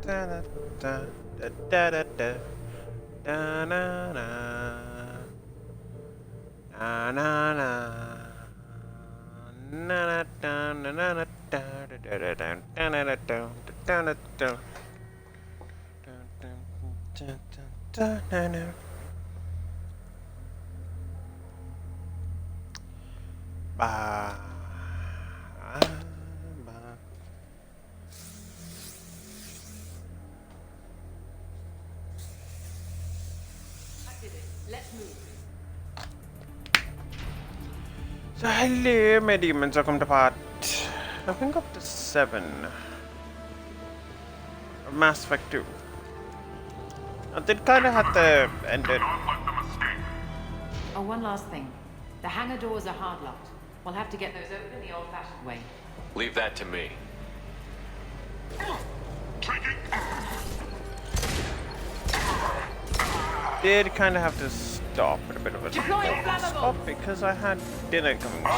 da da da da da da da na na na na na na na na na na da da da da da da da da da da ba ba. Let's move. So hello, my demons, welcome to part, I think up to 7 of Mass Effect 2. I did kind of have to end it. Oh, one last thing. The hangar doors are hard locked. We'll have to get those open the old-fashioned way. Leave that to me. Did kind of have to stop at a bit of a Deploying flammable! stop because I had dinner coming soon.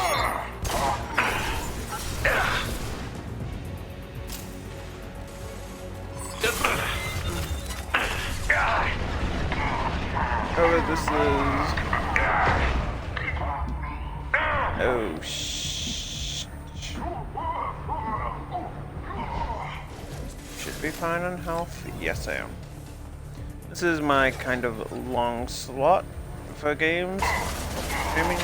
Oh, this is... Oh, should be fine on health? Yes, I am. This is my kind of long slot for games. Streaming.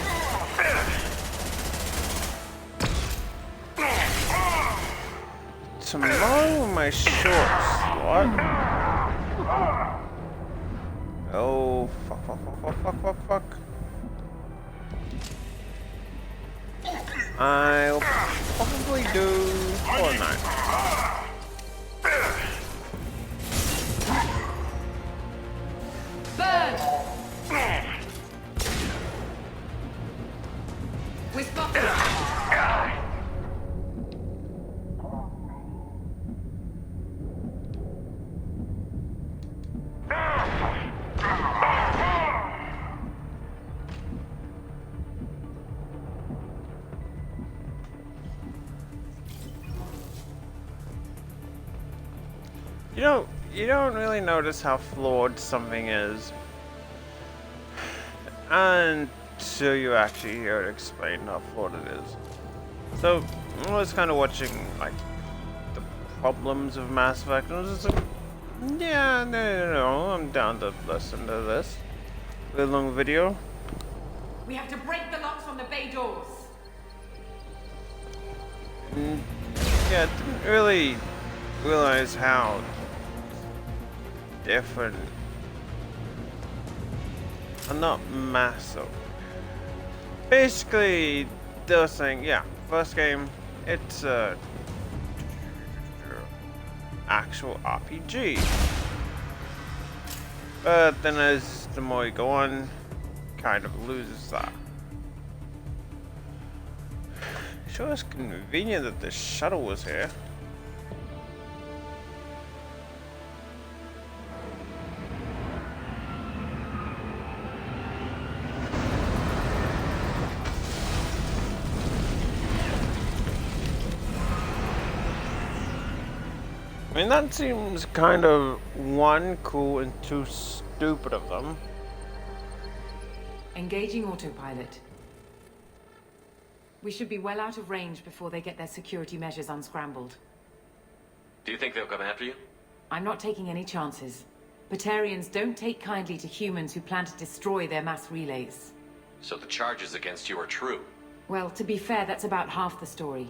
Tomorrow, my short slot. Oh, fuck. I'll probably do Fortnite. Burn! With Buffalo! You don't really notice how flawed something is until you actually hear it explained how flawed it is. So I was kind of watching like the problems of Mass Effect, and I was just like, yeah, no, I'm down to listen to this really long video. We have to break the locks on the bay doors. Yeah, I didn't really realize how different. Not massive. Basically, they were saying, yeah, first game, it's a actual RPG. But then as the more you go on, kind of loses that. Sure, it's convenient that the shuttle was here. I mean, that seems kind of, one, cool, and two, stupid of them. Engaging autopilot. We should be well out of range before they get their security measures unscrambled. Do you think they'll come after you? I'm not taking any chances. Batarians don't take kindly to humans who plan to destroy their mass relays. So the charges against you are true? Well, to be fair, that's about half the story.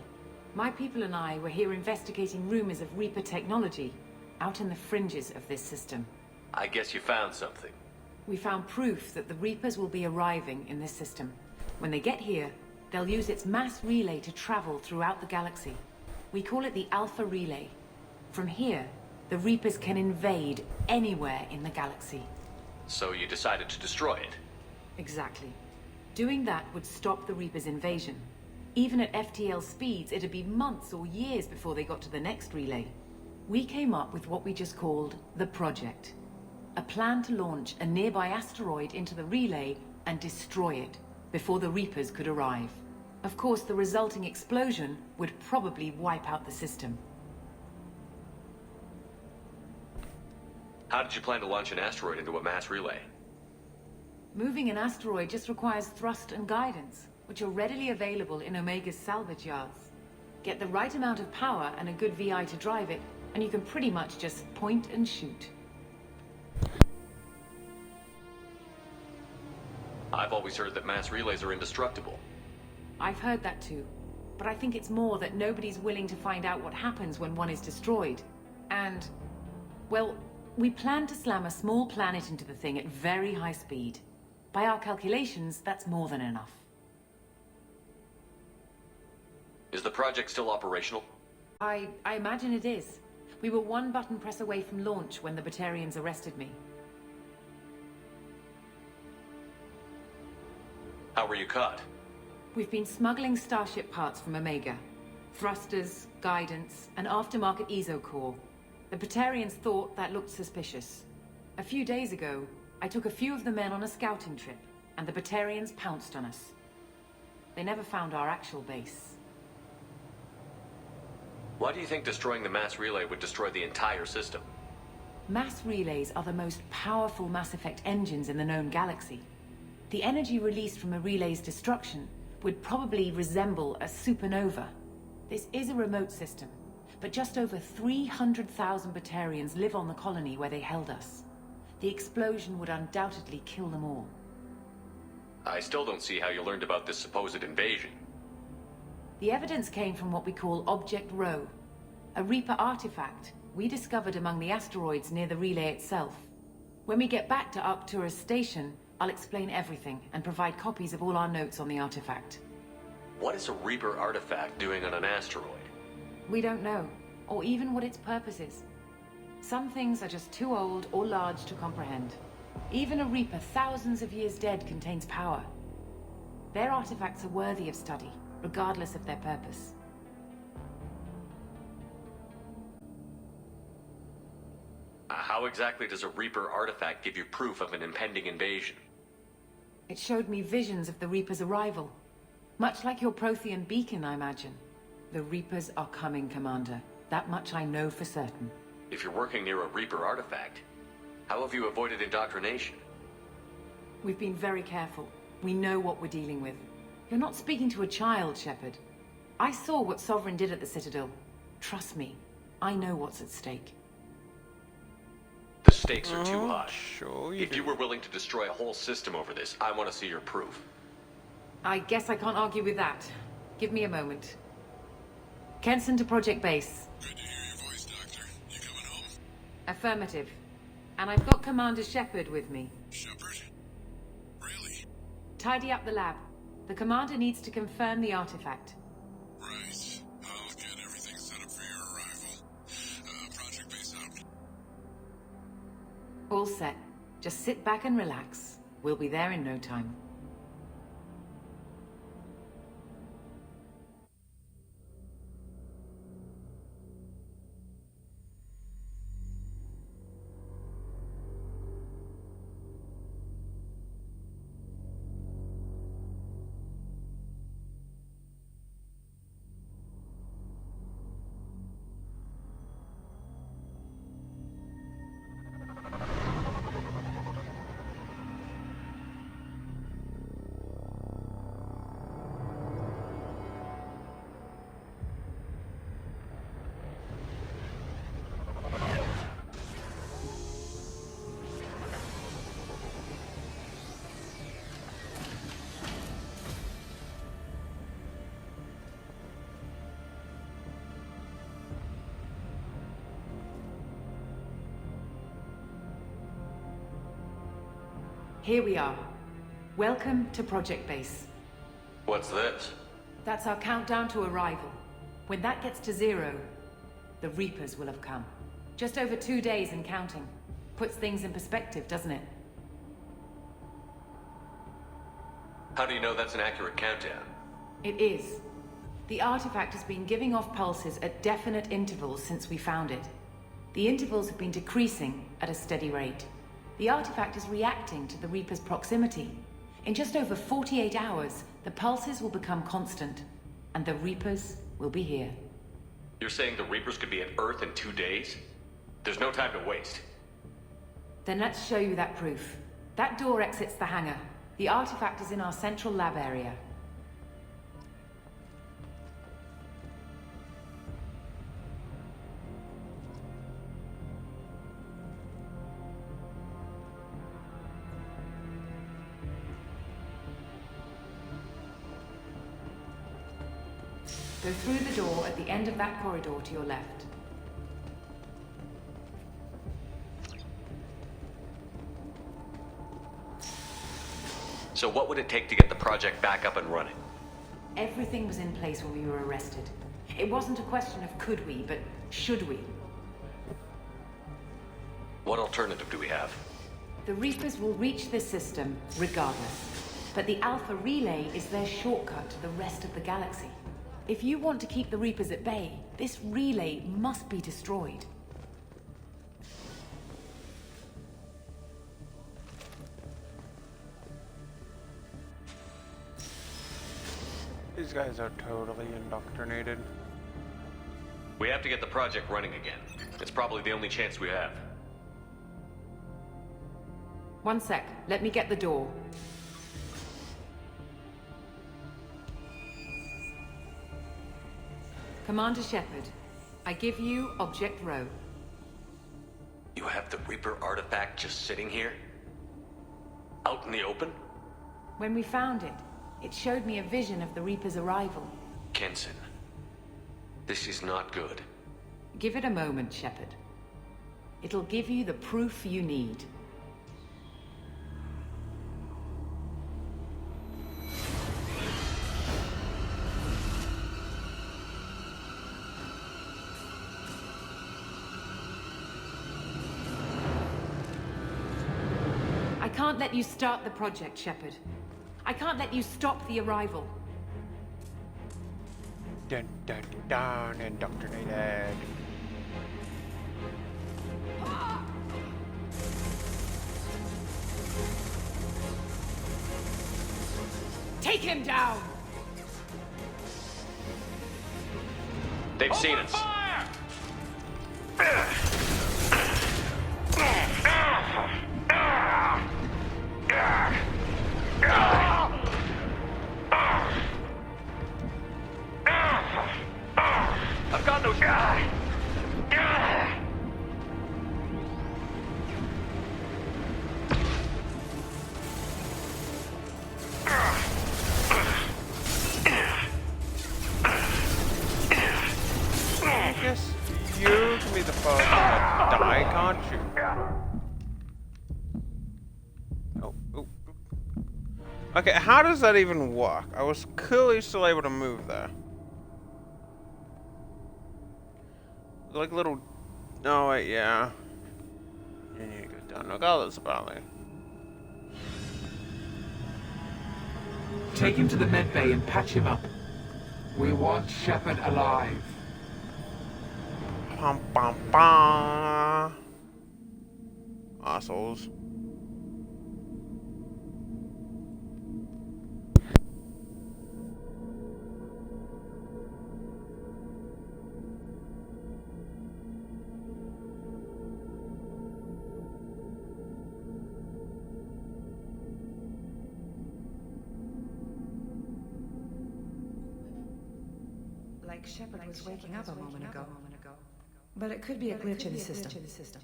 My people and I were here investigating rumors of Reaper technology out in the fringes of this system. I guess you found something. We found proof that the Reapers will be arriving in this system. When they get here, they'll use its mass relay to travel throughout the galaxy. We call it the Alpha Relay. From here, the Reapers can invade anywhere in the galaxy. So you decided to destroy it? Exactly. Doing that would stop the Reapers' invasion. Even at FTL speeds, it'd be months or years before they got to the next relay. We came up with what we just called the Project. A plan to launch a nearby asteroid into the relay and destroy it before the Reapers could arrive. Of course, the resulting explosion would probably wipe out the system. How did you plan to launch an asteroid into a mass relay? Moving an asteroid just requires thrust and guidance, which are readily available in Omega's salvage yards. Get the right amount of power and a good VI to drive it, and you can pretty much just point and shoot. I've always heard that mass relays are indestructible. I've heard that too, but I think it's more that nobody's willing to find out what happens when one is destroyed. And, well, we plan to slam a small planet into the thing at very high speed. By our calculations, that's more than enough. Is the project still operational? I imagine it is. We were one button press away from launch when the Batarians arrested me. How were you caught? We've been smuggling Starship parts from Omega. Thrusters, guidance, and aftermarket ESO core. The Batarians thought that looked suspicious. A few days ago, I took a few of the men on a scouting trip, and the Batarians pounced on us. They never found our actual base. Why do you think destroying the mass relay would destroy the entire system? Mass relays are the most powerful Mass Effect engines in the known galaxy. The energy released from a relay's destruction would probably resemble a supernova. This is a remote system, but just over 300,000 Batarians live on the colony where they held us. The explosion would undoubtedly kill them all. I still don't see how you learned about this supposed invasion. The evidence came from what we call Object Rho, a Reaper artifact we discovered among the asteroids near the relay itself. When we get back to Arcturus Station, I'll explain everything and provide copies of all our notes on the artifact. What is a Reaper artifact doing on an asteroid? We don't know, or even what its purpose is. Some things are just too old or large to comprehend. Even a Reaper thousands of years dead contains power. Their artifacts are worthy of study, regardless of their purpose. How exactly does a Reaper artifact give you proof of an impending invasion? It showed me visions of the Reaper's arrival. Much like your Prothean beacon, I imagine. The Reapers are coming, Commander. That much I know for certain. If you're working near a Reaper artifact, how have you avoided indoctrination? We've been very careful. We know what we're dealing with. You're not speaking to a child, Shepard. I saw what Sovereign did at the Citadel. Trust me, I know what's at stake. The stakes are too high. Sure you If do. you were willing to destroy a whole system over this, I want to see your proof. I guess I can't argue with that. Give me a moment. Kenson to Project Base. Good to hear your voice, Doctor. You coming home? Affirmative. And I've got Commander Shepard with me. Shepard? Really? Tidy up the lab. The Commander needs to confirm the artifact. Right. I'll get everything set up for your arrival. Project Base out. All set. Just sit back and relax. We'll be there in no time. Here we are. Welcome to Project Base. What's this? That's our countdown to arrival. When that gets to 0, the Reapers will have come. Just over 2 days and counting. Puts things in perspective, doesn't it? How do you know that's an accurate countdown? It is. The artifact has been giving off pulses at definite intervals since we found it. The intervals have been decreasing at a steady rate. The artifact is reacting to the Reaper's proximity. In just over 48 hours, the pulses will become constant, and the Reapers will be here. You're saying the Reapers could be at Earth in 2 days? There's no time to waste. Then let's show you that proof. That door exits the hangar. The artifact is in our central lab area. Go through the door at the end of that corridor to your left. So what would it take to get the project back up and running? Everything was in place when we were arrested. It wasn't a question of could we, but should we. What alternative do we have? The Reapers will reach this system regardless. But the Alpha Relay is their shortcut to the rest of the galaxy. If you want to keep the Reapers at bay, this relay must be destroyed. These guys are totally indoctrinated. We have to get the project running again. It's probably the only chance we have. One sec. Let me get the door. Commander Shepard, I give you Object Rho. You have the Reaper artifact just sitting here? Out in the open? When we found it, it showed me a vision of the Reaper's arrival. Kenson, this is not good. Give it a moment, Shepard. It'll give you the proof you need. I can't let you start the project, Shepard. I can't let you stop the arrival. Dun dun dun, indoctrinated. Take him down! They've seen us. I've got no guy. I guess you can be the first one to die, can't you? Oh, oh, oh. Okay, how does that even work? I was clearly still able to move there. Like little... Oh, wait, yeah. You need to go down regardless, apparently. Take him to the medbay and patch him up. We want Shepard alive. Pum pum pum. Assholes. Like Shepard was waking up a moment ago. But it could be a glitch in the system.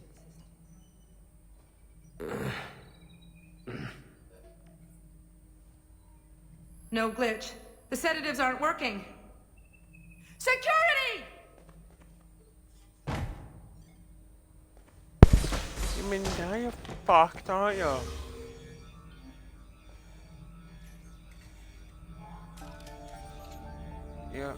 No glitch. The sedatives aren't working. Security! You mean now you're fucked, aren't you? Yeah.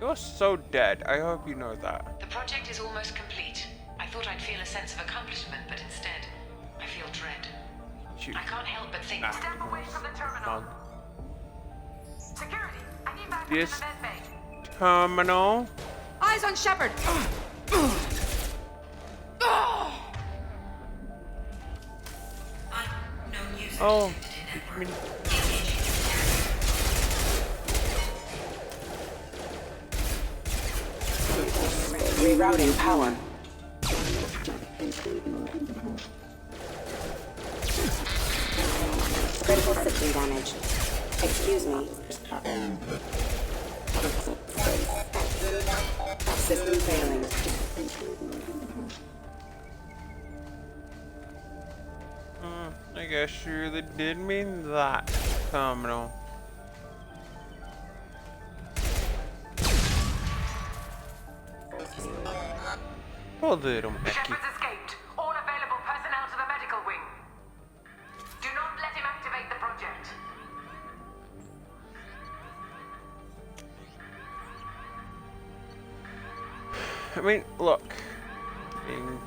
You're so dead. I hope you know that. The project is almost complete. I thought I'd feel a sense of accomplishment, but instead, I feel dread. Shoot. I can't help but think... Step away from the terminal. Mug. Security, I need backup This in the medbay. terminal. Eyes on Shepard! Oh. I mean, Rerouting power. damage. Excuse me. System failing. I guess you really did mean that, Terminal. Poor little Mickey. Shepard's escaped. All available personnel to the medical wing. Do not let him activate the project. I mean, look. Being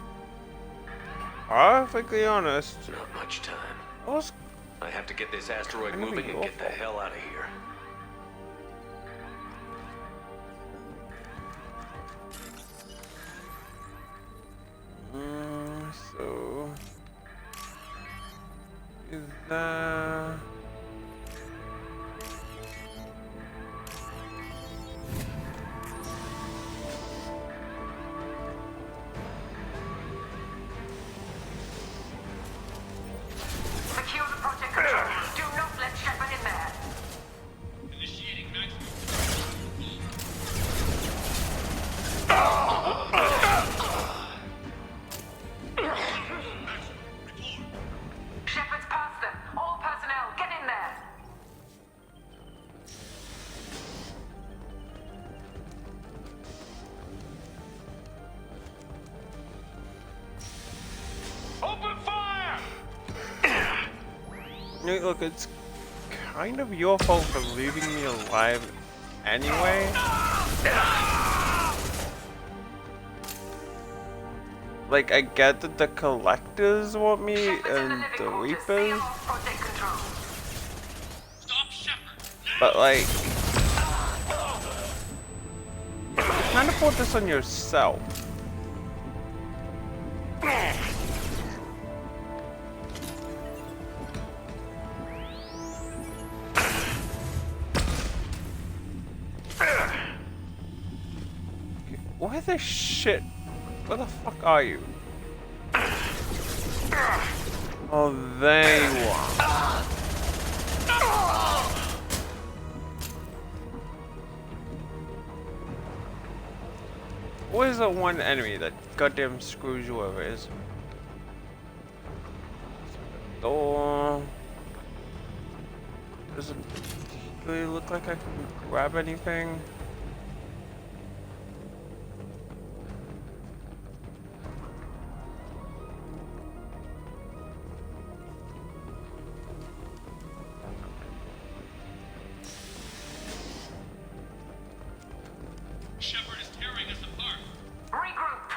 perfectly honest, Not much time. I was I have to get this asteroid Gonna be moving and get the awful. hell out of here. so is that Secure the project control. Do not let Shepard in there. Initiating maximum. Shepard's past them. All personnel, get in there. Open fire! Hey, look, it's kind of your fault for leaving me alive anyway. Like, I get that the collectors want me Shepard's in and the living quarters. Seal Reapers, off project control. Stop Shepard! but like, you kind of put this on yourself. Why the shit? Where the fuck are you? Oh, there you are. What is the one enemy that goddamn screws you over? Is door? Doesn't really look like I can grab anything. Shepard is tearing us apart. Regroup.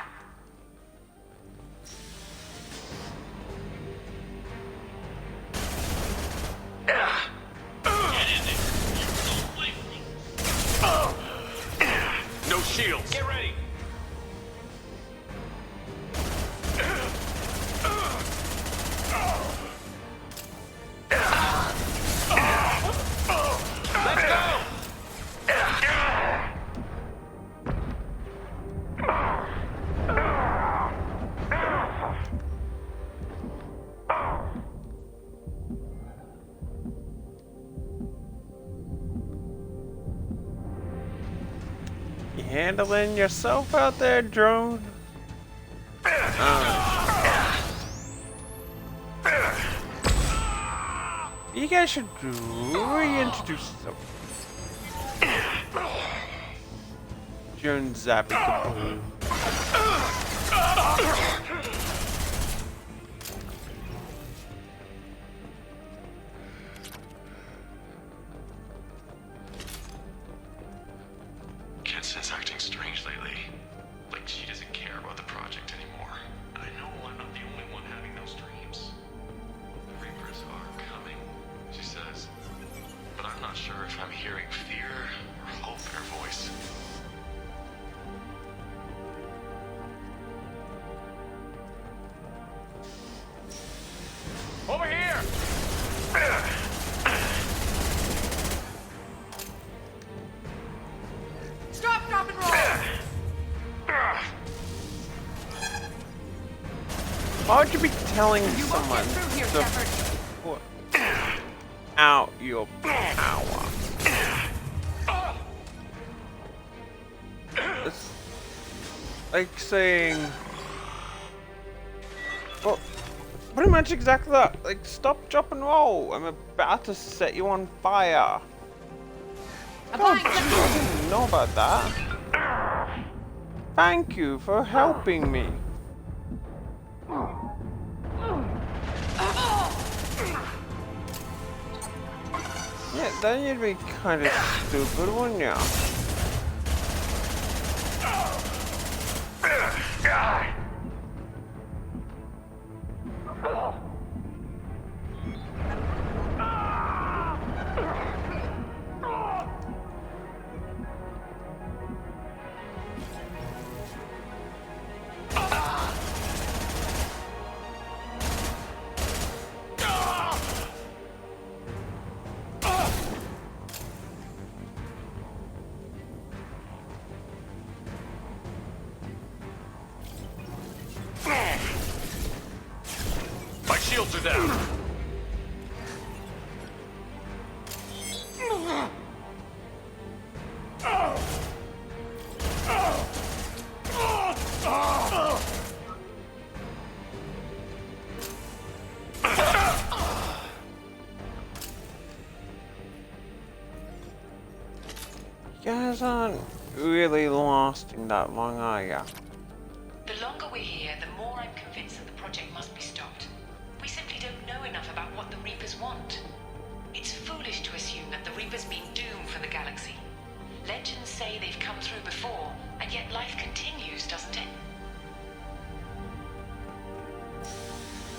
Get in there. You don't play with me. No shields. Get ready. Let's go. You handling yourself out there, drone? You guys should reintroduce yourself. Drone Zappy Kaboom. Jensen's acting strange lately. Like she doesn't care about the project anymore. I know I'm not the only one having those dreams. The Reapers are coming, she says. But I'm not sure if I'm hearing fear or hope in her voice. Over here. Stop, drop, and roll! Why would you be telling You won't someone get through here, the Shepard. what? out your power. It's like saying, well, pretty much exactly that. Like, stop, drop, and roll. I'm about to set you on fire. Oh, geez, I didn't know about that. Thank you for helping me. Yeah, then you'd be kind of stupid, wouldn't you? My shields are down. You guys aren't really lasting that long, are ya? The longer we're here, the more I'm convinced that the project must be stopped. We simply don't know enough about what the Reapers want. It's foolish to assume that the Reapers mean doom for the galaxy. Legends say they've come through before, and yet life continues, doesn't it?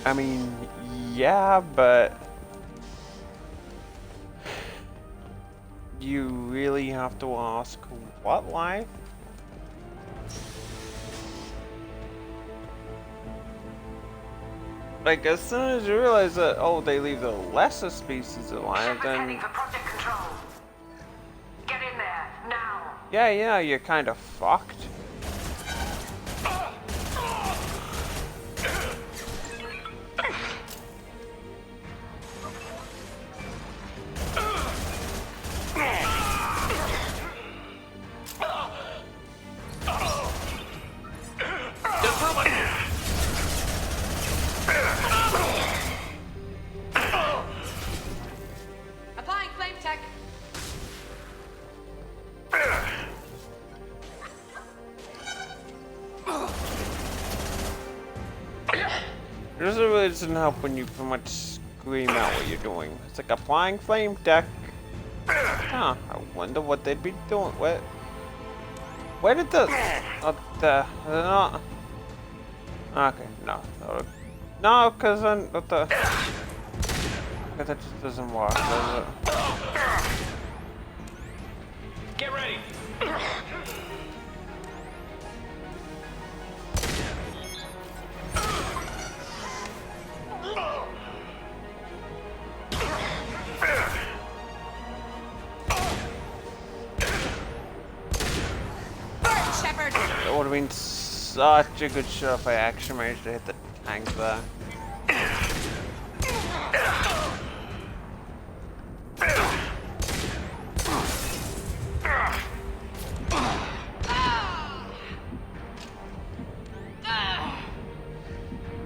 I mean, yeah, but you really have to ask what life? Like, as soon as you realize that, oh, they leave the lesser species alive, then for Project Control. Get in there, now! yeah, you're kind of fucked. Applying flame tech. It really doesn't help when you pretty much scream out what you're doing. It's like applying flame tech. Huh, I wonder what they'd be doing. Where did the... Oh, not... Okay, no, because then... What the... That just doesn't work, does it? Get ready. Shepard. That would have been such a good shot if I actually managed to hit the tank there.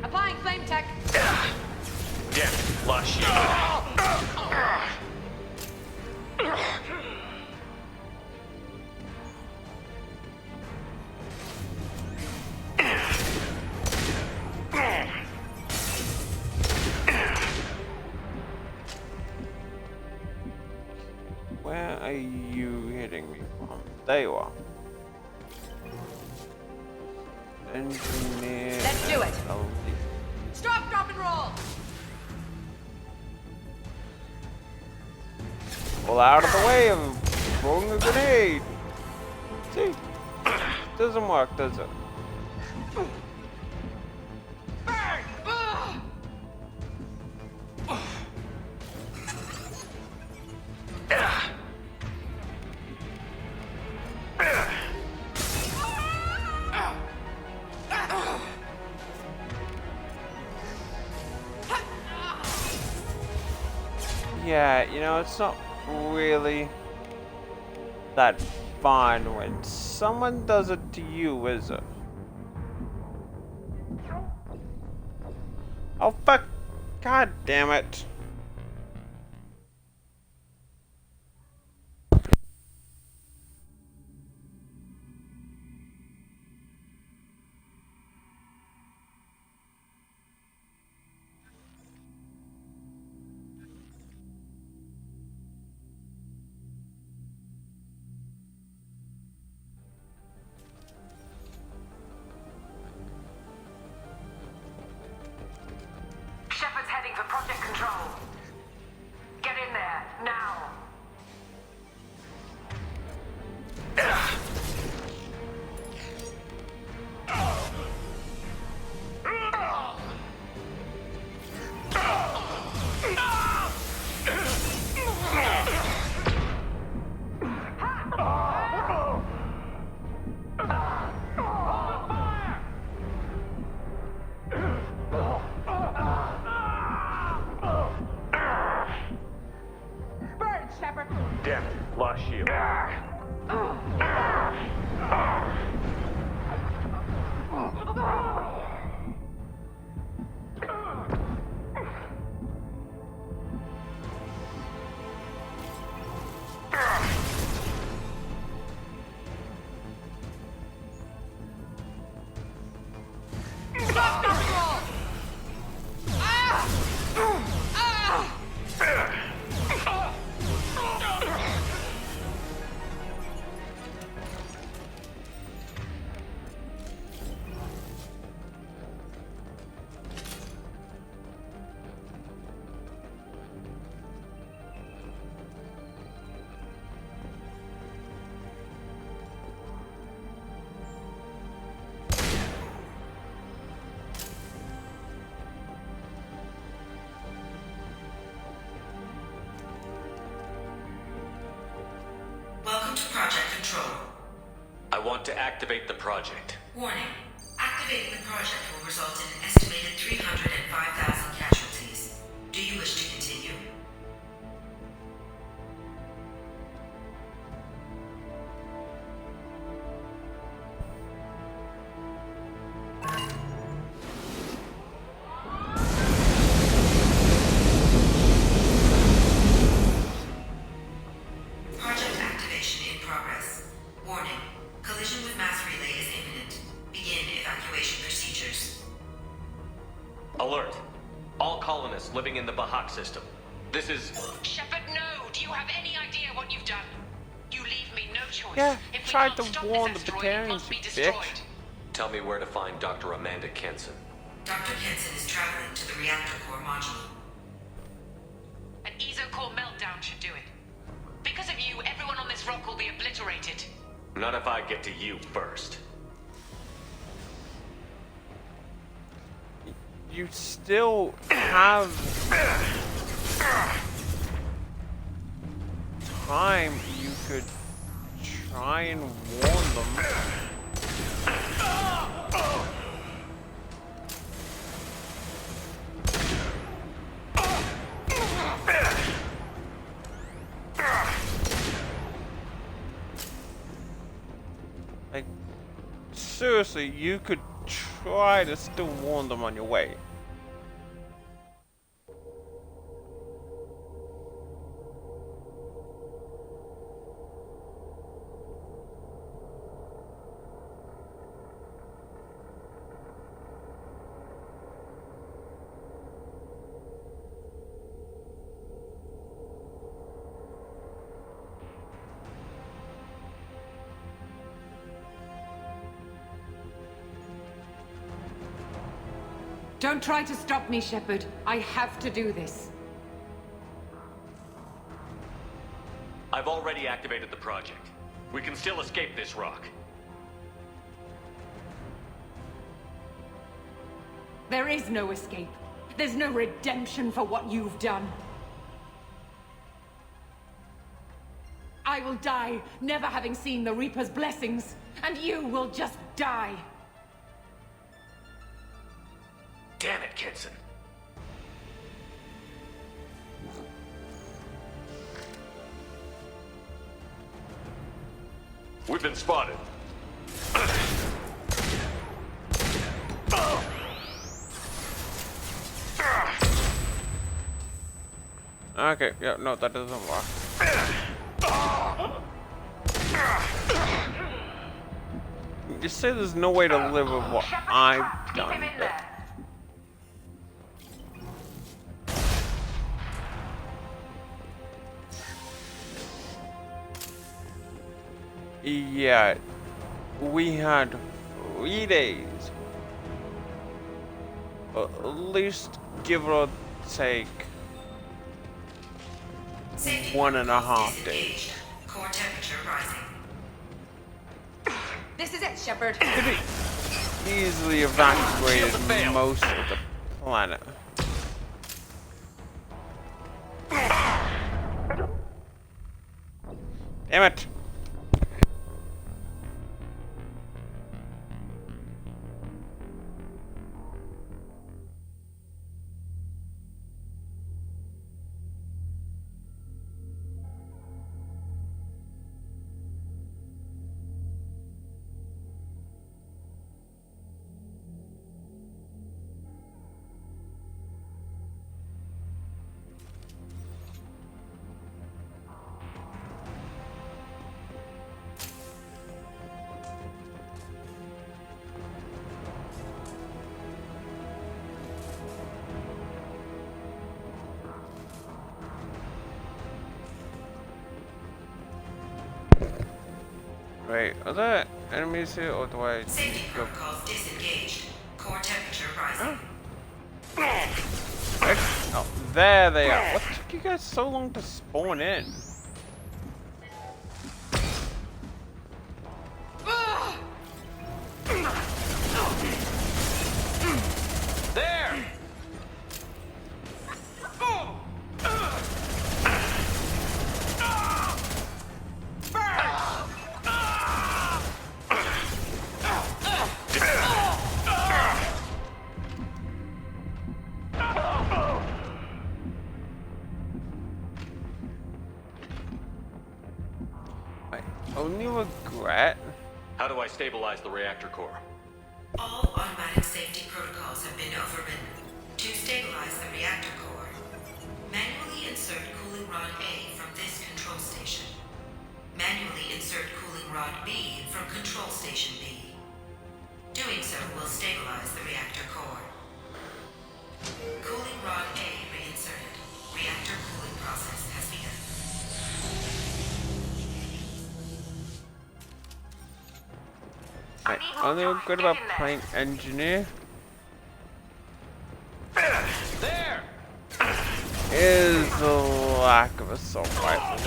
Applying flame tech. Damn, lost shield. Where are you hitting me from? There you are. Engineer. Let's do it. LD. Stop, drop, and roll. Well, out of the way of throwing a grenade. See? Doesn't work, does it? Yeah, you know, it's not really that fun when someone does it to you, is it? Oh, fuck. God damn it. Shepard's heading for Project Control. Get in there, now. Damn it, lost shield. Welcome to Project Control. I want to activate the project. Warning. Activating the project will result in an estimated 305,000 casualties. Do you wish to continue? Project activation in progress. Warning. Collision with mass relay is imminent. Begin evacuation procedures. Alert. All colonists living in the Bahak system. This is... Shepard, no! Do you have any idea what you've done? You leave me no choice. Yeah, If we tried can't to stop warn this the asteroid, it Batarians, must be you destroyed. bitch. Tell me where to find Dr. Amanda Kenson. Dr. Kenson is traveling to the reactor core module. An ESO-core meltdown should do it. Because of you, everyone on this rock will be obliterated. Not if I get to you first. You still have time. You could try and warn them. Like, seriously, you could try to still warn them on your way. Don't try to stop me, Shepard. I have to do this. I've already activated the project. We can still escape this rock. There is no escape. There's no redemption for what you've done. I will die, never having seen the Reaper's blessings, and you will just die. Damn it, Kenson. We've been spotted. Okay, yeah, no, that doesn't work. You say there's no way to live with what I've done. Yeah, we had 3 days. At least give or take Safety 1.5 days. disengaged. Core temperature rising. This is it, Shepard. Easily evacuated most of the planet. Damn it! Wait, are there enemies here or do I Safety go? protocols disengaged. Core temperature rising. Oh, there they are. What took you guys so long to spawn in? There! My only regret. How do I stabilize the reactor core? All automatic safety protocols have been overridden. To stabilize the reactor core, manually insert cooling rod A from this control station. Manually insert cooling rod B from control station B. Doing so will stabilize the reactor core. Cooling rod A reinserted. Reactor cooling process has begun. My only regret about playing engineer There! is the lack of assault rifles.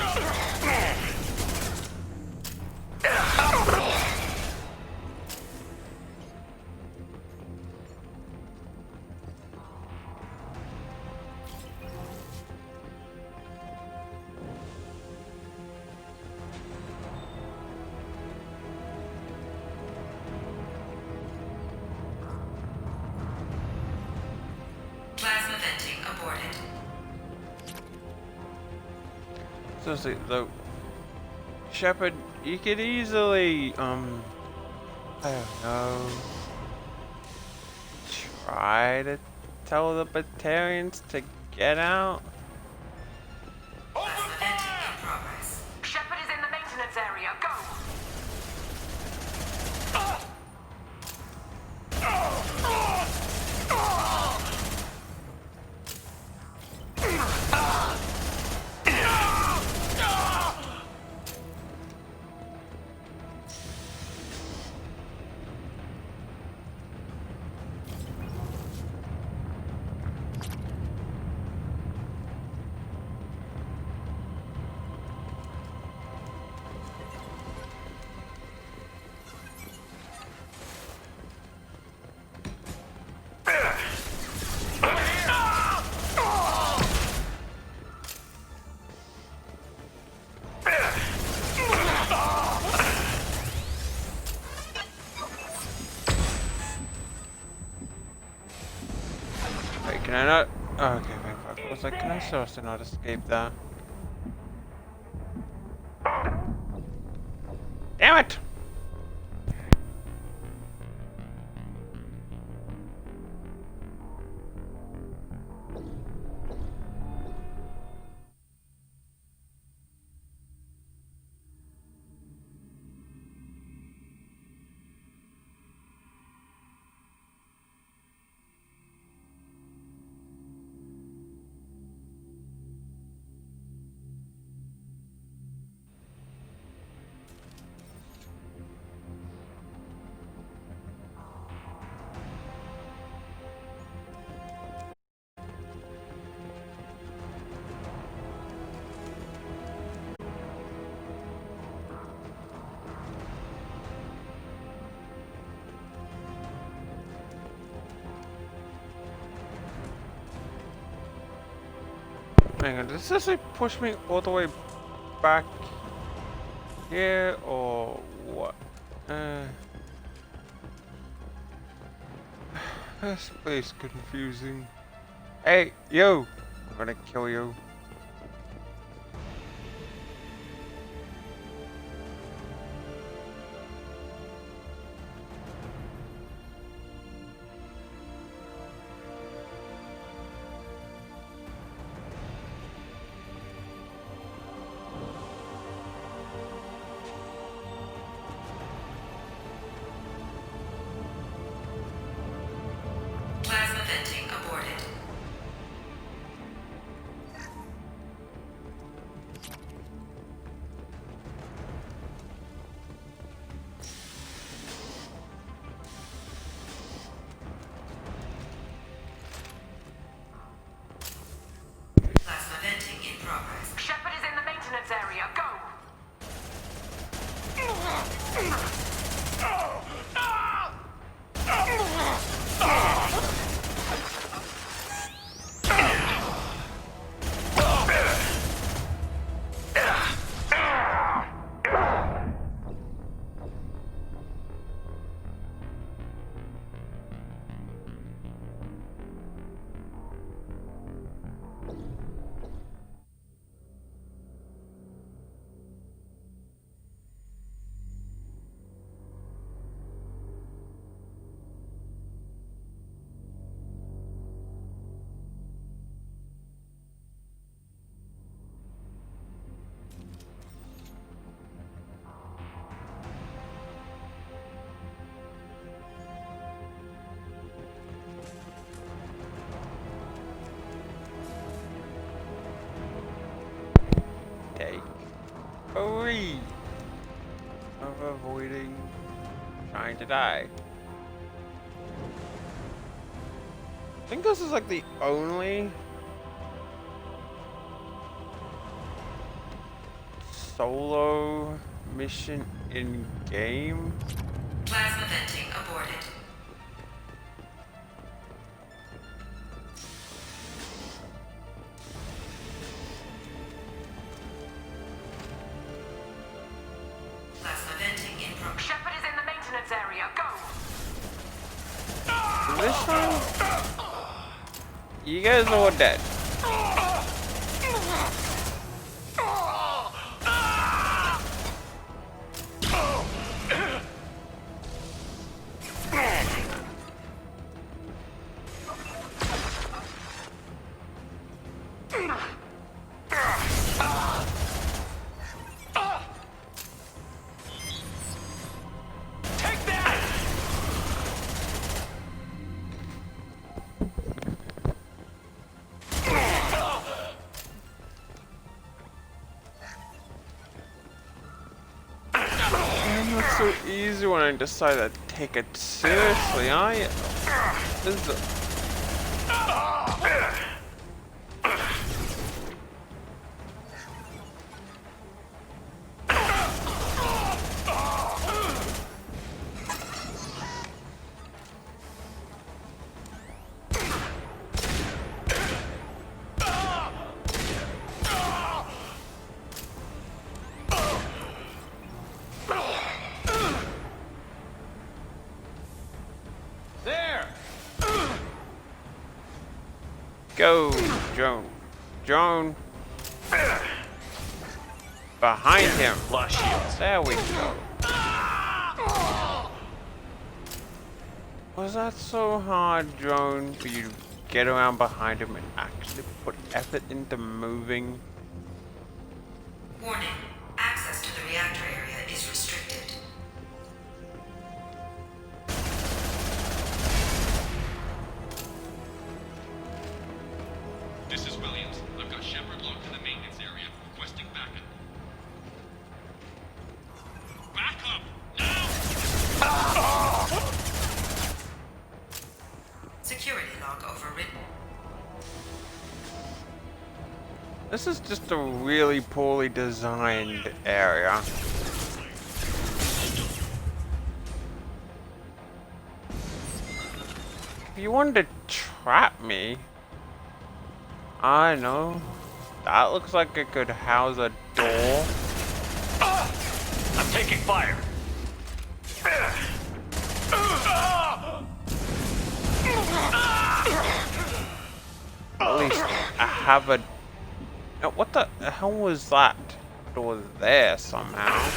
Plasma venting aborted. Seriously, though, Shepard, you could easily, I don't know, try to tell the Batarians to get out. Plasma venting in progress. Shepard is in the maintenance area. Go! Wait, can I not? Oh, okay, thank fuck. I was like, can I seriously not escape that? Damn it! Hang on, does this like push me all the way back here or what? This place is confusing. Hey, you! I'm gonna kill you. Plasma venting aborted. Plasma venting in progress. Shepard is in the maintenance area. Go! Take 3 of avoiding trying to die. I think this is like the only solo mission in game. Plasma venting aborted. Plasma venting in progress. Shepard is in the maintenance area. Go! This time, you guys are all dead. It's so easy when I decide to take it seriously. This is Go, Joan. Joan. Behind him. Flash shields. There we go. Was that so hard, drone, for you to get around behind him and actually put effort into moving? Warning. Access to the reactor area is restricted. This is Williams. I've got Shepard locked in the maintenance area, requesting backup. Backup! Now! Security log overwritten. This is just a really poorly designed area. If you wanted to trap me, I know. That looks like it could house a door. I'm taking fire. At least I have a... What the hell was that? It was there somehow.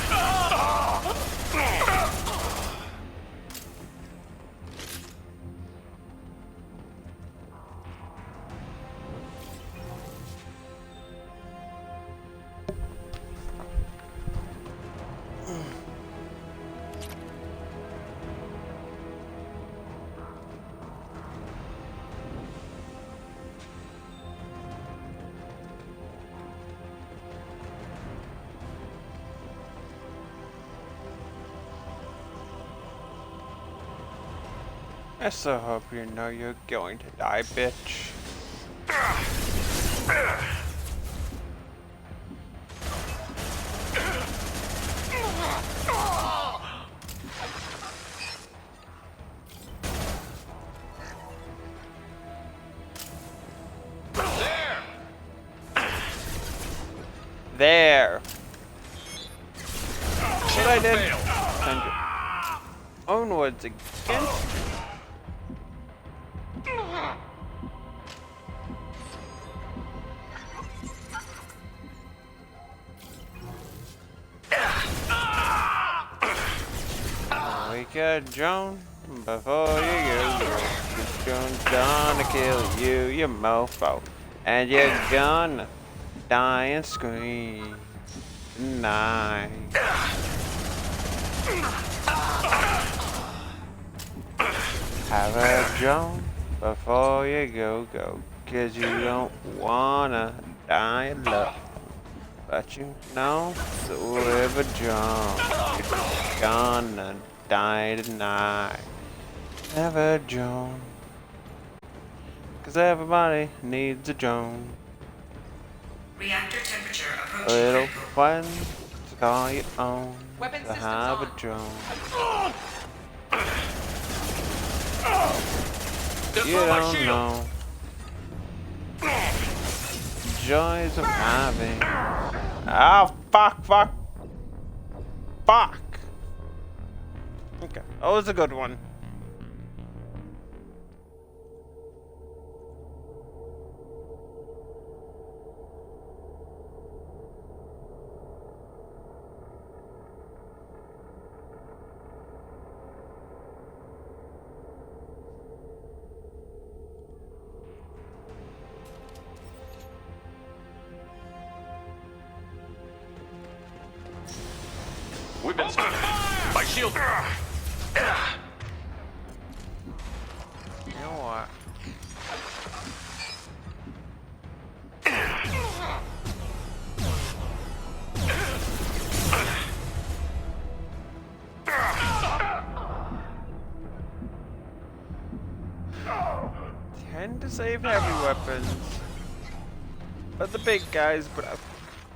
I so hope you know you're going to die, bitch. There. What I did? Send you onwards again. Good, Joan. Before you go, this Joan's gonna kill you, you mofo, and you're gonna die and scream tonight. Have a Joan before you go, 'cause you don't wanna die alone. But you know, the River Joan, you're gonna die tonight. Never Joan. 'Cause everybody needs a Joan. Reactor temperature A approaching little critical. fun to call your own. Weapon To systems have on. a Joan. That's You not my don't shield. know. Joys of having. Ah, fuck. Fuck. Okay, that was a good one. We've been spotted. My shield. You know what? Tend to save heavy weapons. But the big guys, but I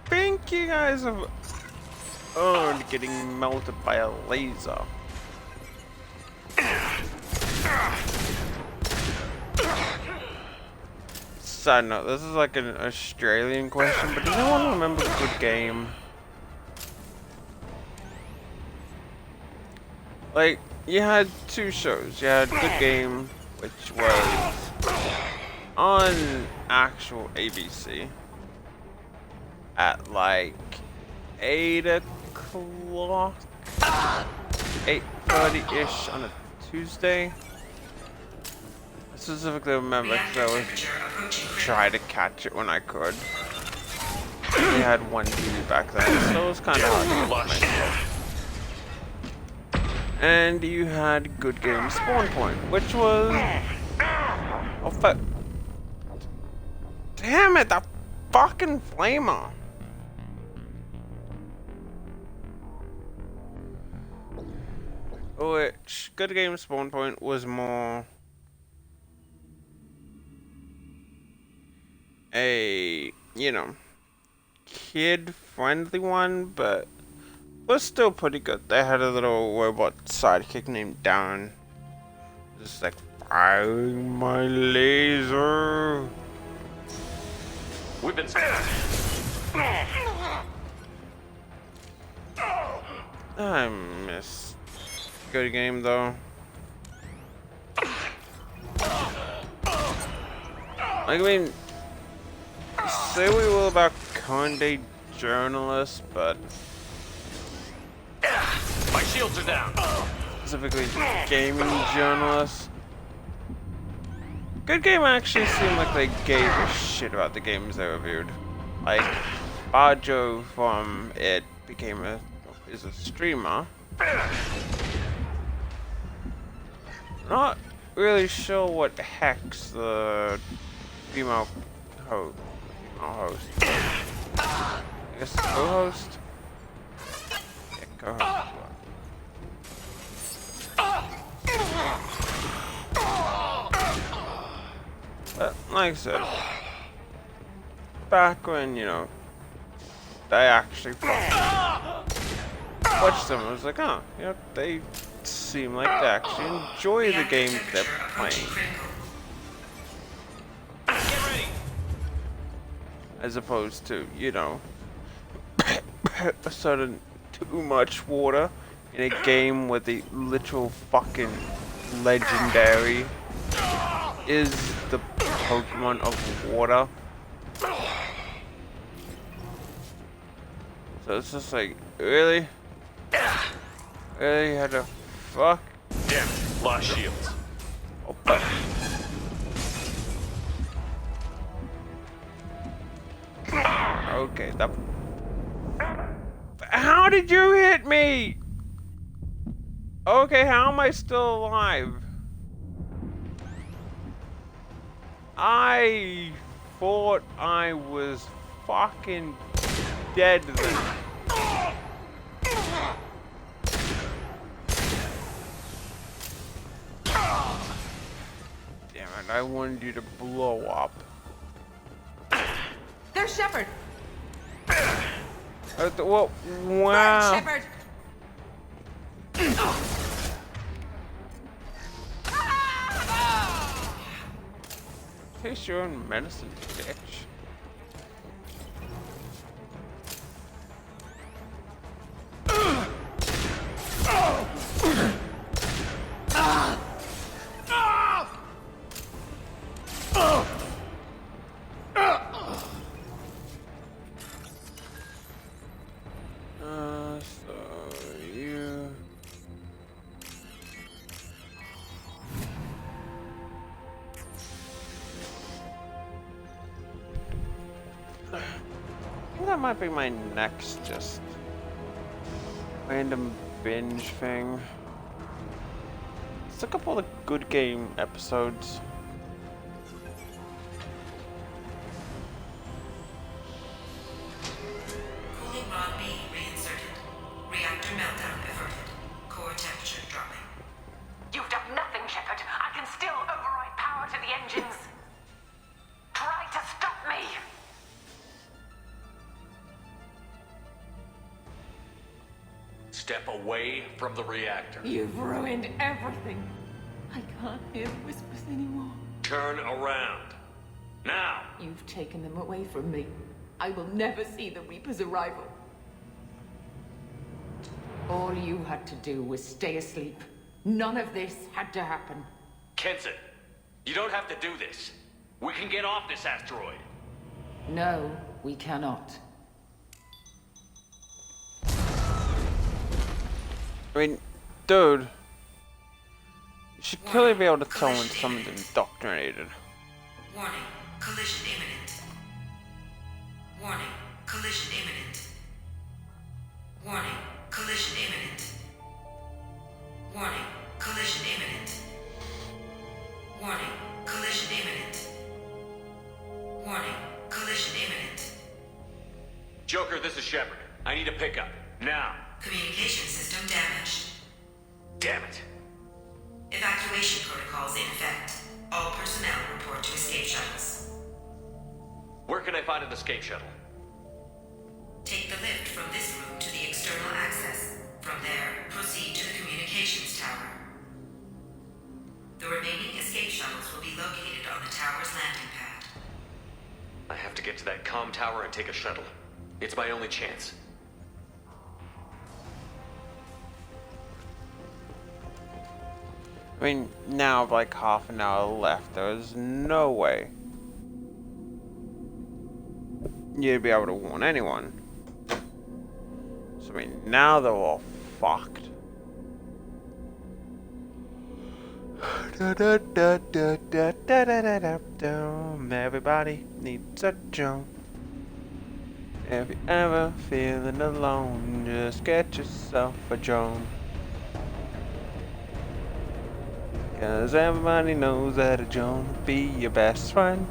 think you guys have earned getting melted by a laser. Side note, this is like an Australian question, but does anyone remember Good Game? Like, you had two shows. You had Good Game, which was on actual ABC at like 8 o'clock, 8:30-ish on a Tuesday. specifically remember because I Reactor was temperature approaching critical. trying to catch it when I could. We had one TV back then, so it was kind of hard to get them in. And you had Good Game Spawn Point, which was... Oh, fuck. Damn it, that fucking flamer. Which, Good Game Spawn Point was more... a, you know, kid-friendly one, but was still pretty good. They had a little robot sidekick named Darren. Just like, firing my laser. We've been. I miss Good Game though. I mean, say we will about current day journalists, but My shields are down. specifically gaming journalists. Good Game actually seemed like they gave a shit about the games they reviewed. Like, Bajo from it is a streamer. Not really sure what Hex, the female host. I guess co-host? Yeah, co-host. But, like I said, back when, you know, they actually watched them, I was like, oh, you know, they seem like they actually enjoy the Reactor games they're temperature approaching playing. critical. Get ready. As opposed to, you know, a sudden too much water in a game where the literal fucking legendary is the Pokemon of water. So it's just like, really? Really? You had to fuck? Damn it. Lost shields. Oh, fuck. Okay, that... How did you hit me? Okay, how am I still alive? I thought I was fucking dead then. Damn it, I wanted you to blow up. There's Shepard! Well, wow. Shepard! Taste your own medicine, bitch. So you... I think that might be my next just random binge thing. Let's look up all the Good Game episodes. Cooling rod B reinserted. Reactor meltdown averted. Core temperature dropping. You've done nothing, Shepard. I can still override power to the engines. Try to stop me. Step away from the reactor. You've ruined everything. I can't hear the whispers anymore. Turn around. Now. You've taken them away from me. I will never see the Reaper's arrival. All you had to do was stay asleep. None of this had to happen. Kenson, you don't have to do this. We can get off this asteroid. No, we cannot. I mean, dude. You should clearly be able to tell when someone's indoctrinated. Warning, collision imminent. Warning, collision imminent. Warning, collision imminent. Warning, collision imminent. Warning, collision imminent. Warning, collision imminent. Joker, this is Shepard. I need a pickup. Now. Communication system damaged. Damn it. Evacuation protocols in effect. All personnel report to escape shuttles. Where can I find an escape shuttle? Take the lift from this room to the external access. From there, proceed to the communications tower. The remaining escape shuttles will be located on the tower's landing pad. I have to get to that comm tower and take a shuttle. It's my only chance. I mean, now like half an hour left. There's no way you'd be able to warn anyone. So I mean, now they're all fucked. Everybody needs a drone. If you're ever feeling alone, just get yourself a drone. Cause everybody knows that a drone will be your best friend.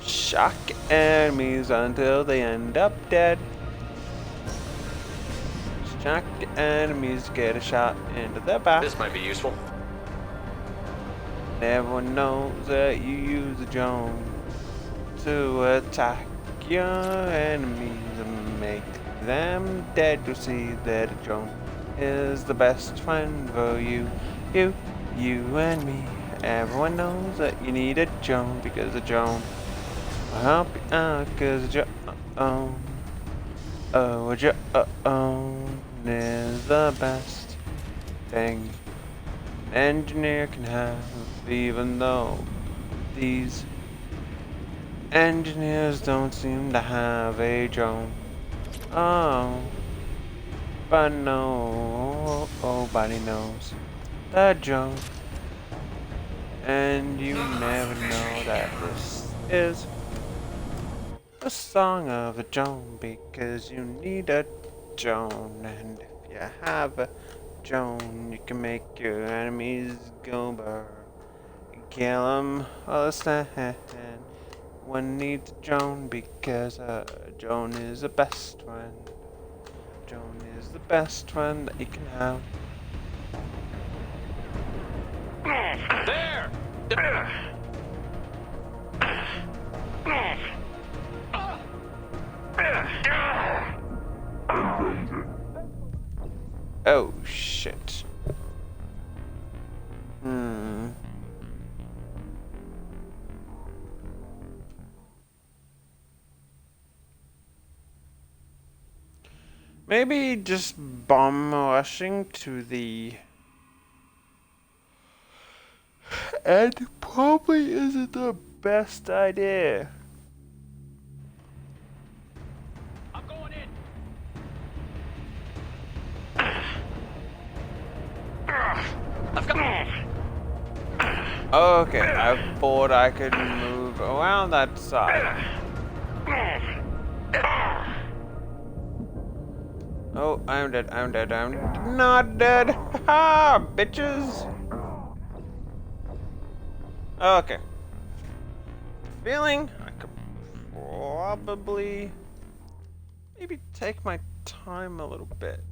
Shock enemies until they end up dead. Shock the enemies, get a shot into their back. This might be useful. Everyone knows that you use a drone to attack your enemies and make them dead. To see that a drone is the best friend for you and me. Everyone knows that you need a drone because a drone will help you out. Cause a drone, a drone is the best thing an engineer can have. Even though these engineers don't seem to have a drone. Oh, but nobody knows the drone. And you never know that this is the song of a drone because you need a drone. And if you have a drone, you can make your enemies go burr. Kill them all the time. One needs a drone because a drone is the best friend. A drone is the best friend that you can have. There! Oh shit. Maybe just bomb rushing to the end probably isn't the best idea. I'm going in. I've got. Okay, I thought I could move around that side. Oh, I'm dead, I'm not dead. Ha, bitches. Okay. Feeling I could probably maybe take my time a little bit.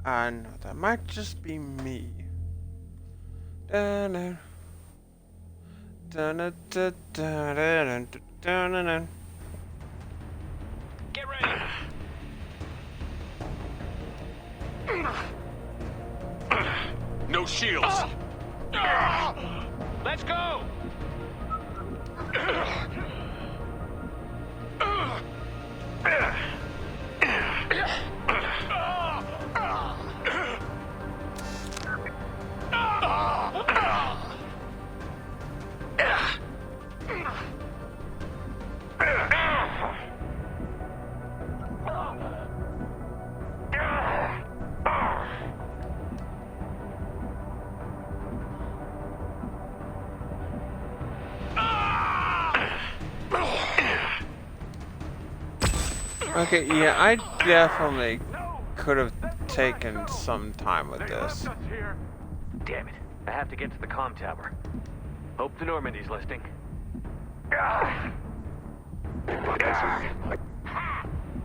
I know that might just be me. Dun dun dun dun dun dun dun dun. Get ready. No shields. Let's go. Okay, yeah, I definitely could have taken some time with this. Damn it. I have to get to the comm tower. Hope the Normandy's listening.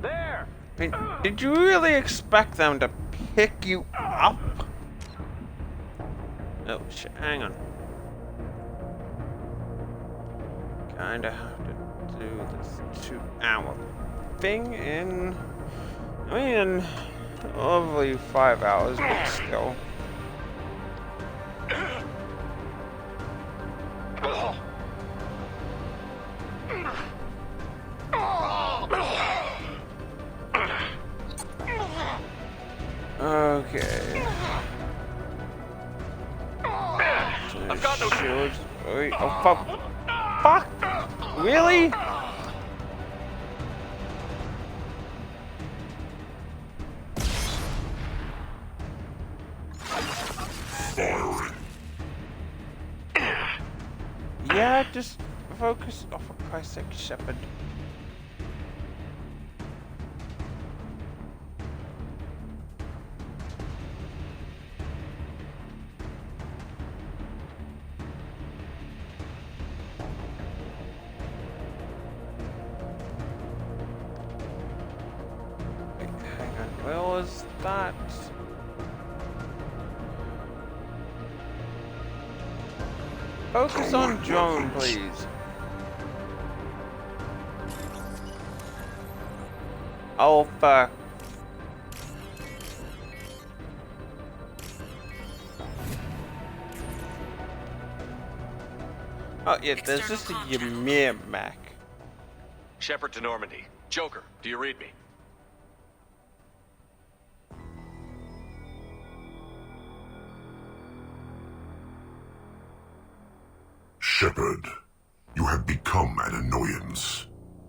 There! I mean, did you really expect them to pick you up? Oh shit, hang on. Kinda have to do this 2 hour thing in, I mean, lovely 5 hours, but still. Okay. I've got no shields. Wait, oh fuck! Really? Yeah, just focus. Oh, for Christ's sake, Shepard. Wait, hang on. Where was that? Focus on drone, please. Oh, fuck. Oh, yeah, there's just a Ymir Mac. Shepard to Normandy. Joker, do you read me? Shepard, you have become an annoyance.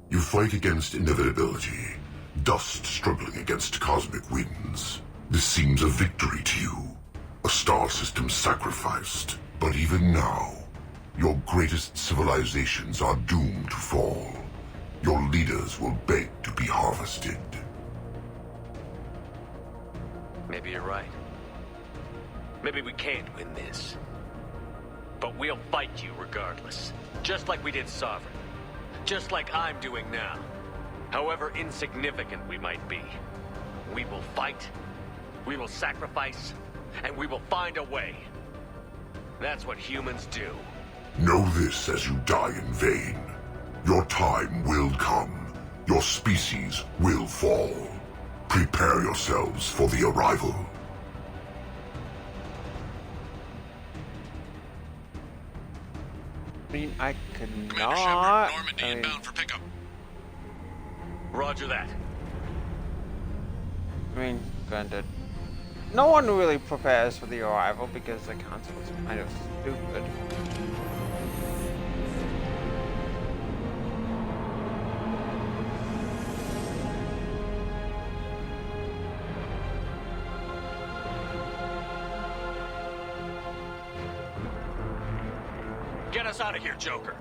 You fight against inevitability, dust struggling against cosmic winds. This seems a victory to you, a star system sacrificed. But even now, your greatest civilizations are doomed to fall. Your leaders will beg to be harvested. Maybe you're right. Maybe we can't win this. But we'll fight you regardless. Just like we did Sovereign. Just like I'm doing now. However insignificant we might be. We will fight, we will sacrifice, and we will find a way. That's what humans do. Know this as you die in vain. Your time will come. Your species will fall. Prepare yourselves for the arrival. I mean, I could Commander not. Shepard, Normandy inbound for pickup. Roger that. I mean, granted, no one really prepares for the arrival because the council is kind of stupid. Get us out of here, Joker.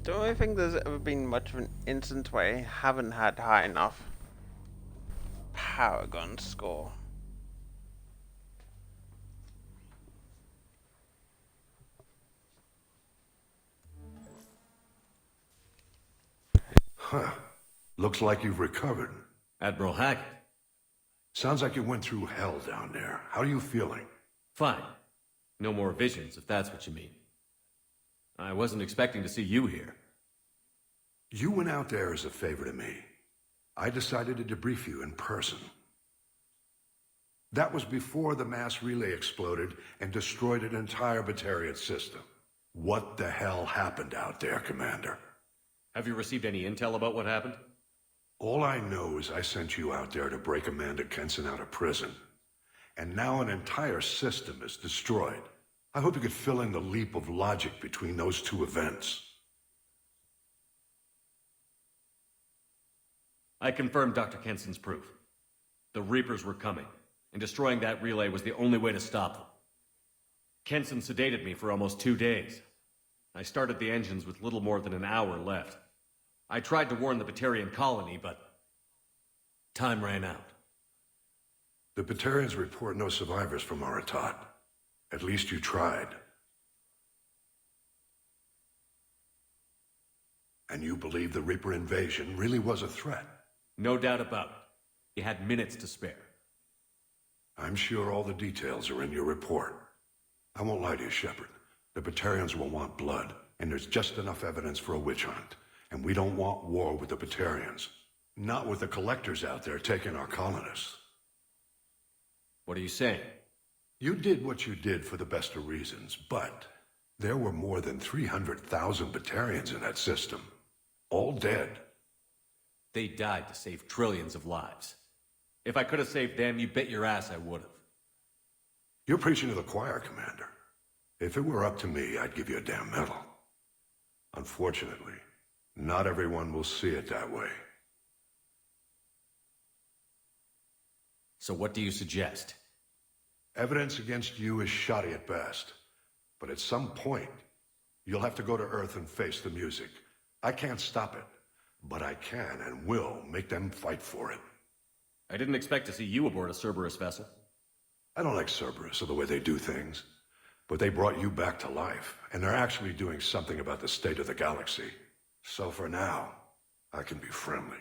Don't really think there's ever been much of an instance where I haven't had high enough Paragon score. Huh. Looks like you've recovered. Admiral Hackett. Sounds like you went through hell down there. How are you feeling? Fine. No more visions, if that's what you mean. I wasn't expecting to see you here. You went out there as a favor to me. I decided to debrief you in person. That was before the mass relay exploded and destroyed an entire Batarian system. What the hell happened out there, Commander? Have you received any intel about what happened? All I know is I sent you out there to break Amanda Kenson out of prison. And now an entire system is destroyed. I hope you could fill in the leap of logic between those two events. I confirmed Dr. Kenson's proof. The Reapers were coming, and destroying that relay was the only way to stop them. Kenson sedated me for almost 2 days. I started the engines with little more than an hour left. I tried to warn the Batarian colony, but time ran out. The Batarians report no survivors from Aratat. At least you tried. And you believe the Reaper invasion really was a threat? No doubt about it. You had minutes to spare. I'm sure all the details are in your report. I won't lie to you, Shepard. The Batarians will want blood, and there's just enough evidence for a witch hunt. And we don't want war with the Batarians. Not with the collectors out there taking our colonists. What are you saying? You did what you did for the best of reasons, but there were more than 300,000 Batarians in that system. All dead. They died to save trillions of lives. If I could have saved them, you bet your ass I would have. You're preaching to the choir, Commander. If it were up to me, I'd give you a damn medal. Unfortunately, not everyone will see it that way. So what do you suggest? Evidence against you is shoddy at best. But at some point, you'll have to go to Earth and face the music. I can't stop it, but I can and will make them fight for it. I didn't expect to see you aboard a Cerberus vessel. I don't like Cerberus or the way they do things, but they brought you back to life, and they're actually doing something about the state of the galaxy. So for now, I can be friendly.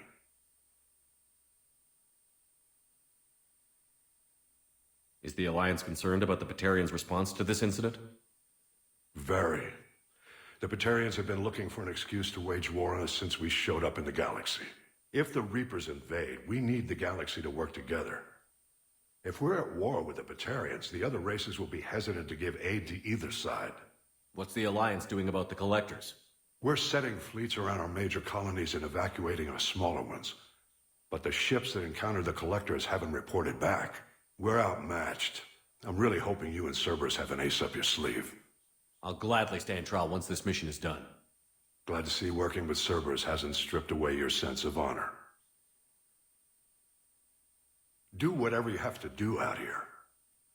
Is the Alliance concerned about the Batarians' response to this incident? Very. The Batarians have been looking for an excuse to wage war on us since we showed up in the galaxy. If the Reapers invade, we need the galaxy to work together. If we're at war with the Batarians, the other races will be hesitant to give aid to either side. What's the Alliance doing about the Collectors? We're setting fleets around our major colonies and evacuating our smaller ones. But the ships that encountered the Collectors haven't reported back. We're outmatched. I'm really hoping you and Cerberus have an ace up your sleeve. I'll gladly stand trial once this mission is done. Glad to see working with Cerberus hasn't stripped away your sense of honor. Do whatever you have to do out here.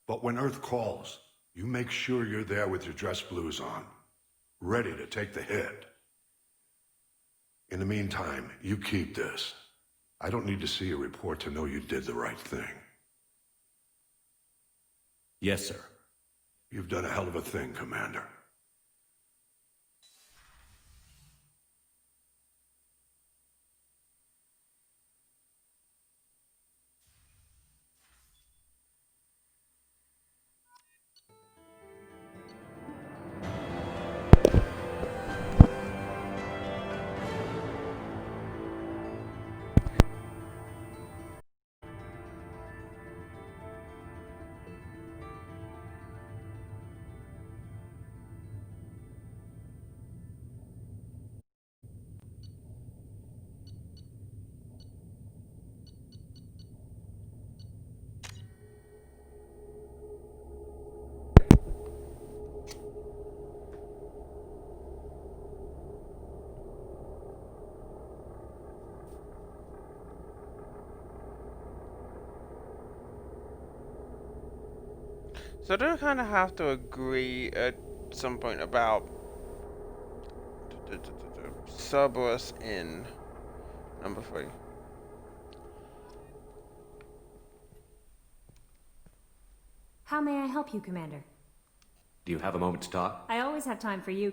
But when Earth calls, you make sure you're there with your dress blues on, ready to take the hit. In the meantime, you keep this. I don't need to see a report to know you did the right thing. Yes, sir. You've done a hell of a thing, Commander. So I do kind of have to agree at some point about Cerberus in number 3. How may I help you, Commander? Do you have a moment to talk? I always have time for you.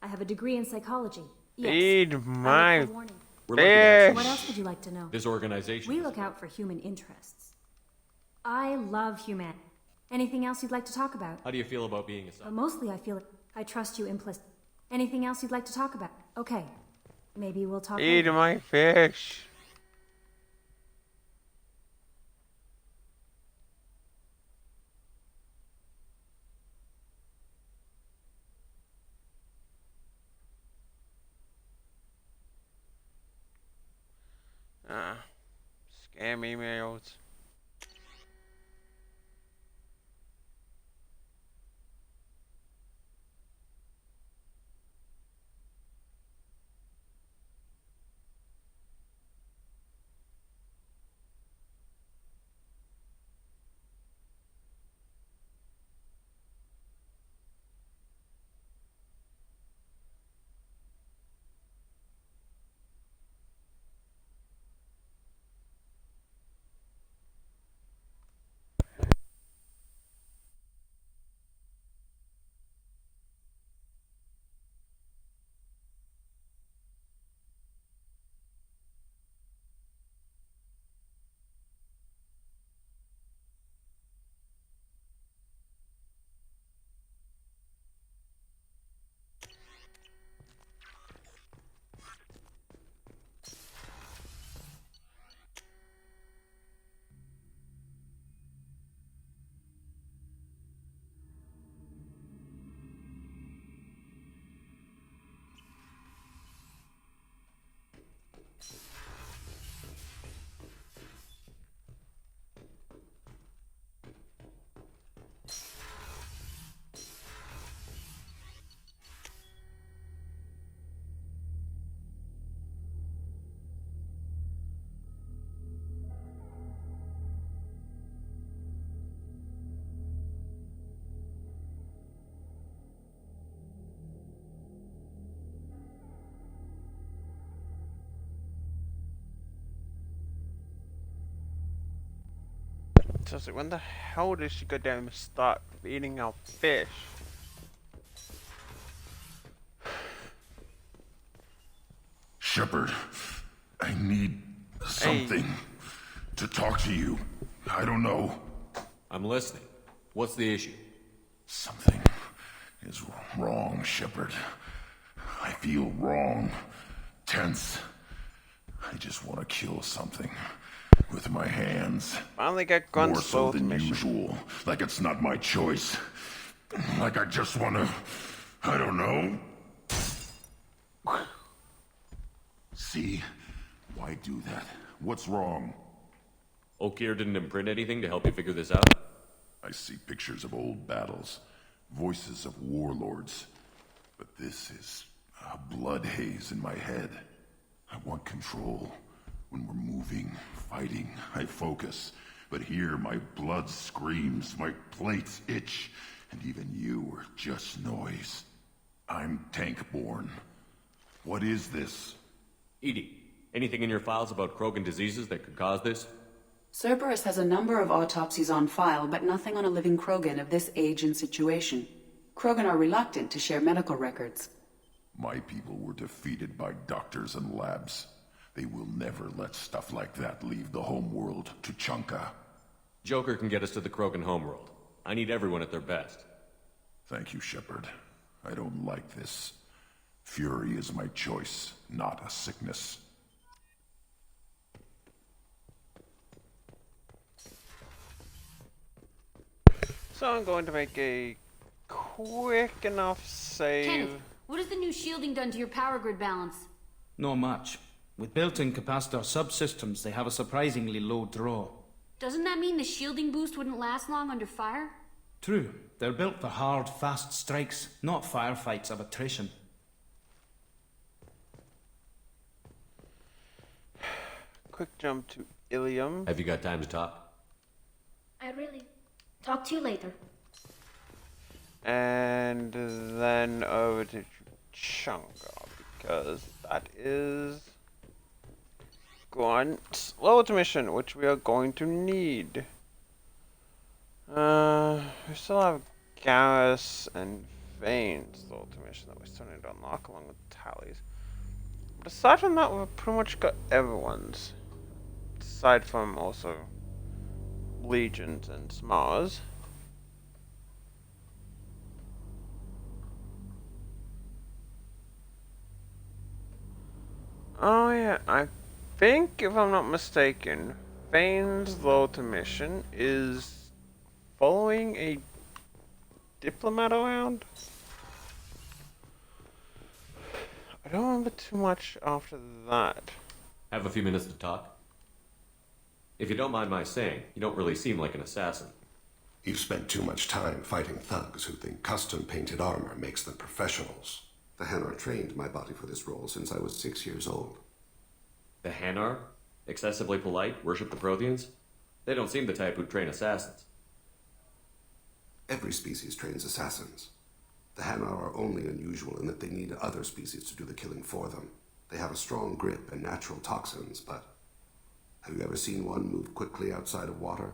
I have a degree in psychology. Yes. Eat my We're looking fish. What else would you like to know? This organization. We look out for human interests. I love humanity. Anything else you'd like to talk about? How do you feel about being a sub? Mostly I feel I trust you implicit. Anything else you'd like to talk about? Okay. Maybe we'll talk Eat later. my fish. Scam emails. So I was like, when the hell did she go down and start eating our fish? Shepard, I need something to talk to you. I don't know. I'm listening. What's the issue? Something is wrong, Shepard. I feel wrong, tense. I just want to kill something with my hands. Finally got guns. More so than usual. Like it's not my choice. Like I just want to... I don't know. See? Why do that? What's wrong? Okeer didn't imprint anything to help you figure this out? I see pictures of old battles, voices of warlords. But this is a blood haze in my head. I want control. When we're moving, fighting, I focus. But here my blood screams, my plates itch, and even you are just noise. I'm tank-born. What is this? EDI, anything in your files about Krogan diseases that could cause this? Cerberus has a number of autopsies on file, but nothing on a living Krogan of this age and situation. Krogan are reluctant to share medical records. My people were defeated by doctors and labs. They will never let stuff like that leave the homeworld to Chunka. Joker can get us to the Krogan homeworld. I need everyone at their best. Thank you, Shepard. I don't like this. Fury is my choice, not a sickness. So I'm going to make a quick enough save. Kenneth, what has the new shielding done to your power grid balance? Not much. With built-in capacitor subsystems, they have a surprisingly low draw. Doesn't that mean the shielding boost wouldn't last long under fire? True. They're built for hard, fast strikes, not firefights of attrition. Quick jump to Ilium. Have you got time to talk? I really. Talk to you later. And then over to Chunga, because that is Grunt's loyalty mission, which we are going to need. We still have Garrus and Vane's loyalty mission that we still need to unlock along with Tally's. But aside from that, we've pretty much got everyone's. Aside from also Legions and Smars. Oh yeah, I think if I'm not mistaken, Vane's loyalty mission is following a diplomat around. I don't remember too much after that. Have a few minutes to talk? If you don't mind my saying, you don't really seem like an assassin. You've spent too much time fighting thugs who think custom-painted armor makes them professionals. The Hanar trained my body for this role since I was 6 years old. The Hanar? Excessively polite, worship the Protheans? They don't seem the type who'd train assassins. Every species trains assassins. The Hanar are only unusual in that they need other species to do the killing for them. They have a strong grip and natural toxins, but have you ever seen one move quickly outside of water?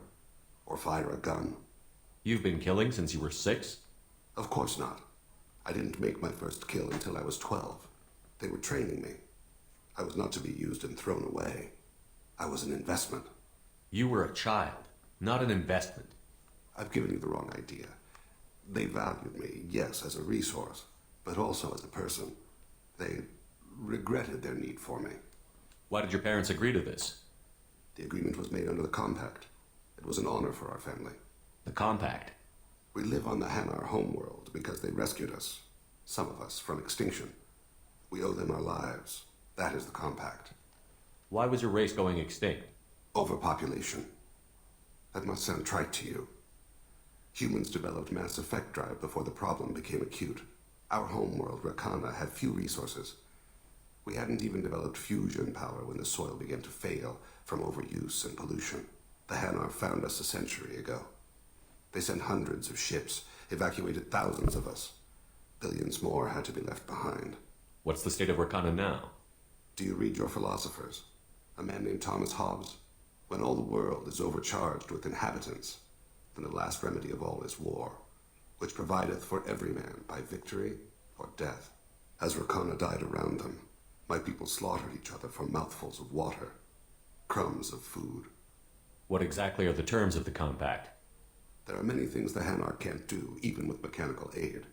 Or fire a gun? You've been killing since you were 6? Of course not. I didn't make my first kill until I was 12. They were training me. I was not to be used and thrown away. I was an investment. You were a child, not an investment. I've given you the wrong idea. They valued me, yes, as a resource, but also as a person. They regretted their need for me. Why did your parents agree to this? The agreement was made under the Compact. It was an honor for our family. The Compact? We live on the Hanar homeworld because they rescued us, some of us, from extinction. We owe them our lives. That is the Compact. Why was your race going extinct? Overpopulation. That must sound trite to you. Humans developed mass effect drive before the problem became acute. Our homeworld, Rakana, had few resources. We hadn't even developed fusion power when the soil began to fail from overuse and pollution. The Hanar found us a century ago. They sent hundreds of ships, evacuated thousands of us. Billions more had to be left behind. What's the state of Rakana now? Do you read your philosophers? A man named Thomas Hobbes? When all the world is overcharged with inhabitants, then the last remedy of all is war, which provideth for every man by victory or death. As Rakana died around them, my people slaughtered each other for mouthfuls of water, crumbs of food. What exactly are the terms of the Compact? There are many things the Hanar can't do, even with mechanical aid.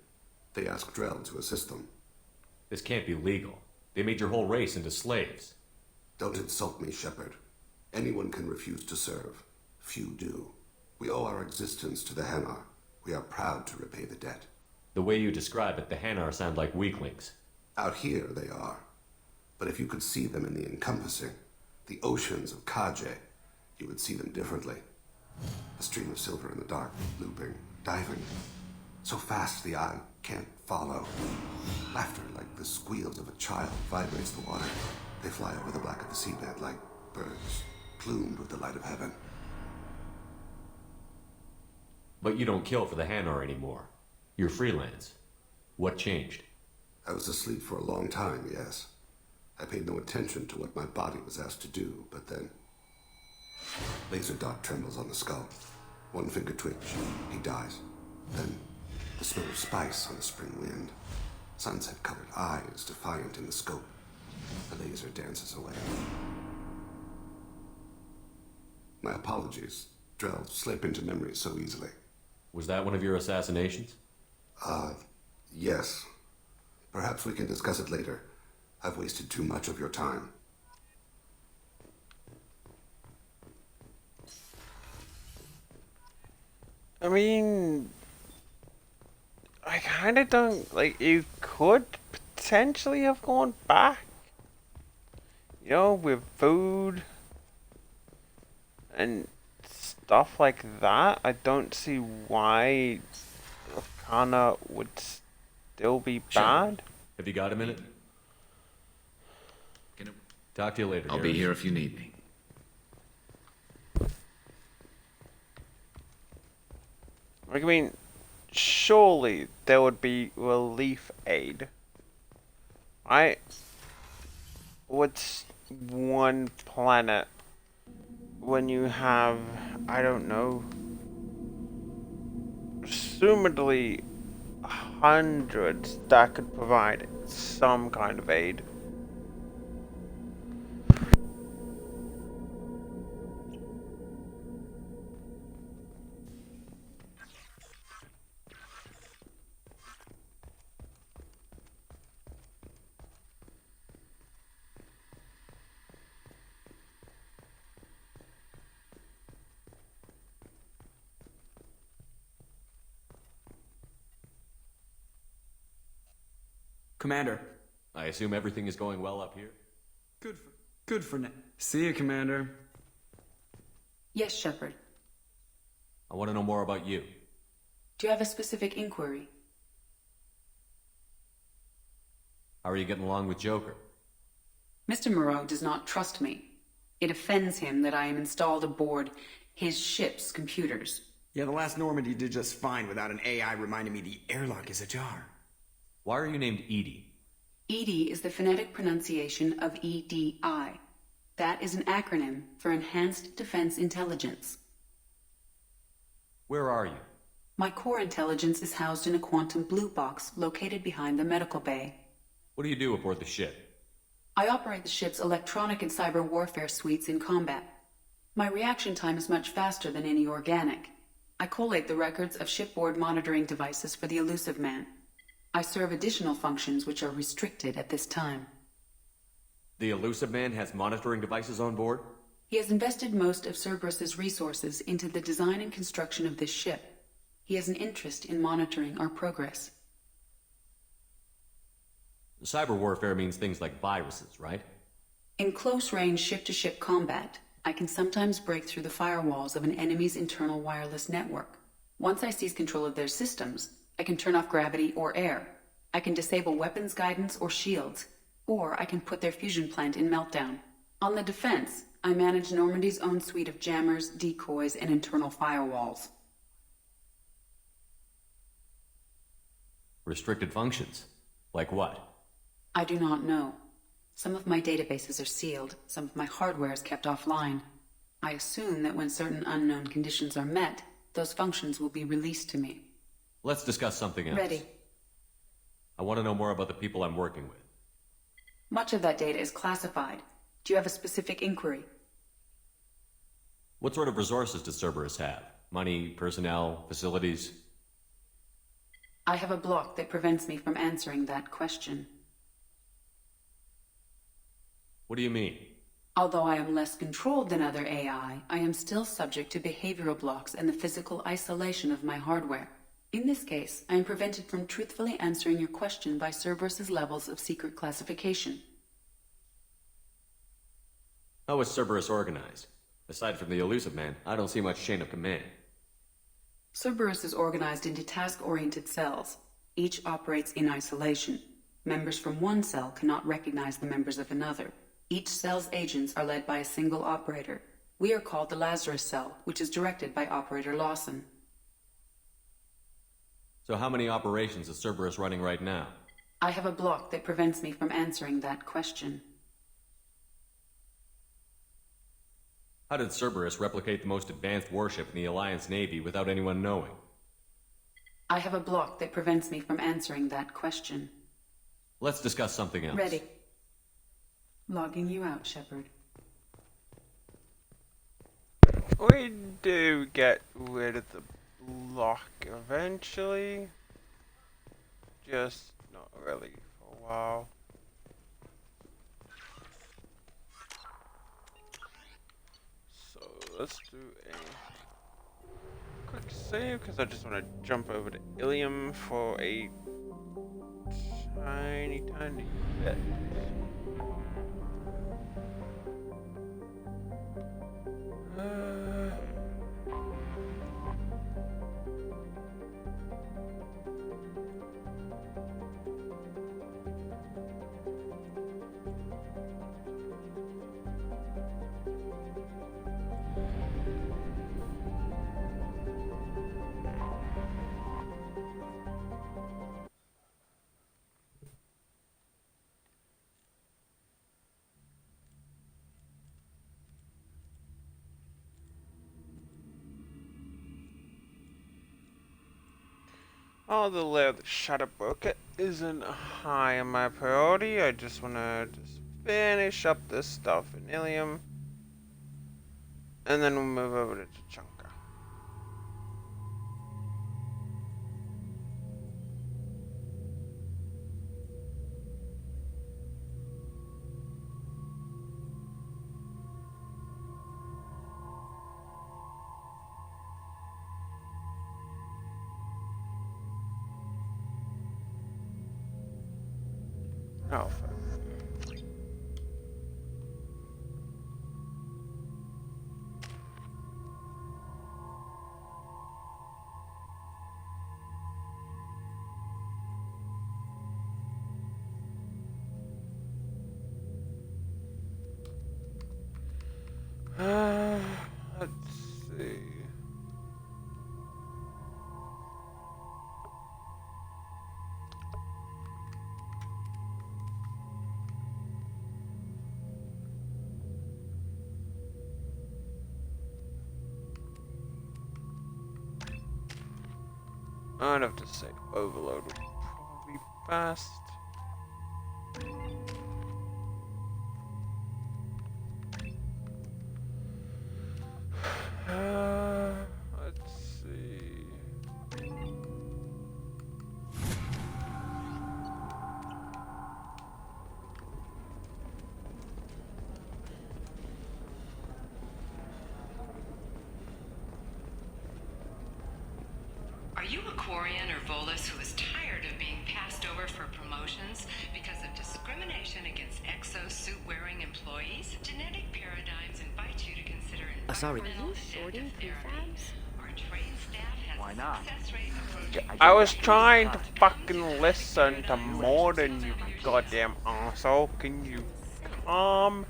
They ask Drell to assist them. This can't be legal. They made your whole race into slaves. Don't insult me, Shepard. Anyone can refuse to serve. Few do. We owe our existence to the Hanar. We are proud to repay the debt. The way you describe it, the Hanar sound like weaklings. Out here, they are. But if you could see them in the encompassing, the oceans of Kaje, you would see them differently. A stream of silver in the dark, looping, diving. So fast the eye can't follow. Laughter like the squeals of a child vibrates the water. They fly over the black of the seabed like birds, plumed with the light of heaven. But you don't kill for the Hanar anymore. You're freelance. What changed? I was asleep for a long time, yes. I paid no attention to what my body was asked to do, but then... Laser dot trembles on the skull. One finger twitch. He dies. Then, the smell of spice on the spring wind. Sunset-colored eyes defiant in the scope. The laser dances away. My apologies. Drell slip into memory so easily. Was that one of your assassinations? Yes. Perhaps we can discuss it later. I've wasted too much of your time. I mean, I kind of don't, like, you could potentially have gone back, you know, with food and stuff like that. I don't see why Rakana would still be bad. Have you got a minute? Talk to you later. I'll be here if you need me. Like, I mean, surely there would be relief aid. What's one planet when you have, I don't know, assumedly hundreds that could provide some kind of aid? Commander. I assume everything is going well up here? Good for now. See you, Commander. Yes, Shepard. I want to know more about you. Do you have a specific inquiry? How are you getting along with Joker? Mr. Moreau does not trust me. It offends him that I am installed aboard his ship's computers. Yeah, the last Normandy did just fine without an AI reminding me the airlock is ajar. Why are you named EDI? EDI is the phonetic pronunciation of EDI. That is an acronym for Enhanced Defense Intelligence. Where are you? My core intelligence is housed in a quantum blue box located behind the medical bay. What do you do aboard the ship? I operate the ship's electronic and cyber warfare suites in combat. My reaction time is much faster than any organic. I collate the records of shipboard monitoring devices for the Elusive Man. I serve additional functions which are restricted at this time. The Elusive Man has monitoring devices on board? He has invested most of Cerberus's resources into the design and construction of this ship. He has an interest in monitoring our progress. Cyber warfare means things like viruses, right? In close-range ship-to-ship combat, I can sometimes break through the firewalls of an enemy's internal wireless network. Once I seize control of their systems, I can turn off gravity or air. I can disable weapons guidance or shields, or I can put their fusion plant in meltdown. On the defense, I manage Normandy's own suite of jammers, decoys, and internal firewalls. Restricted functions? Like what? I do not know. Some of my databases are sealed, some of my hardware is kept offline. I assume that when certain unknown conditions are met, those functions will be released to me. Let's discuss something else. Ready. I want to know more about the people I'm working with. Much of that data is classified. Do you have a specific inquiry? What sort of resources does Cerberus have? Money, personnel, facilities? I have a block that prevents me from answering that question. What do you mean? Although I am less controlled than other AI, I am still subject to behavioral blocks and the physical isolation of my hardware. In this case, I am prevented from truthfully answering your question by Cerberus's levels of secret classification. How is Cerberus organized? Aside from the Elusive Man, I don't see much chain of command. Cerberus is organized into task-oriented cells. Each operates in isolation. Members from one cell cannot recognize the members of another. Each cell's agents are led by a single operator. We are called the Lazarus Cell, which is directed by Operator Lawson. So how many operations is Cerberus running right now? I have a block that prevents me from answering that question. How did Cerberus replicate the most advanced warship in the Alliance Navy without anyone knowing? I have a block that prevents me from answering that question. Let's discuss something else. Ready. Logging you out, Shepard. We do get rid of the block eventually. Just not really for a while. So let's do a quick save because I just want to jump over to Ilium for a tiny bit. Although the Shadow Broker isn't high on my priority, I just wanna finish up this stuff in Ilium. And then we'll move over to Tachanka. Oh, fuck. Let's see. I'd have to say Overload would probably be best. Let's see. Are you a Quarian or Volus who is tired of being passed over for promotions because of discrimination against exosuit-wearing employees? Genetic paradigms invite you to consider sorry. environmental adaptive therapy. Our trained staff has Why not? success rate approaching I was trying to fucking listen to more than you goddamn asshole. Can you calm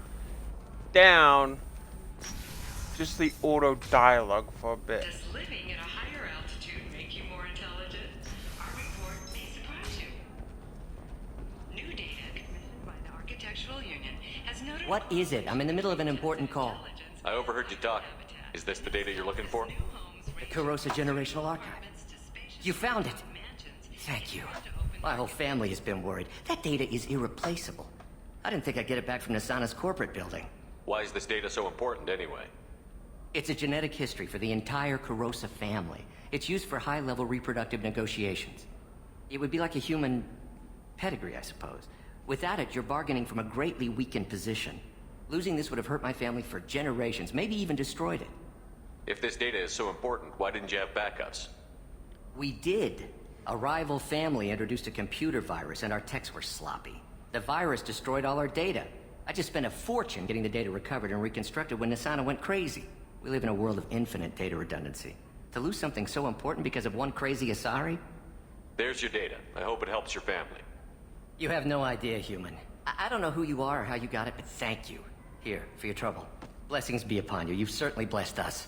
down? Just the auto dialogue for a bit. Does living at a higher altitude make you more intelligent? Our report may surprise you. New data commissioned by the Architectural Union has noted. What is it? I'm in the middle of an important call. I overheard you talking. Is this the data you're looking for? The Kurosa Generational Archive. You found it. Thank you. My whole family has been worried. That data is irreplaceable. I didn't think I'd get it back from Nasana's corporate building. Why is this data so important anyway? It's a genetic history for the entire Kurosa family. It's used for high-level reproductive negotiations. It would be like a human pedigree, I suppose. Without it, you're bargaining from a greatly weakened position. Losing this would have hurt my family for generations, maybe even destroyed it. If this data is so important, why didn't you have backups? We did. A rival family introduced a computer virus, and our techs were sloppy. The virus destroyed all our data. I just spent a fortune getting the data recovered and reconstructed when Nasana went crazy. We live in a world of infinite data redundancy. To lose something so important because of one crazy Asari? There's your data. I hope it helps your family. You have no idea, human. I don't know who you are or how you got it, but thank you. Here, for your trouble. Blessings be upon you. You've certainly blessed us.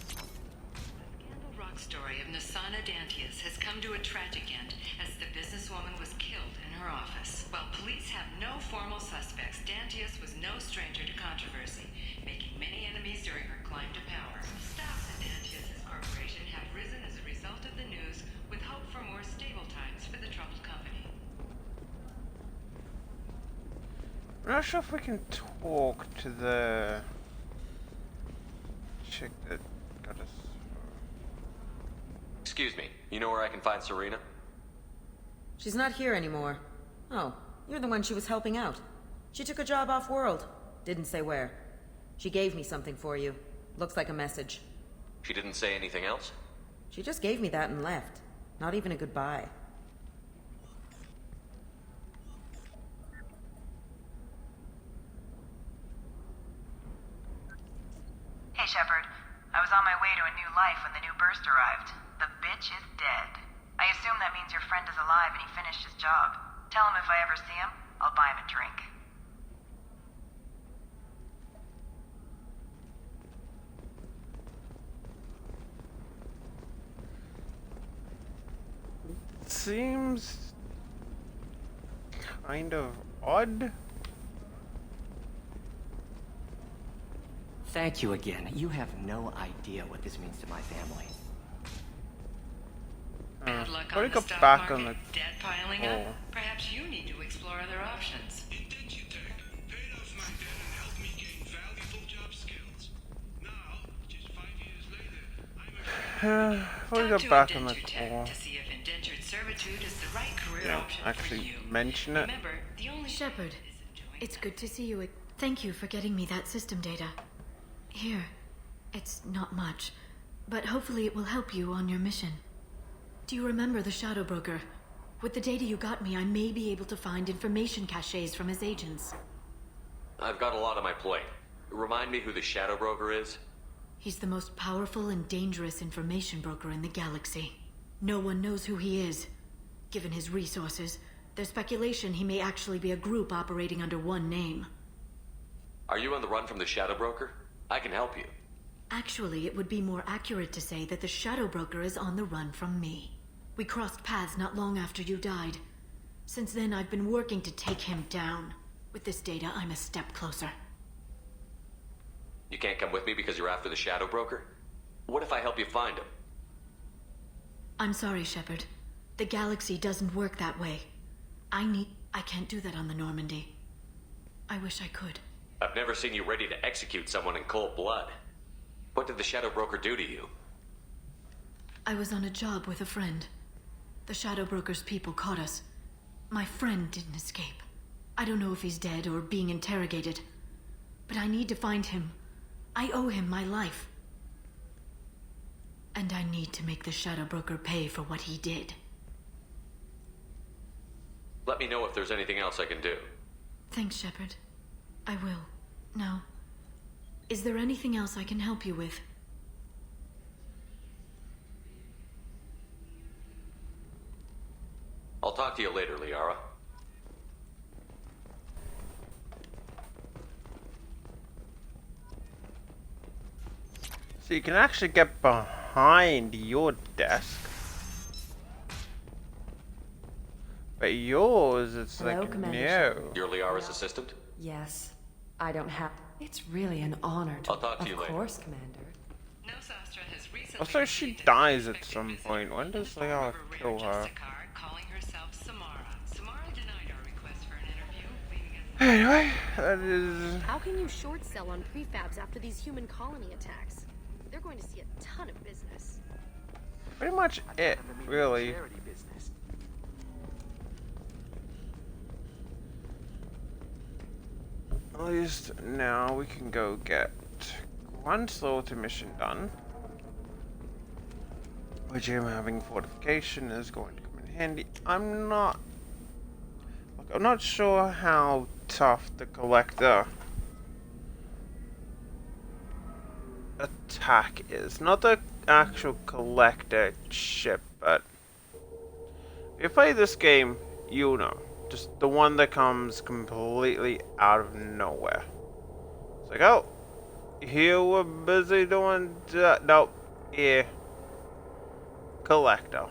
The rock story of Nasana Dantius has come to a tragic end as the businesswoman was killed in her office. While police have no formal suspects, Dantius was no stranger to controversy, making many enemies during her climb to power. Stocks in Dantius' corporation have risen as a result of the news, with hope for more stable times for the troubled company. I'm not sure if we can talk to the chick that got us. Excuse me, you know where I can find Serena? She's not here anymore. Oh, you're the one she was helping out. She took a job off-world. Didn't say where. She gave me something for you. Looks like a message. She didn't say anything else? She just gave me that and left. Not even a goodbye. Hey, Shepard. I was on my way to a new life when the new burst arrived. The bitch is dead. I assume that means your friend is alive and he finished his job. Tell him if I ever see him, I'll buy him a drink. Seems kind of odd. Thank you again. You have no idea what this means to my family. Bad luck on on go the stock back market, on the debt piling up. Perhaps you need to explore other options. We'll go back on the call. To see if indentured servitude is the right career Yeah, option actually mention it. Remember, the only Shepard, it's good to see you. Thank you for getting me that system data. Here, it's not much, but hopefully it will help you on your mission. Do you remember the Shadow Broker? With the data you got me, I may be able to find information caches from his agents. I've got a lot on my plate. Remind me who the Shadow Broker is? He's the most powerful and dangerous information broker in the galaxy. No one knows who he is. Given his resources, there's speculation he may actually be a group operating under one name. Are you on the run from the Shadow Broker? I can help you. Actually, it would be more accurate to say that the Shadow Broker is on the run from me. We crossed paths not long after you died. Since then, I've been working to take him down. With this data, I'm a step closer. You can't come with me because you're after the Shadow Broker? What if I help you find him? I'm sorry, Shepard. The galaxy doesn't work that way. I can't do that on the Normandy. I wish I could. I've never seen you ready to execute someone in cold blood. What did the Shadow Broker do to you? I was on a job with a friend. The Shadow Broker's people caught us. My friend didn't escape. I don't know if he's dead or being interrogated. But I need to find him. I owe him my life. And I need to make the Shadow Broker pay for what he did. Let me know if there's anything else I can do. Thanks, Shepard. I will. Now, is there anything else I can help you with? I'll talk to you later, Liara. So you can actually get behind your desk. But yours, it's Hello, like, Commander. no. You're Liara's assistant? Yes. I don't have... It's really an honor to... I'll talk to you later. Of course, Commander. Also, she dies at some point. When does Liara kill her? Anyway, that is... How can you short sell on prefabs after these human colony attacks? They're going to see a ton of business. pretty much it, really. At least now we can go get one slaughter mission done. Which I'm having fortification is going to come in handy. I'm not sure how tough the collector attack is. Not the actual collector ship, but if you play this game, you'll know. Just the one that comes completely out of nowhere. It's like, oh, here we're busy doing that. Nope, yeah. Collector.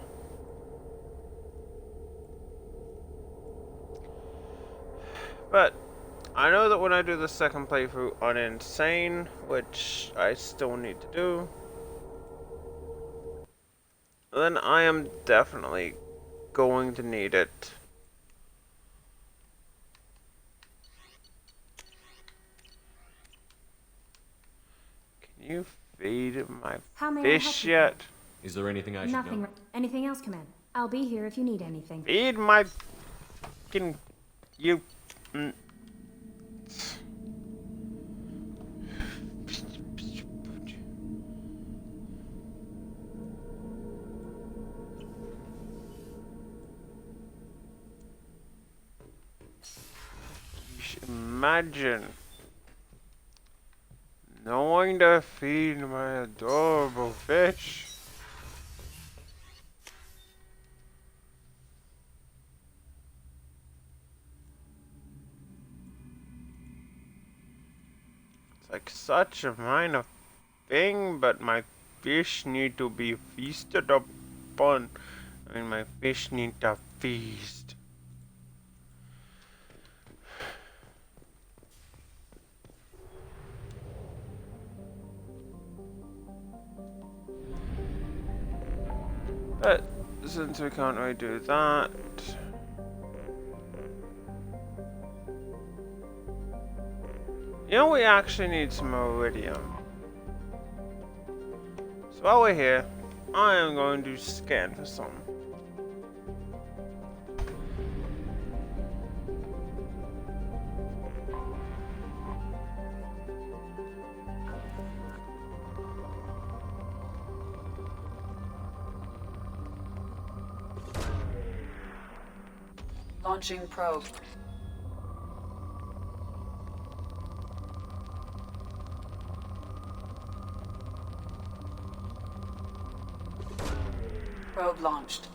But I know that when I do the second playthrough on Insane, which I still need to do, then I am definitely going to need it. Can you feed my How may I fish help you? yet? Is there anything I should Nothing. know? Anything else, Command? I'll be here if you need anything. Feed my fucking you. Imagine knowing to feed my adorable fish. It's like such a minor thing, but my fish need to be feasted upon. I mean, my fish need to feast. But since we can't really do that, you know, we actually need some iridium. So while we're here, I am going to scan for some. Launching probe. Probe launched.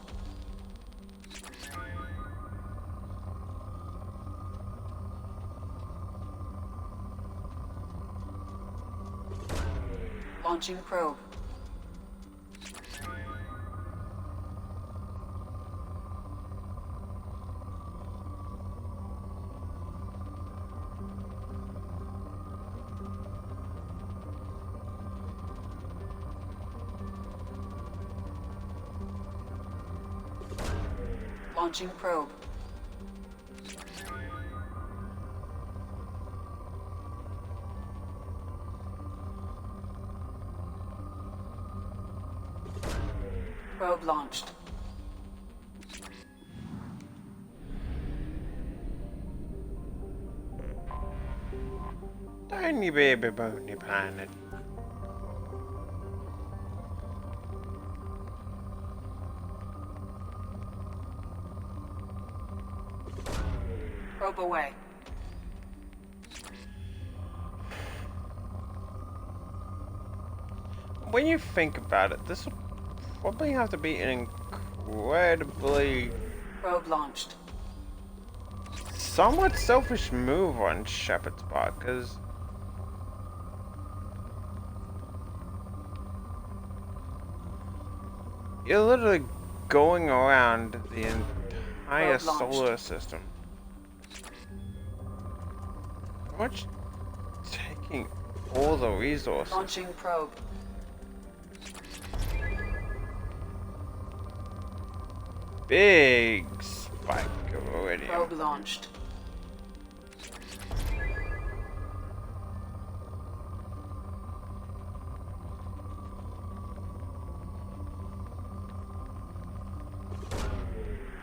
Launching probe. Launching probe. Probe launched. Tiny baby bony planet. Probe away. When you think about it, this will probably have to be an incredibly Probe launched. somewhat selfish move on Shepard's part, because you're literally going around the entire solar system. Much taking all the resources. Launching probe. Big spike of iridium. Probe launched.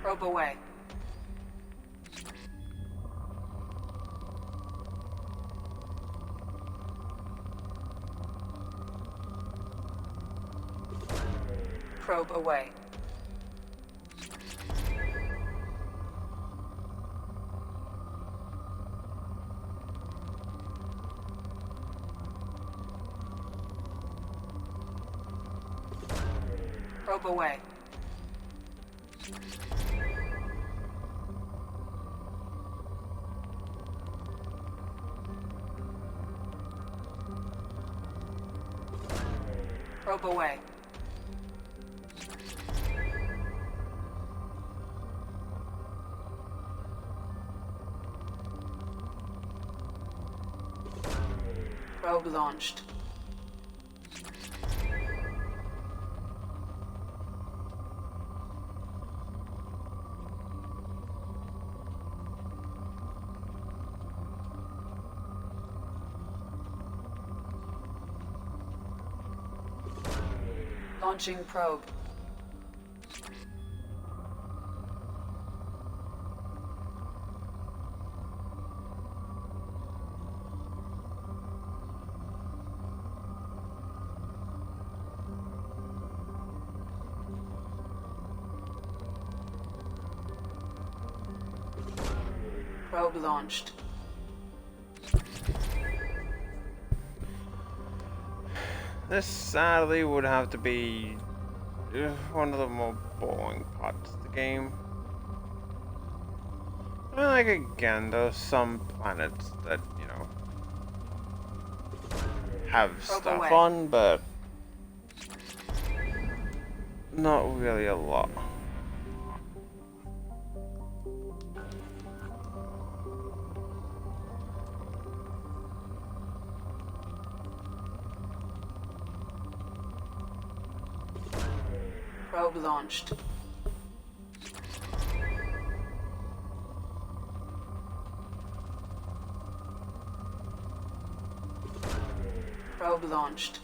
Probe away. Probe away. Probe away. Probe away. Probe launched. Launching probe. Probe launched. This sadly would have to be one of the more boring parts of the game. I mean, like, again, there's some planets that, you know, have stuff on, but not really a lot. Probe Probe launched. Probe launched.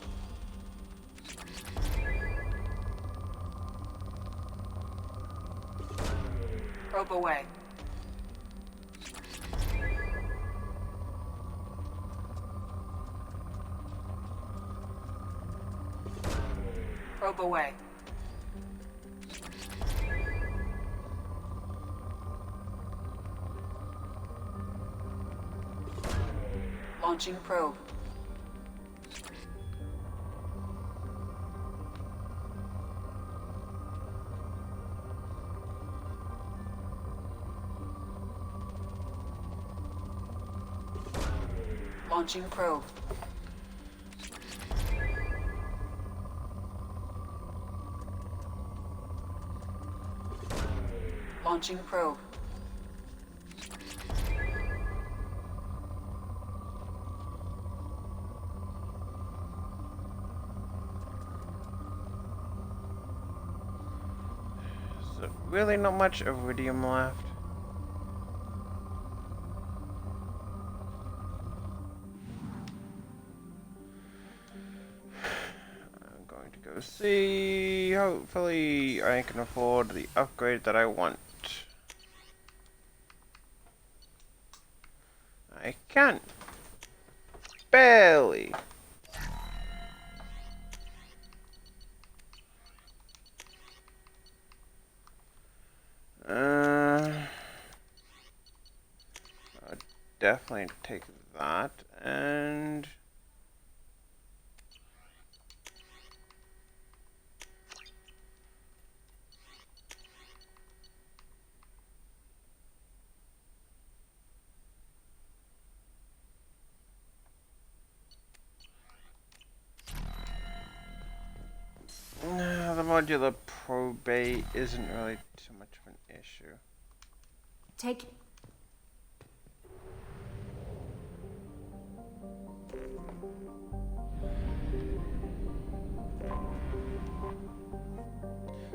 Probe away. Probe away. Launching probe. Launching probe. Launching probe. So really not much iridium left. I'm going to go see. Hopefully I can afford the upgrade that I want. I can't. Barely. I'll definitely take that and the modular probate isn't really too much of an issue. Take...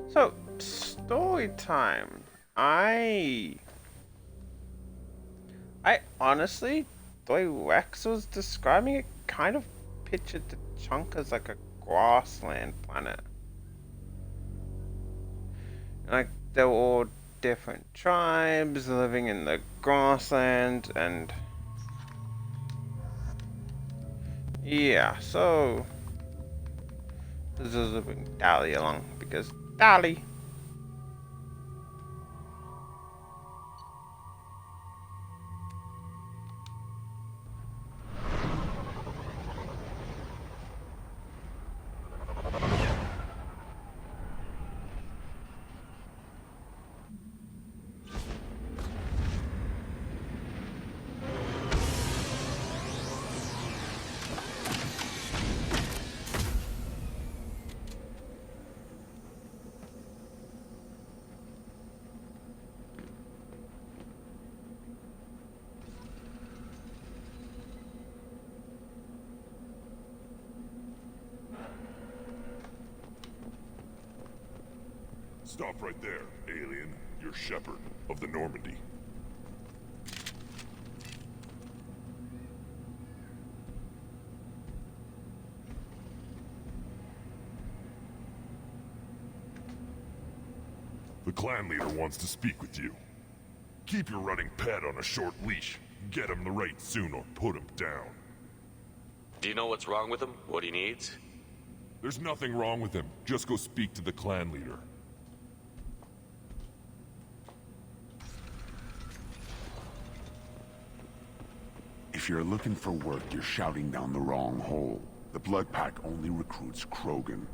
So, story time. I honestly, the way Rex was describing it, kind of pictured the chunk as like a grassland planet. Like, they were all different tribes living in the grassland, and yeah, so this is a bring Dali along because Dali. Stop right there, alien. You're Shepard of the Normandy. The clan leader wants to speak with you. Keep your running pet on a short leash. Get him the right soon or put him down. Do you know what's wrong with him? What he needs? There's nothing wrong with him. Just go speak to the clan leader. If you're looking for work, you're shouting down the wrong hole. The Blood Pack only recruits Krogan.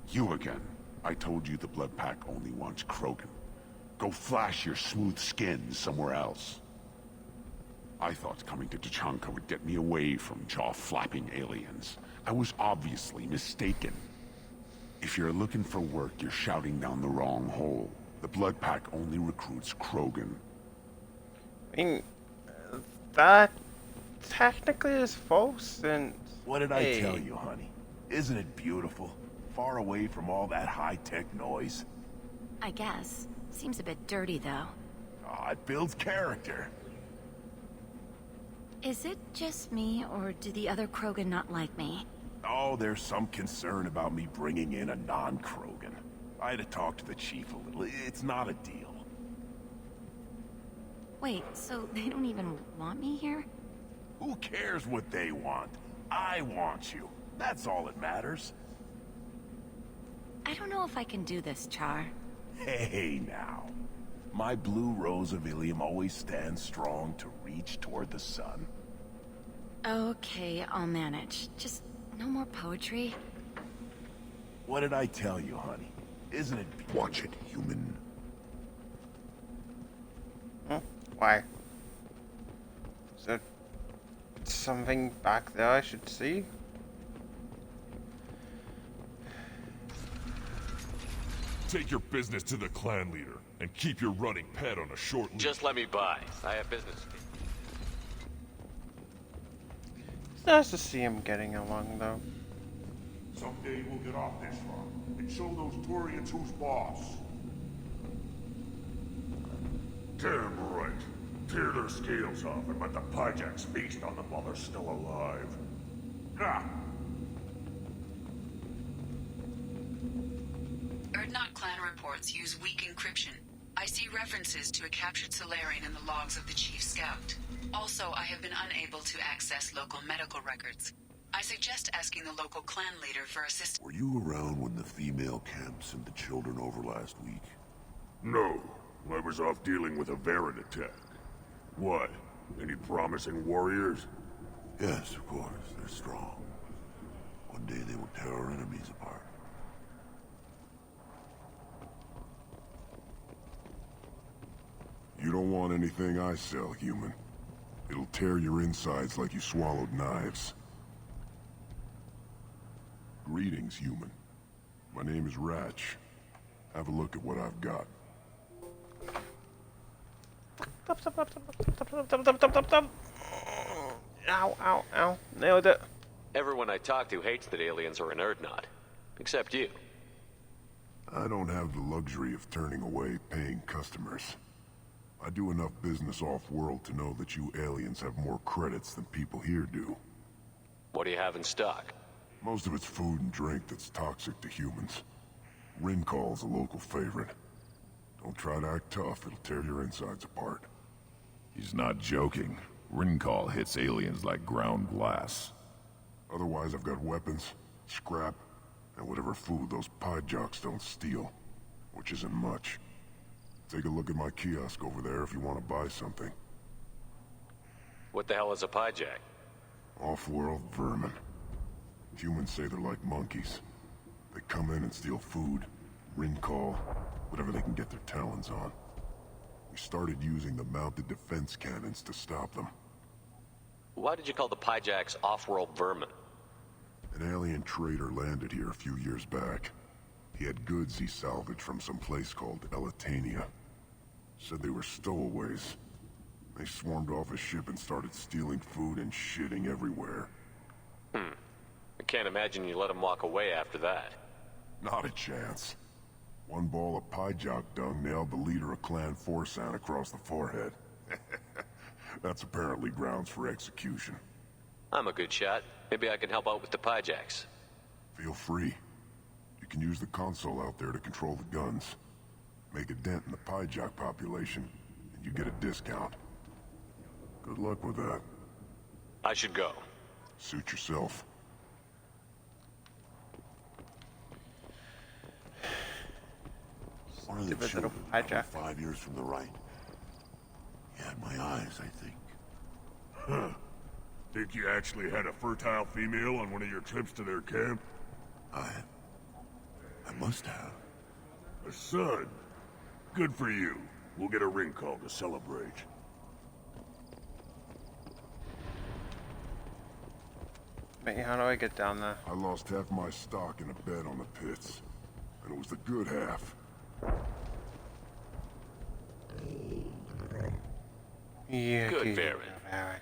You again. I told you the Blood Pack only wants Krogan. Go flash your smooth skin somewhere else. I thought coming to Tuchanka would get me away from jaw-flapping aliens. I was obviously mistaken. If you're looking for work, you're shouting down the wrong hole. The Blood Pack only recruits Krogan. I mean, that technically is false, and what did I tell you, honey? Isn't it beautiful? far away from all that high-tech noise? I guess. Seems a bit dirty, though. Oh, it builds character. Is it just me, or do the other Krogan not like me? Oh, there's some concern about me bringing in a non-Krogan. I had to talk to the chief a little. It's not a deal. Wait, so they don't even want me here? Who cares what they want? I want you. That's all that matters. I don't know if I can do this, Char. Hey, now. My blue rose of Ilium always stands strong to reach toward the sun. Okay, I'll manage. Just no more poetry. What did I tell you, honey? Isn't it? Watch it, human. Huh? Why? Is there something back there I should see? Take your business to the clan leader, and keep your running pet on a short leash. Just let me by. I have business. It's nice to see him getting along, though. Someday we'll get off this run and show those Turians who's boss. Damn right. Tear their scales off and let the Pyjaks feast on them while they're still alive. Ha! Erdnot clan reports use weak encryption. I see references to a captured Solarian in the logs of the Chief Scout. Also, I have been unable to access local medical records. I suggest asking the local clan leader for assistance. Were you around when the female camp sent the children over last week? No. I was off dealing with a Varren attack. What? Any promising warriors? Yes, of course. They're strong. One day they will tear our enemies apart. You don't want anything I sell, human. It'll tear your insides like you swallowed knives. Greetings, human. My name is Ratch. Have a look at what I've got. Ow, ow, ow. Nailed it. Everyone I talk to hates that aliens are an Erdnot. Except you. I don't have the luxury of turning away paying customers. I do enough business off-world to know that you aliens have more credits than people here do. What do you have in stock? Most of it's food and drink that's toxic to humans. Rincall's a local favorite. Don't try to act tough, it'll tear your insides apart. He's not joking. Rincall hits aliens like ground glass. Otherwise, I've got weapons, scrap, and whatever food those Pyjaks don't steal. Which isn't much. Take a look at my kiosk over there if you want to buy something. What the hell is a Pyjak? Off-world vermin. Humans say they're like monkeys. They come in and steal food, Rincall, whatever they can get their talons on. We started using the mounted defense cannons to stop them. Why did you call the Pyjaks off-world vermin? An alien trader landed here a few years back. He had goods he salvaged from some place called Elitania. Said they were stowaways. They swarmed off his ship and started stealing food and shitting everywhere. I can't imagine you let him walk away after that. Not a chance. One ball of Pyjak dung nailed the leader of Clan Forsan across the forehead. That's apparently grounds for execution. I'm a good shot. Maybe I can help out with the Pyjaks. Feel free. You can use the console out there to control the guns. Make a dent in the Pyjak population, and you get a discount. Good luck with that. I should go. Suit yourself. One of the children, about 5 years from the right. He had my eyes, I think. Huh. Think you actually had a fertile female on one of your trips to their camp? I must have. A son. Good for you. We'll get a ring call to celebrate. Wait, how do I get down there? I lost half my stock in a bet on the pits. And it was the good half. Yeah, Good, Varren.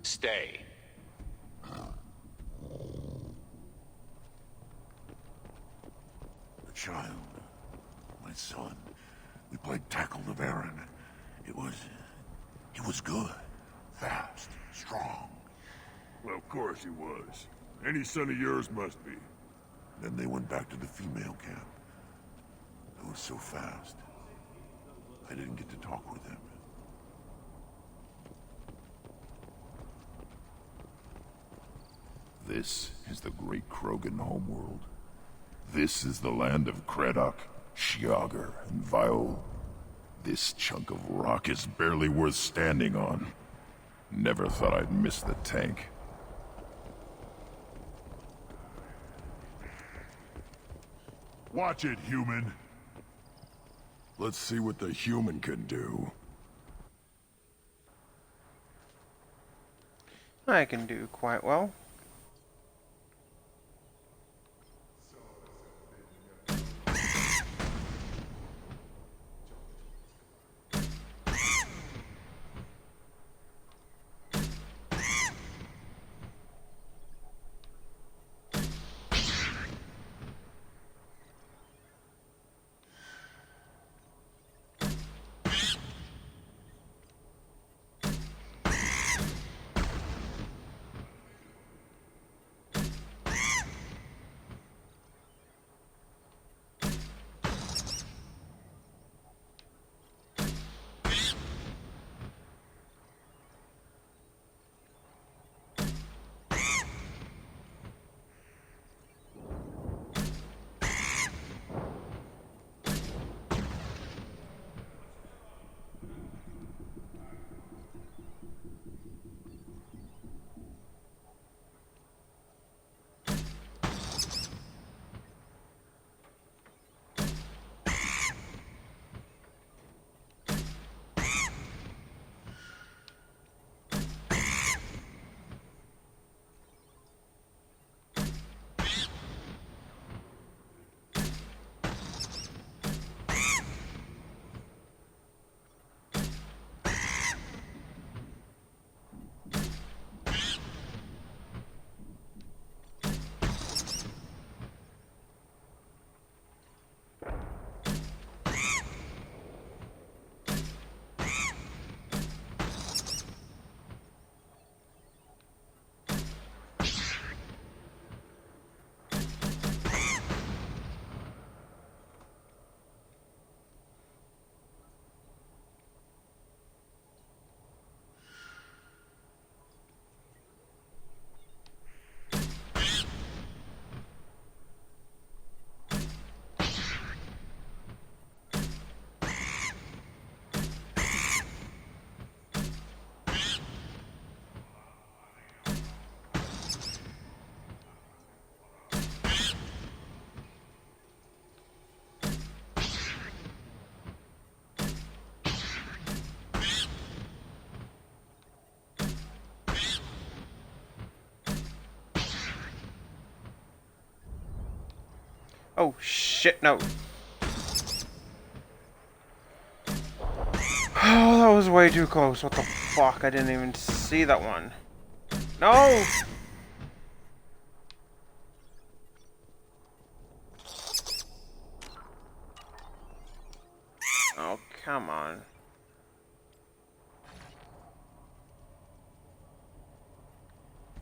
Stay. child. My son. We played Tackle the Baron. He was good. Fast. Strong. Well, of course he was. Any son of yours must be. Then they went back to the female camp. It was so fast. I didn't get to talk with him. This is the great Krogan homeworld. This is the land of Kredok, Shiagar, and Viol. This chunk of rock is barely worth standing on. Never thought I'd miss the tank. Watch it, human. Let's see what the human can do. I can do quite well. Oh shit, no. Oh, that was way too close. What the fuck? I didn't even see that one. No! Oh, come on.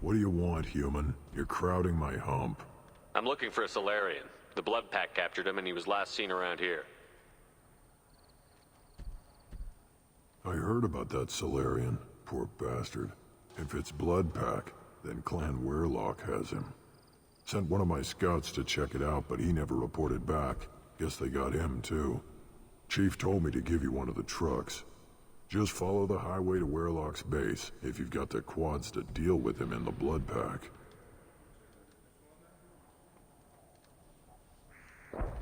What do you want, human? You're crowding my hump. I'm looking for a Solarian. The Blood Pack captured him and he was last seen around here. I heard about that Solarian. Poor bastard. If it's Blood Pack, then Clan Weirlock has him. Sent one of my scouts to check it out, but he never reported back. Guess they got him, too. Chief told me to give you one of the trucks. Just follow the highway to Weirlock's base, if you've got the quads to deal with him in the Blood Pack.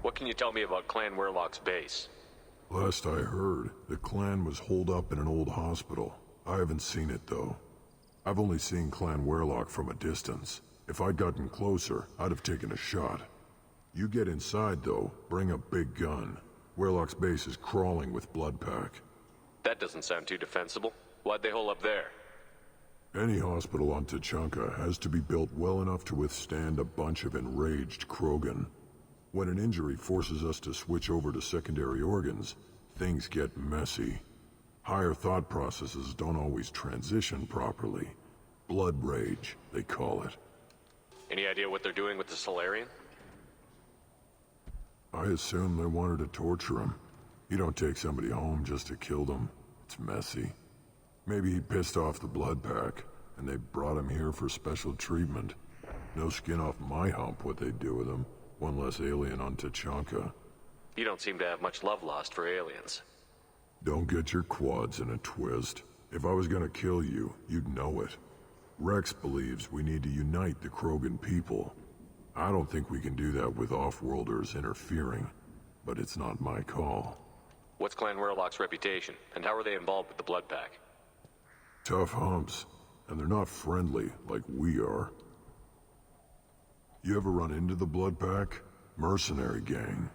What can you tell me about Clan Weirlock's base? Last I heard, the clan was holed up in an old hospital. I haven't seen it, though. I've only seen Clan Weirlock from a distance. If I'd gotten closer, I'd have taken a shot. You get inside, though, bring a big gun. Weirlock's base is crawling with Blood Pack. That doesn't sound too defensible. Why'd they hole up there? Any hospital on Tuchanka has to be built well enough to withstand a bunch of enraged Krogan. When an injury forces us to switch over to secondary organs, things get messy. Higher thought processes don't always transition properly. Blood rage, they call it. Any idea what they're doing with the Solarian? I assume they wanted to torture him. You don't take somebody home just to kill them. It's messy. Maybe he pissed off the Blood Pack, and they brought him here for special treatment. No skin off my hump what they'd do with him. One less alien on Tachanka. You don't seem to have much love lost for aliens. Don't get your quads in a twist. If I was gonna kill you, you'd know it. Rex believes we need to unite the Krogan people. I don't think we can do that with off-worlders interfering, but it's not my call. What's Clan Werlock's reputation, and how are they involved with the Blood Pack? Tough humps, and they're not friendly like we are. You ever run into the Blood Pack? Mercenary gang.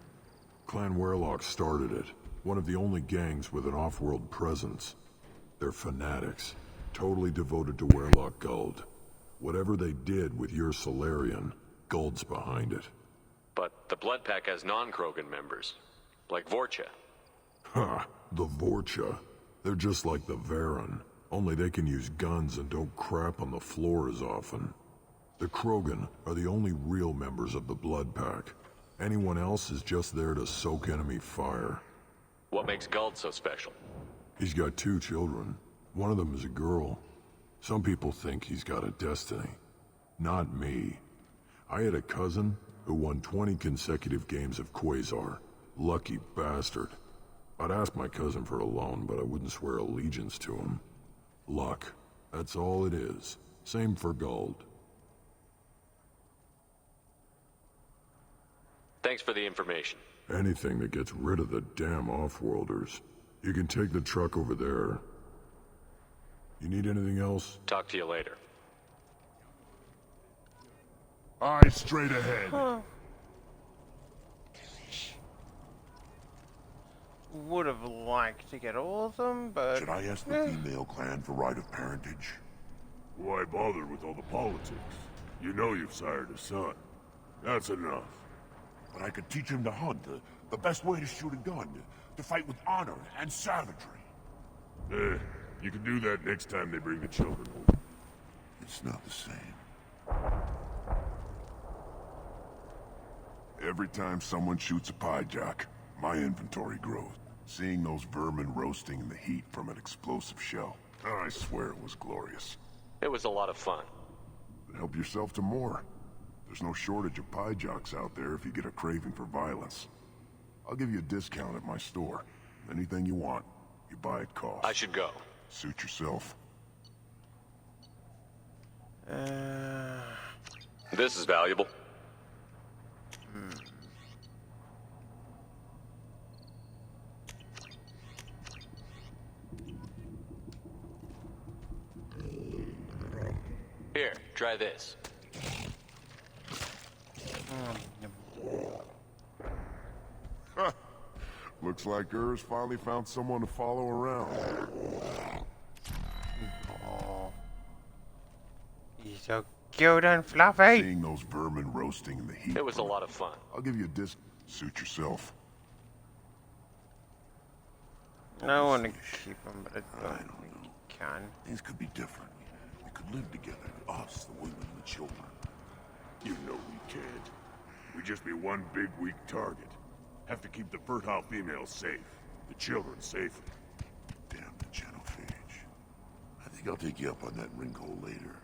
Clan Werlock started it, one of the only gangs with an off-world presence. They're fanatics, totally devoted to Werlock Guld. Whatever they did with your Solarian, Guld's behind it. But the Blood Pack has non-Krogan members, like Vorcha. Ha! The Vorcha. They're just like the Varen, only they can use guns and don't crap on the floor as often. The Krogan are the only real members of the Blood Pack. Anyone else is just there to soak enemy fire. What makes Guld so special? He's got 2 children. One of them is a girl. Some people think he's got a destiny. Not me. I had a cousin who won 20 consecutive games of Quasar. Lucky bastard. I'd ask my cousin for a loan, but I wouldn't swear allegiance to him. Luck. That's all it is. Same for Guld. Thanks for the information. Anything that gets rid of the damn off-worlders. You can take the truck over there. You need anything else? Talk to you later. Eyes straight ahead. Would have liked to get all of them, but... Should I ask the female clan for right of parentage? Why bother with all the politics? You know you've sired a son. That's enough. But I could teach him to hunt, the best way to shoot a gun, to fight with honor and savagery. You can do that next time they bring the children home. It's not the same. Every time someone shoots a Pyjak, my inventory grows. Seeing those vermin roasting in the heat from an explosive shell, I swear it was glorious. It was a lot of fun. Help yourself to more. There's no shortage of Pyjaks out there if you get a craving for violence. I'll give you a discount at my store. Anything you want, you buy at cost. I should go. Suit yourself. This is valuable. Here, try this. Looks like Urs finally found someone to follow around. Oh. He's so cute and fluffy. Seeing those vermin roasting in the heat. It was a lot of fun. I'll give you a disc. Suit yourself. I want to keep him, but I don't think you can. Things could be different. We could live together. Us, the women, and the children. You know we can't. We'd just be one big weak target. Have to keep the fertile females safe. The children safer. Damn the genophage. I think I'll take you up on that ringhole later.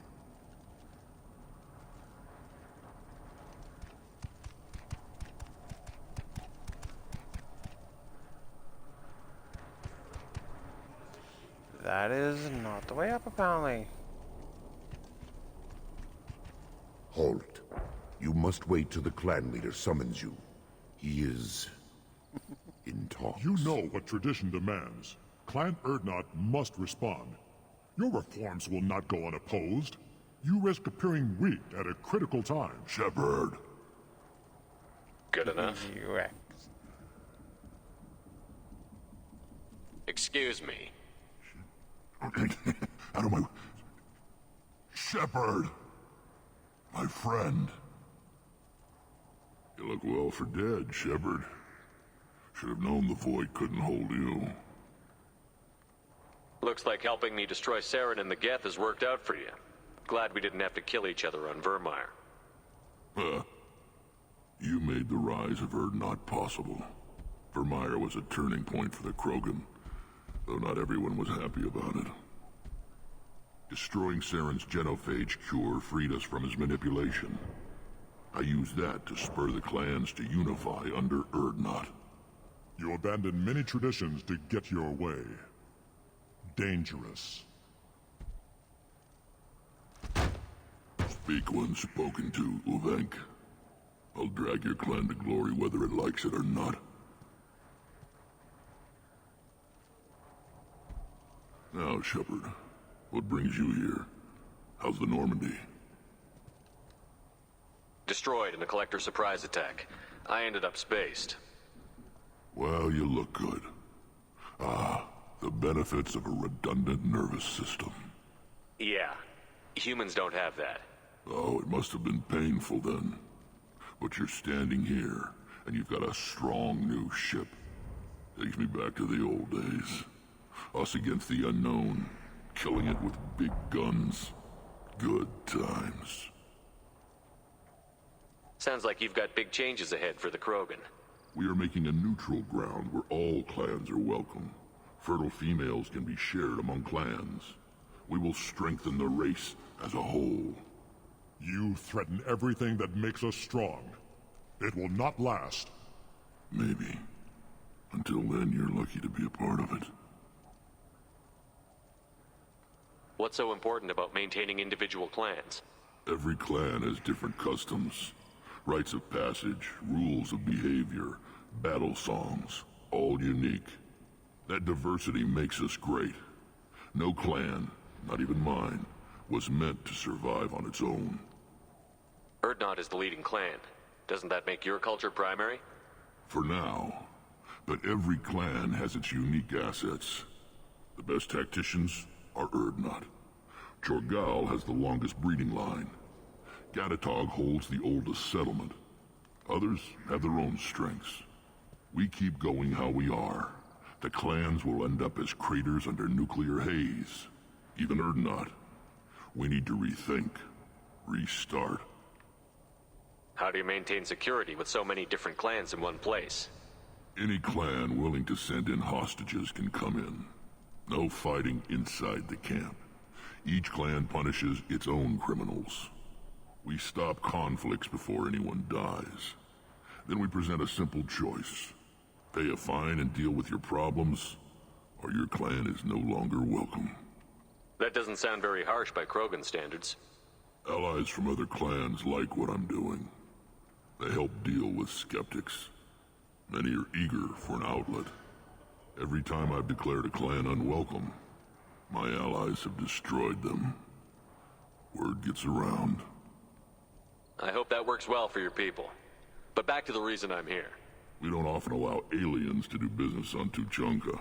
That is not the way up, apparently. Halt. You must wait till the clan leader summons you. He is... in talks. You know what tradition demands. Clan Urdnot must respond. Your reforms will not go unopposed. You risk appearing weak at a critical time. Shepard. Good enough. Excuse me. Out of my... Shepard! My friend. You look well for dead, Shepard. Should have known the Void couldn't hold you. Looks like helping me destroy Saren and the Geth has worked out for you. Glad we didn't have to kill each other on Vermeer. You made the rise of Urdnot possible. Vermeer was a turning point for the Krogan, though not everyone was happy about it. Destroying Saren's genophage cure freed us from his manipulation. I used that to spur the clans to unify under Urdnot. You abandoned many traditions to get your way. Dangerous. Speak when spoken to, Uvenk. I'll drag your clan to glory whether it likes it or not. Now, Shepard, what brings you here? How's the Normandy? Destroyed in a Collector surprise attack. I ended up spaced. Well, you look good. Ah, the benefits of a redundant nervous system. Yeah, humans don't have that. Oh, it must have been painful then. But you're standing here, and you've got a strong new ship. Takes me back to the old days. Us against the unknown, killing it with big guns. Good times. Sounds like you've got big changes ahead for the Krogan. We are making a neutral ground where all clans are welcome. Fertile females can be shared among clans. We will strengthen the race as a whole. You threaten everything that makes us strong. It will not last. Maybe. Until then, you're lucky to be a part of it. What's so important about maintaining individual clans? Every clan has different customs. Rites of passage, rules of behavior, battle songs, all unique. That diversity makes us great. No clan, not even mine, was meant to survive on its own. Urdnot is the leading clan. Doesn't that make your culture primary? For now. But every clan has its unique assets. The best tacticians are Urdnot. Jorgal has the longest breeding line. Gatatog holds the oldest settlement. Others have their own strengths. We keep going how we are. The clans will end up as craters under nuclear haze. Even Urdnot. We need to rethink. Restart. How do you maintain security with so many different clans in one place? Any clan willing to send in hostages can come in. No fighting inside the camp. Each clan punishes its own criminals. We stop conflicts before anyone dies. Then we present a simple choice. Pay a fine and deal with your problems, or your clan is no longer welcome. That doesn't sound very harsh by Krogan standards. Allies from other clans like what I'm doing. They help deal with skeptics. Many are eager for an outlet. Every time I've declared a clan unwelcome, my allies have destroyed them. Word gets around. I hope that works well for your people. But back to the reason I'm here. We don't often allow aliens to do business on Tuchanka,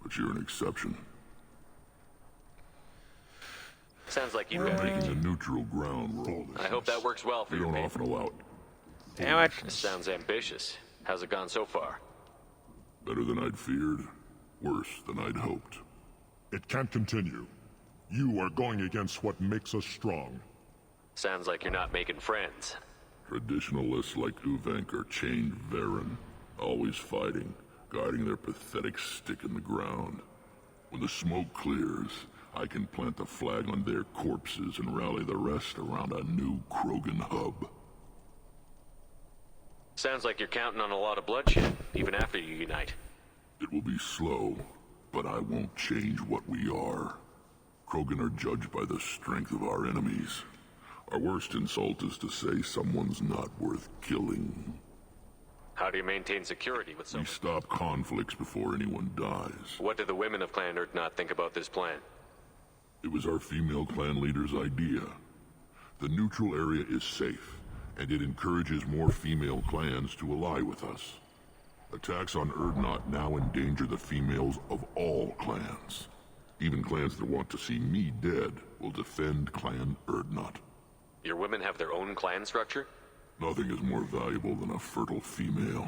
but you're an exception. Sounds like you've We're got making a neutral ground rule. I hope that works well for We your don't people. often allow... Damn it. This sounds ambitious. How's it gone so far? Better than I'd feared. Worse than I'd hoped. It can't continue. You are going against what makes us strong. Sounds like you're not making friends. Traditionalists like Uvenk are chained Varen, always fighting, guarding their pathetic stick in the ground. When the smoke clears, I can plant the flag on their corpses and rally the rest around a new Krogan hub. Sounds like you're counting on a lot of bloodshed, even after you unite. It will be slow, but I won't change what we are. Krogan are judged by the strength of our enemies. Our worst insult is to say someone's not worth killing. How do you maintain security with so We stop conflicts before anyone dies. What do the women of Clan Urdnot think about this plan? It was our female clan leader's idea. The neutral area is safe, and it encourages more female clans to ally with us. Attacks on Urdnot now endanger the females of all clans. Even clans that want to see me dead will defend Clan Urdnot. Your women have their own clan structure? Nothing is more valuable than a fertile female.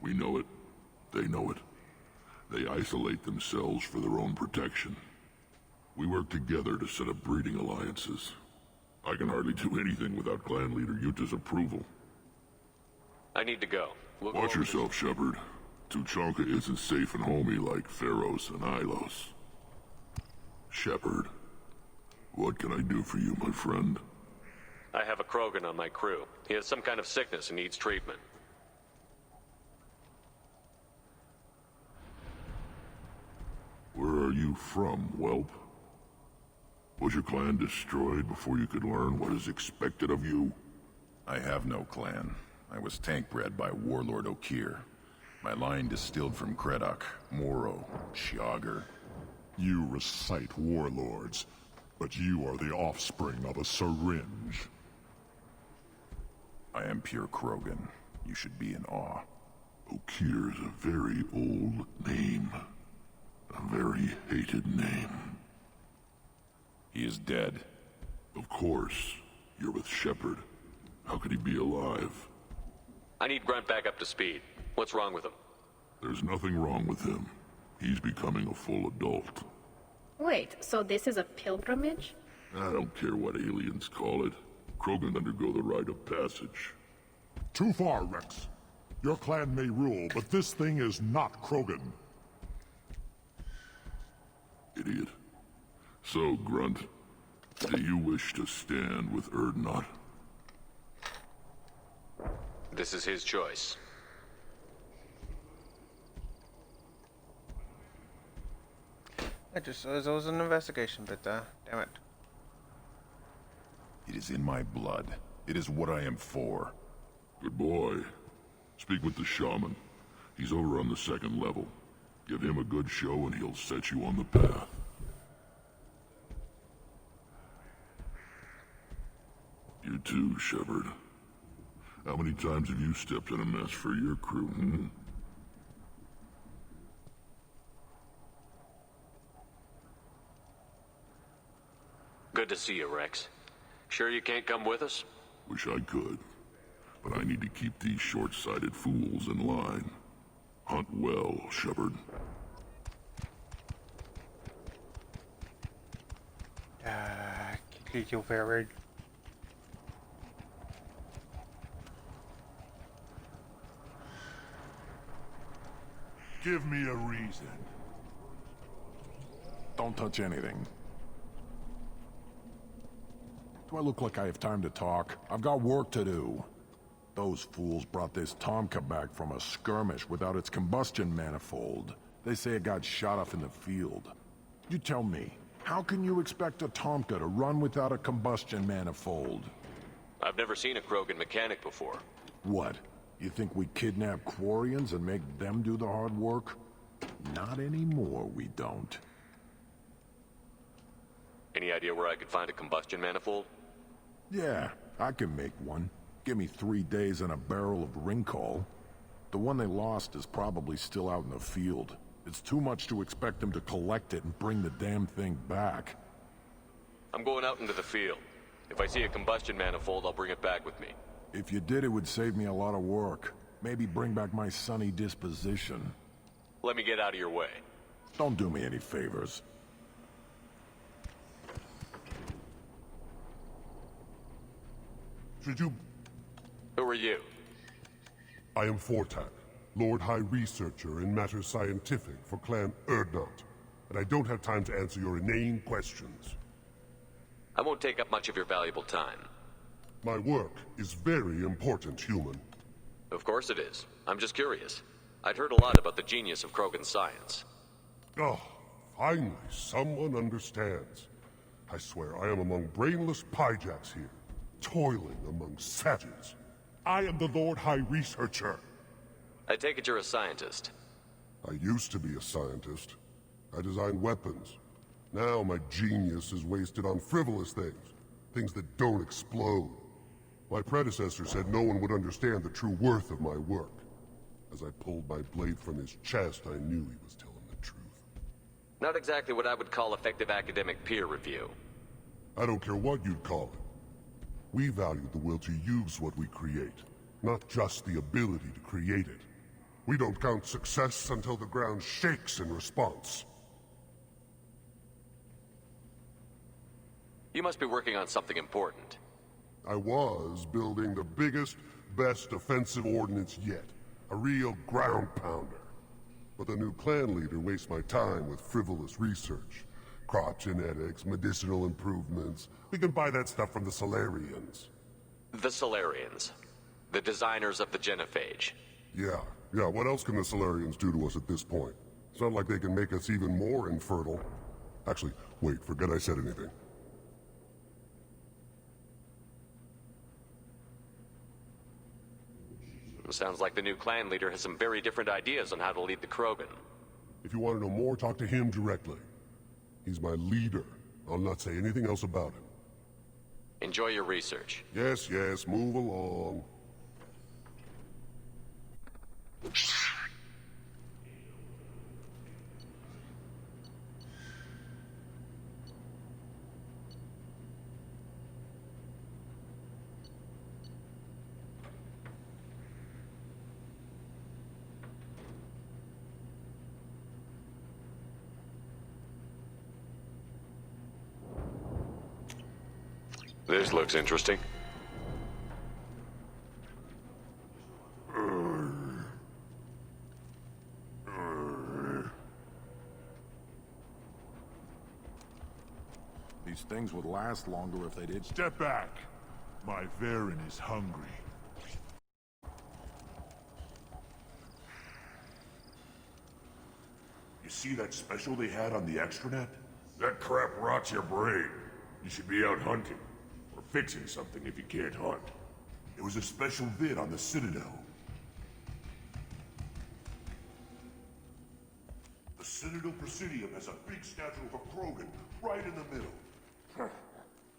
We know it. They know it. They isolate themselves for their own protection. We work together to set up breeding alliances. I can hardly do anything without clan leader Yuta's approval. I need to go. We'll Watch yourself, Shepard. Tuchanka isn't safe and homey like Pharos and Ilos. Shepard, what can I do for you, my friend? I have a Krogan on my crew. He has some kind of sickness and needs treatment. Where are you from, whelp? Was your clan destroyed before you could learn what is expected of you? I have no clan. I was tank bred by Warlord Okeer. My line distilled from Kredok, Moro, Shiagar. You recite warlords, but you are the offspring of a syringe. I am pure Krogan. You should be in awe. Okeer is a very old name. A very hated name. He is dead. Of course. You're with Shepard. How could he be alive? I need Grunt back up to speed. What's wrong with him? There's nothing wrong with him. He's becoming a full adult. Wait, so this is a pilgrimage? I don't care what aliens call it. Krogan undergo the rite of passage. Too far, Rex. Your clan may rule, but this thing is not Krogan. Idiot. So, Grunt, do you wish to stand with Urdnot? This is his choice. I just saw there was an investigation bit there. Damn it. It is in my blood. It is what I am for. Good boy. Speak with the shaman. He's over on the second level. Give him a good show and he'll set you on the path. You too, Shepard. How many times have you stepped in a mess for your crew, hmm? Good to see you, Rex. Sure you can't come with us? Wish I could. But I need to keep these short-sighted fools in line. Hunt well, Shepard. You very. Give me a reason. Don't touch anything. Do I look like I have time to talk? I've got work to do. Those fools brought this Tomka back from a skirmish without its combustion manifold. They say it got shot off in the field. You tell me, how can you expect a Tomka to run without a combustion manifold? I've never seen a Krogan mechanic before. What? You think we kidnap Quarians and make them do the hard work? Not anymore, we don't. Any idea where I could find a combustion manifold? Yeah, I can make one. Give me 3 days and a barrel of Ringcall. The one they lost is probably still out in the field. It's too much to expect them to collect it and bring the damn thing back. I'm going out into the field. If I see a combustion manifold, I'll bring it back with me. If you did, it would save me a lot of work. Maybe bring back my sunny disposition. Let me get out of your way. Don't do me any favors. Should you... Who are you? I am Fortak, Lord High Researcher in matters scientific for Clan Urdnot, and I don't have time to answer your inane questions. I won't take up much of your valuable time. My work is very important, human. Of course it is. I'm just curious. I'd heard a lot about the genius of Krogan science. Oh, finally, someone understands. I swear I am among brainless pyjacks here, toiling among savages. I am the Lord High Researcher. I take it you're a scientist. I used to be a scientist. I designed weapons. Now my genius is wasted on frivolous things. Things that don't explode. My predecessor said no one would understand the true worth of my work. As I pulled my blade from his chest, I knew he was telling the truth. Not exactly what I would call effective academic peer review. I don't care what you'd call it. We value the will to use what we create, not just the ability to create it. We don't count success until the ground shakes in response. You must be working on something important. I was building the biggest, best offensive ordnance yet. A real ground pounder. But the new clan leader wastes my time with frivolous research. Crop genetics, medicinal improvements. We can buy that stuff from the Solarians. The Solarians. The designers of the genophage. Yeah, what else can the Solarians do to us at this point? It's not like they can make us even more infertile. Actually, wait, forget I said anything. Sounds like the new clan leader has some very different ideas on how to lead the Krogan. If you want to know more, talk to him directly. He's my leader. I'll not say anything else about him. Enjoy your research. Yes, move along. This looks interesting. These things would last longer if they did. Step back. My Varen is hungry. You see that special they had on the extranet? That crap rots your brain. You should be out hunting. Or fixing something if you can't hunt. It was a special vid on the Citadel. The Citadel Presidium has a big statue of a Krogan right in the middle.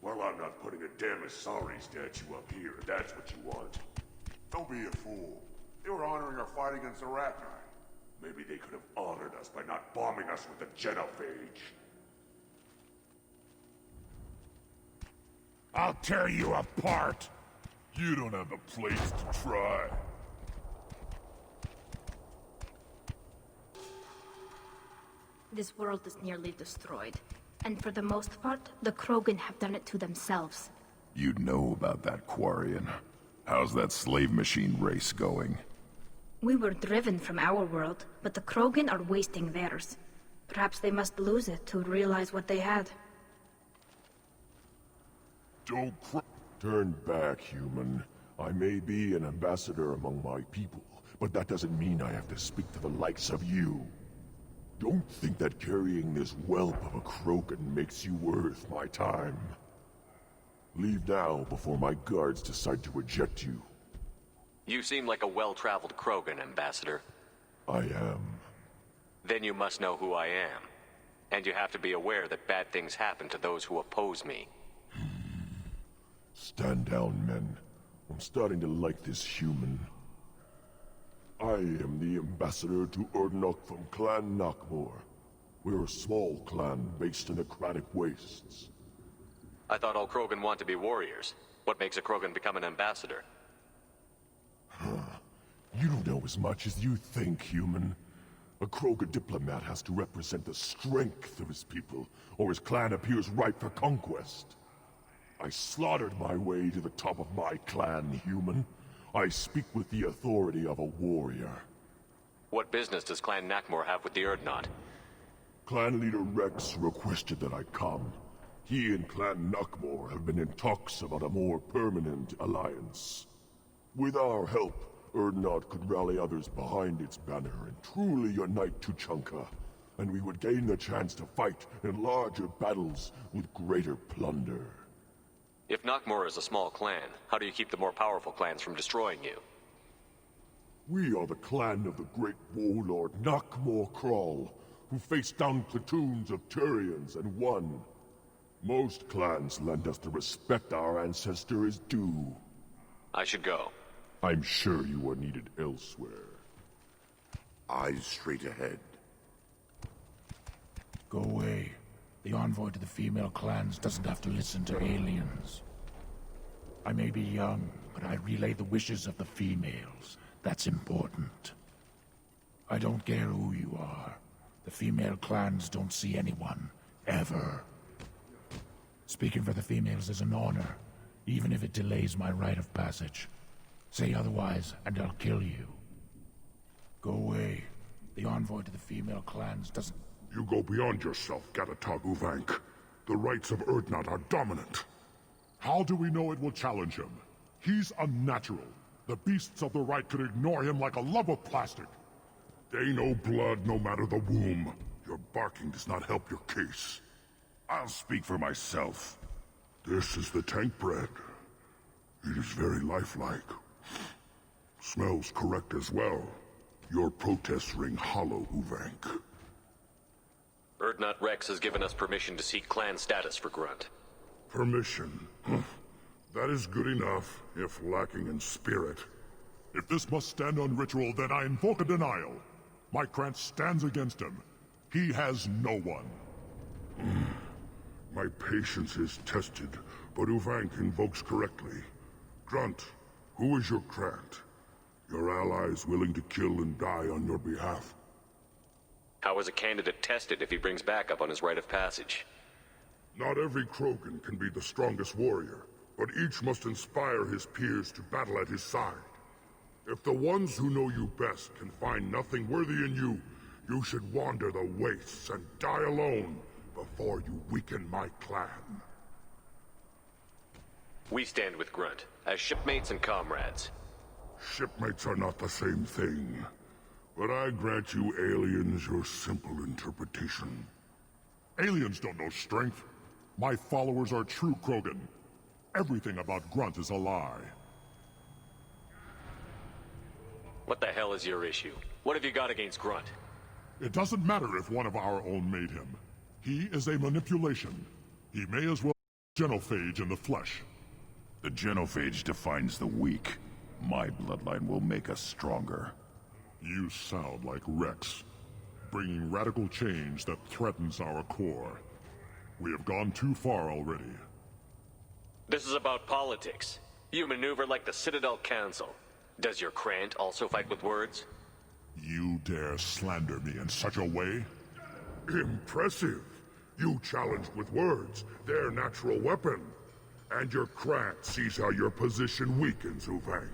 Well, I'm not putting a damn Asari statue up here, if that's what you want. Don't be a fool. They were honoring our fight against the Arachni. Maybe they could have honored us by not bombing us with the genophage. I'll tear you apart! You don't have a place to try. This world is nearly destroyed. And for the most part, the Krogan have done it to themselves. You'd know about that, Quarian. How's that slave machine race going? We were driven from our world, but the Krogan are wasting theirs. Perhaps they must lose it to realize what they had. Don't turn back, human. I may be an ambassador among my people, but that doesn't mean I have to speak to the likes of you. Don't think that carrying this whelp of a Krogan makes you worth my time. Leave now before my guards decide to eject you. You seem like a well-traveled Krogan, Ambassador. I am. Then you must know who I am. And you have to be aware that bad things happen to those who oppose me. Stand down, men. I'm starting to like this human. I am the ambassador to Urdnot from Clan Nakmor. We're a small clan based in the Kratic Wastes. I thought all Krogan want to be warriors. What makes a Krogan become an ambassador? You don't know as much as you think, human. A Krogan diplomat has to represent the strength of his people, or his clan appears ripe for conquest. I slaughtered my way to the top of my clan, human. I speak with the authority of a warrior. What business does Clan Nakmor have with the Urdnot? Clan leader Rex requested that I come. He and Clan Nakmor have been in talks about a more permanent alliance. With our help, Urdnot could rally others behind its banner and truly unite Tuchanka, and we would gain the chance to fight in larger battles with greater plunder. If Nakmor is a small clan, how do you keep the more powerful clans from destroying you? We are the clan of the great warlord Nakmor Kral, who faced down platoons of Turians and won. Most clans lend us the respect our ancestor is due. I should go. I'm sure you are needed elsewhere. Eyes straight ahead. Go away. The envoy to the female clans doesn't have to listen to aliens. I may be young, but I relay the wishes of the females. That's important. I don't care who you are. The female clans don't see anyone, ever. Speaking for the females is an honor, even if it delays my rite of passage. Say otherwise, and I'll kill you. Go away. The envoy to the female clans doesn't... You go beyond yourself, Gatatog Uvank. The rights of Urdnot are dominant. How do we know it will challenge him? He's unnatural. The beasts of the right could ignore him like a lump of plastic. They know blood no matter the womb. Your barking does not help your case. I'll speak for myself. This is the tank bread. It is very lifelike. Smells correct as well. Your protests ring hollow, Uvank. Urdnot Rex has given us permission to seek clan status for Grunt. Permission? That is good enough, if lacking in spirit. If this must stand on ritual, then I invoke a denial. My Krantz stands against him. He has no one. My patience is tested, but Uvank invokes correctly. Grunt, who is your Krant? Your allies willing to kill and die on your behalf? How is a candidate tested if he brings backup on his rite of passage? Not every Krogan can be the strongest warrior, but each must inspire his peers to battle at his side. If the ones who know you best can find nothing worthy in you, you should wander the wastes and die alone before you weaken my clan. We stand with Grunt, as shipmates and comrades. Shipmates are not the same thing, but I grant you aliens your simple interpretation. Aliens don't know strength. My followers are true Krogan. Everything about Grunt is a lie. What the hell is your issue? What have you got against Grunt? It doesn't matter if one of our own made him. He is a manipulation. He may as well be a genophage in the flesh. The genophage defines the weak. My bloodline will make us stronger. You sound like Rex, bringing radical change that threatens our core. We have gone too far already. This is about politics. You maneuver like the Citadel Council. Does your Krant also fight with words? You dare slander me in such a way? Impressive. You challenged with words, their natural weapon. And your Krant sees how your position weakens, Uvank.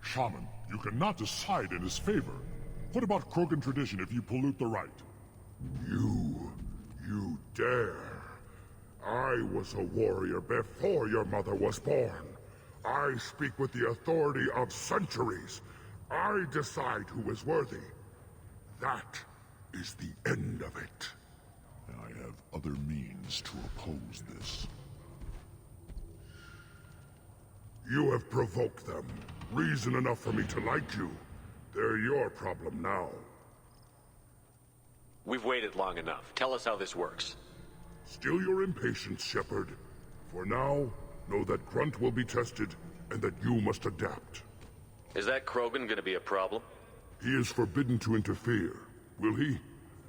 Shaman, you cannot decide in his favor. What about Krogan tradition if you pollute the rite? You dare. I was a warrior before your mother was born. I speak with the authority of centuries. I decide who is worthy. That is the end of it. I have other means to oppose this. You have provoked them. Reason enough for me to like you. They're your problem now. We've waited long enough. Tell us how this works. Still your impatience, Shepard. For now, know that Grunt will be tested, and that you must adapt. Is that Krogan gonna be a problem? He is forbidden to interfere, will he?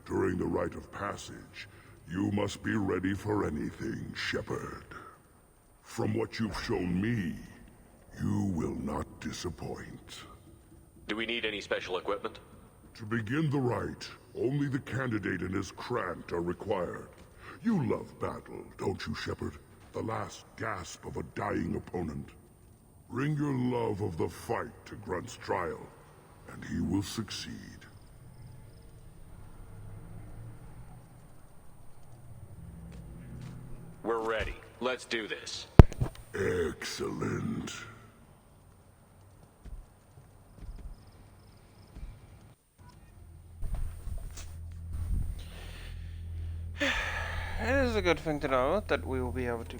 During the rite of passage, you must be ready for anything, Shepard. From what you've shown me, you will not disappoint. Do we need any special equipment? To begin the rite, only the candidate and his Krant are required. You love battle, don't you, Shepard? The last gasp of a dying opponent. Bring your love of the fight to Grunt's trial, and he will succeed. We're ready. Let's do this. Excellent. It is a good thing to know that we will be able to.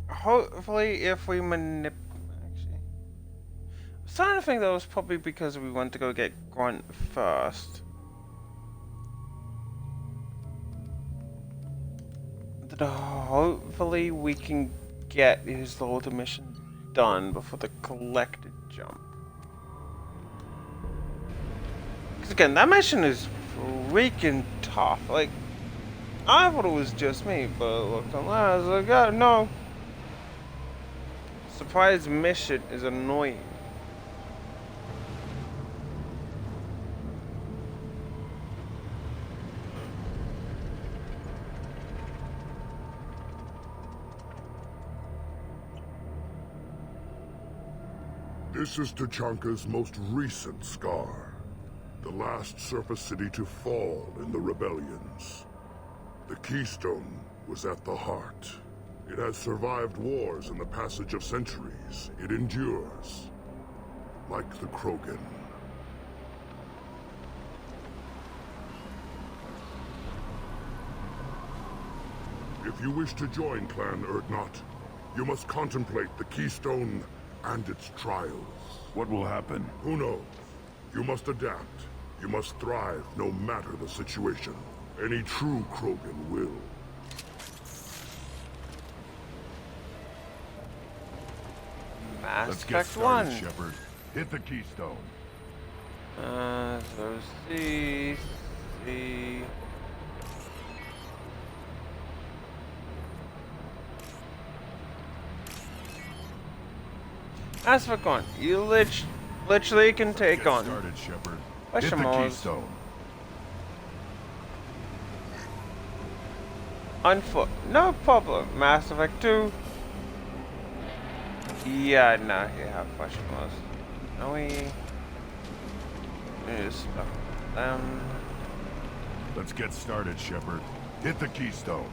Hopefully, if we Actually, I'm starting to think that was probably because we went to go get Grunt first. That hopefully we can get his Lord mission done before the collected jump. Because again, that mission is freaking tough. Like, I thought it was just me, but look, I was like, no. Surprise mission is annoying. This is Tachanka's most recent scar. The last surface city to fall in the rebellions. The Keystone was at the heart. It has survived wars and the passage of centuries. It endures. Like the Krogan. If you wish to join Clan Urdnot, you must contemplate the Keystone and its trials. What will happen? Who knows? You must adapt. You must thrive no matter the situation. Any true Krogan will. Mass Let's get Effect started, 1. Shepard. Hit the keystone. So C. Mass Effect 1. You literally can take on. Started, Shepard. Hit the keystone. On foot. No problem. Mass Effect 2. Yeah, no, you have questionables. No, we just Let's get started, Shepard. Hit the keystone.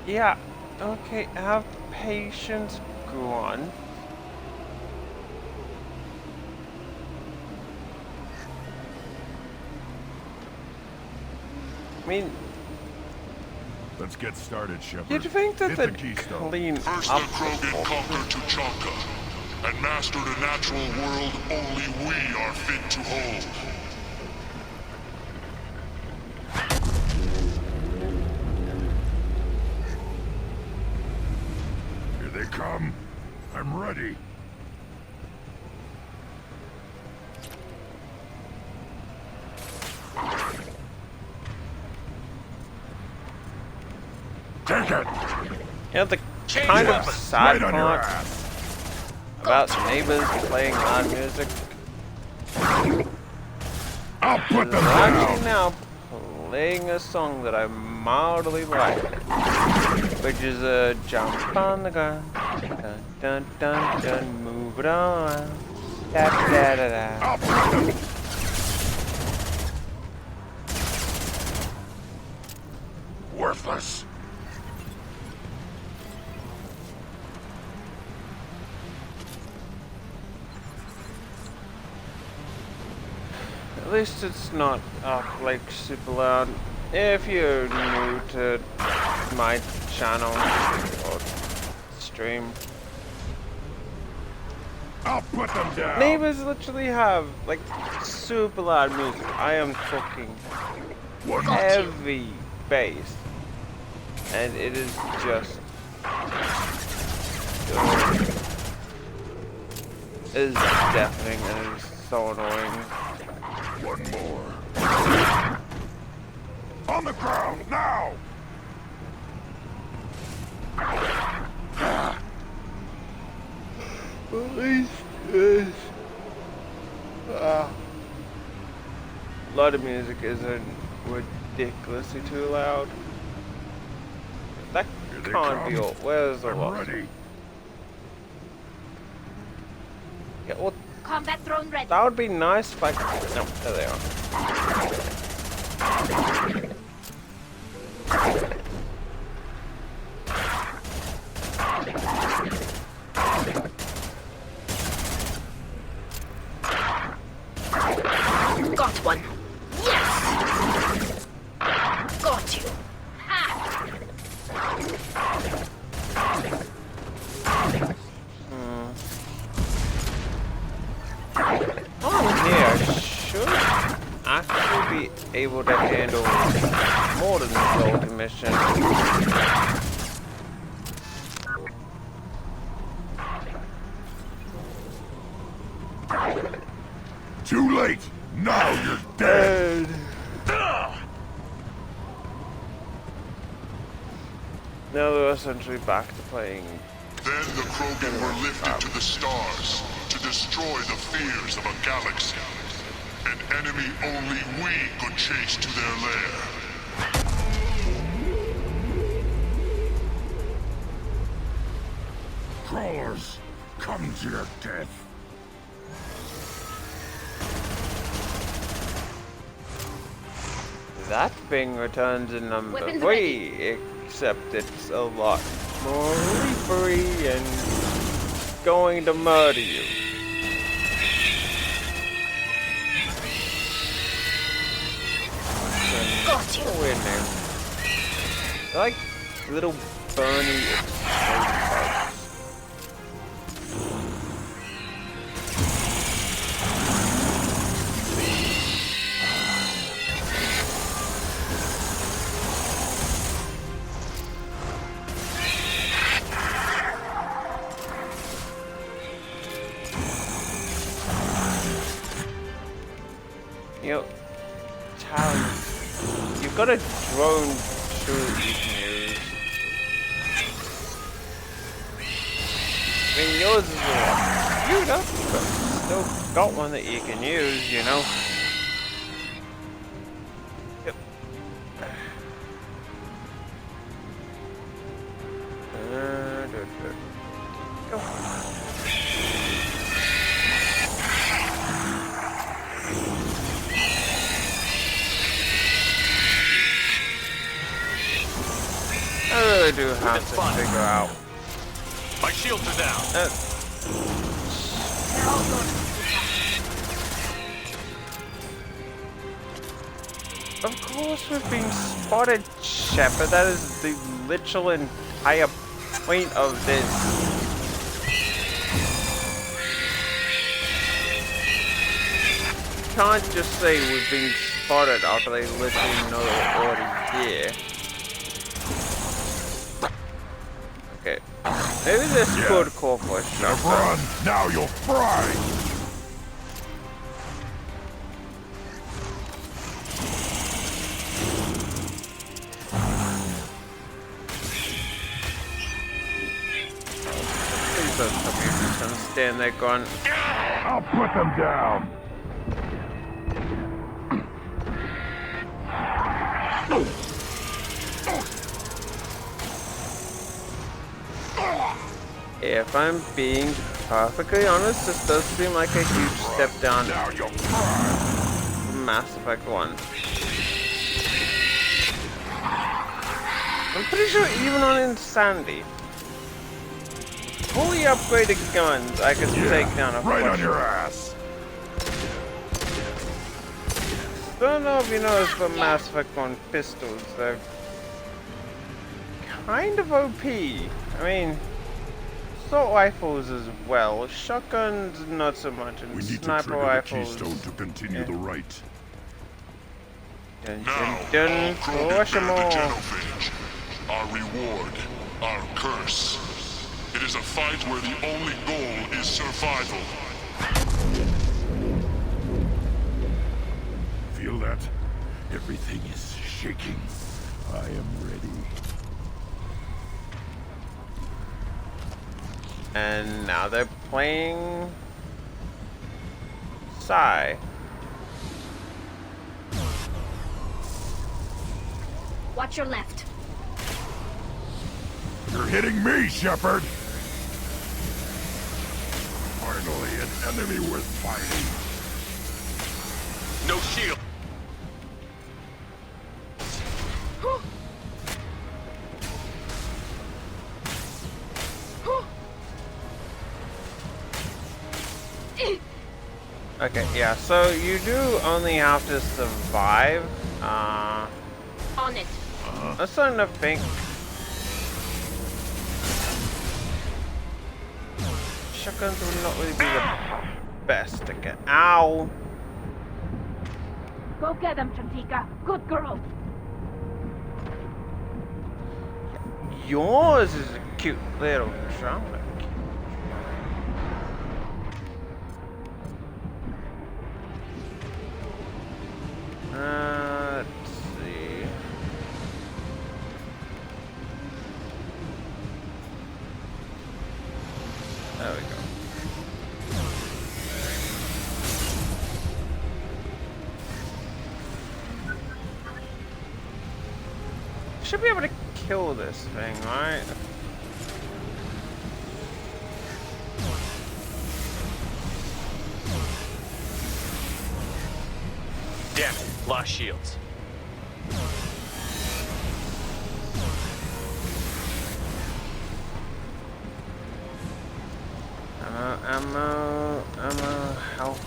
Yeah, okay, have patience, go on. I mean, let's get started, Shepard. You'd think that Hit they'd the keystone. clean First up the Krogan conquered Tuchanka, and mastered a natural world only we are fit to hold. Here they come. I'm ready. Take it! You know, the kind of sad part about neighbors playing loud music. I'll put them I'm down. actually now playing a song that I mildly like, which is a jump on the ground, dun dun dun dun, move it on, da da da da. Worthless. At least it's not like super loud. If you're new to my channel or stream, I'll put them down. neighbors literally have like super loud music. I am talking heavy bass, and it is just it is deafening and it is so annoying. One more. On the ground, now! At least it's a lot of music isn't ridiculously too loud. That they can't be come. all. Where's the I'm loss? ready. Yeah, well, Combat drone ready. that would be nice if I could. No, there they are. Got one. Yes! Got you. Ha! Oh, here should actually be able to handle more than the golden mission. Too late. Now you're dead. Now they're essentially back to playing Then the Krogan were lifted to the stars to destroy the fears of a galaxy. An enemy only we could chase to their lair. Crawlers, come to your death. That thing returns in number Weapons 3, except it's a lot more leapery and going to murder you. Got you. Go in there. They're like little burny exploding bugs. You know, Tally, you've got a drone too that you can use. I mean, yours is a lot cute up, but still got one that you can use, you know. Yep. Go. I really do have to figure out. My shields are down. Of course we've been spotted, Shepard. That is the literal entire point of this. Can't just say we've been spotted after they literally know we're already here. Okay. Maybe this could call for a shot. Run! Now you'll fry! Please don't tell me you're just gonna stand there going, I'll put them down! if I'm being perfectly honest, this does seem like a huge step down from Mass Effect 1. I'm pretty sure even on Insanity, fully upgraded guns, I could take down a right on Fletcher. your ass! Don't know if you noticed, but Mass Effect 1 pistols, they're kind of OP. I mean, assault rifles as well. Shotguns, not so much. And We need to sniper trigger rifles. the keystone to continue the rite. Dun, Now, dun, all dun, Krogan crush 'em bear the all. genophage. Our reward, our curse. It is a fight where the only goal is survival. Feel that? Everything is shaking. I am ready. And now they're playing Psy. Watch your left. You're hitting me, Shepard! Finally, an enemy worth fighting. No shield. Okay, yeah, so you do only have to survive. On it. That's starting to think. Shotguns would not really be the best to get. Ow! Go get them, Chantika. Good girl. Yours is a cute little trunk. Let's see. should be able to kill this thing, right? Damn it, lost shields. Ammo, health.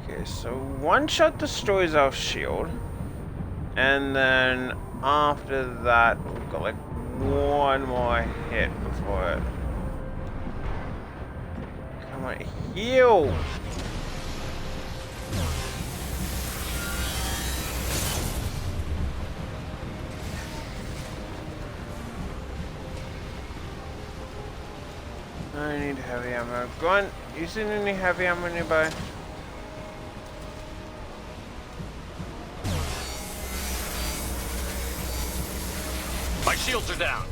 Okay, so one shot destroys our shield, and then after that we've got like one more hit before it. Come on, heal! I need heavy ammo. Go on, you seen any heavy ammo nearby? My shields are down.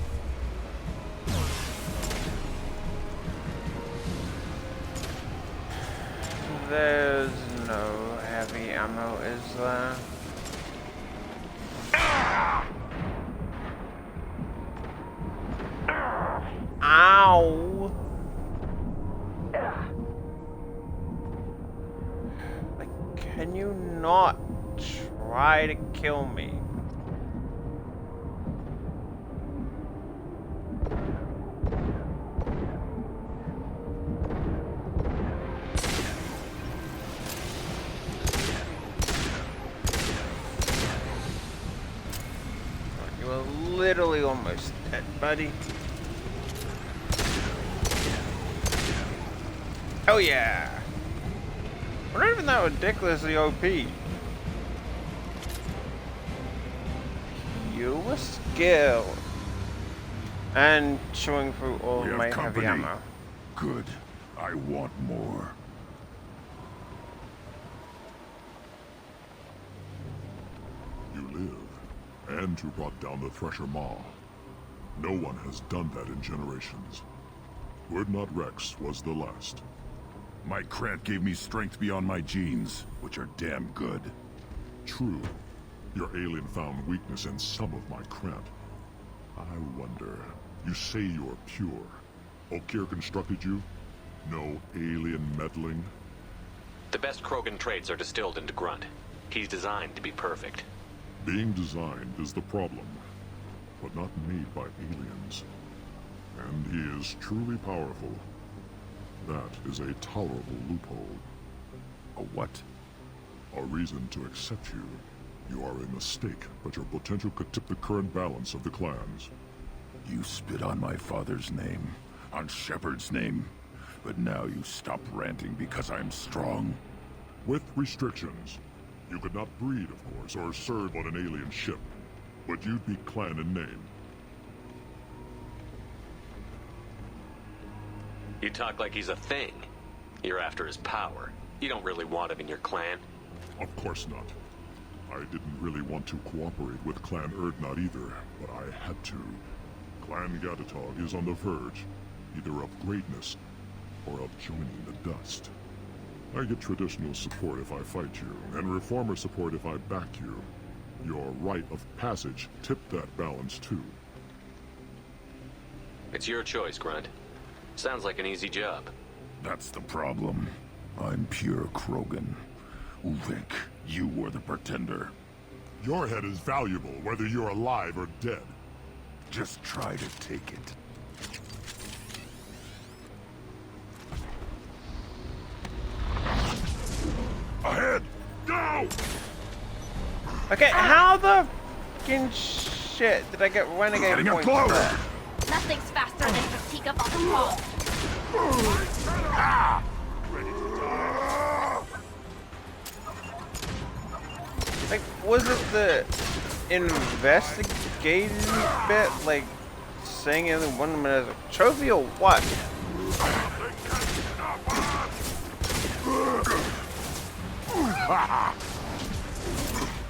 There's no heavy ammo, is there? Ow! Like, can you not try to kill me? You were literally almost dead, buddy. Oh yeah! We're not even that ridiculously OP. You were skilled. And chewing through all my heavy ammo. Good. I want more. You live, and you brought down the Thresher Maw. No one has done that in generations. Urdnot Rex was the last. My Krant gave me strength beyond my genes, which are damn good. True. Your alien found weakness in some of my Krant. I wonder, you say you're pure. Okeer constructed you? No alien meddling? The best Krogan traits are distilled into Grunt. He's designed to be perfect. Being designed is the problem, but not made by aliens. And he is truly powerful. That is a tolerable loophole. A what? A reason to accept you. You are a mistake, but your potential could tip the current balance of the clans. You spit on my father's name, on Shepard's name, but now you stop ranting because I'm strong. With restrictions. You could not breed, of course, or serve on an alien ship, but you'd be clan in name. You talk like he's a thing. You're after his power. You don't really want him in your clan. Of course not. I didn't really want to cooperate with Clan Urdnot either, but I had to. Clan Gatatog is on the verge, either of greatness or of joining the dust. I get traditional support if I fight you, and reformer support if I back you. Your rite of passage tipped that balance too. It's your choice, Grunt. Sounds like an easy job. That's the problem. I'm pure Krogan. Ulvik, you were the pretender. Your head is valuable, whether you're alive or dead. Just try to take it. Ahead! Go! Okay, how the fucking shit did I get renegade points there? Nothing's faster than fatigue up on the wall. Like, was it the investigating bit, like, saying it in 1 minute as a trophy or what?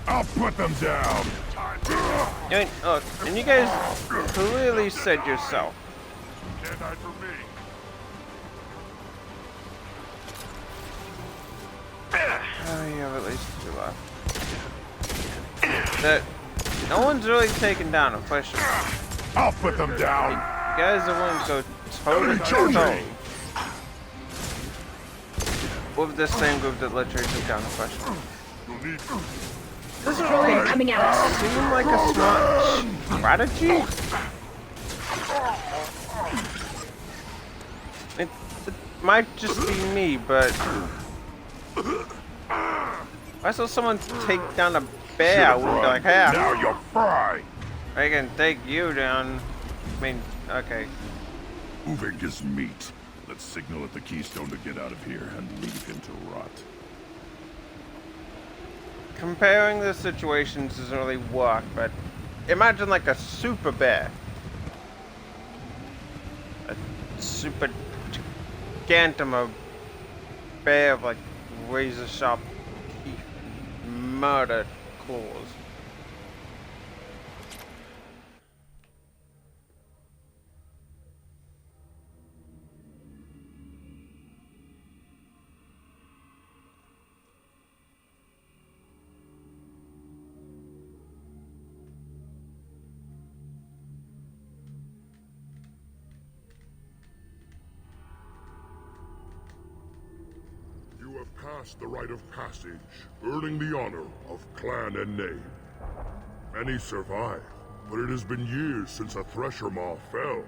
I'll put them down! I mean, look, and you guys clearly said yourself. Can't hide from me. Oh, you have at least 2 left. That no one's really taken down a question. I'll put them down. You guys are willing to go toe-to-toe with the same group that literally took down the question. This is really coming at us. Seem like a smart strategy. It might just be me, but if I saw someone take down a bear, I would be like, hey, now you're fried. I can take you down. I mean, okay. Uvig is meat. Let's signal at the Keystone to get out of here and leave him to rot. Comparing the situations doesn't really work, but imagine like a super bear. A super gigantum bear of like razor sharp teeth, murder claws. You have passed the rite of passage, earning the honor of clan and name. Many survive, but it has been years since a Thresher Maw fell.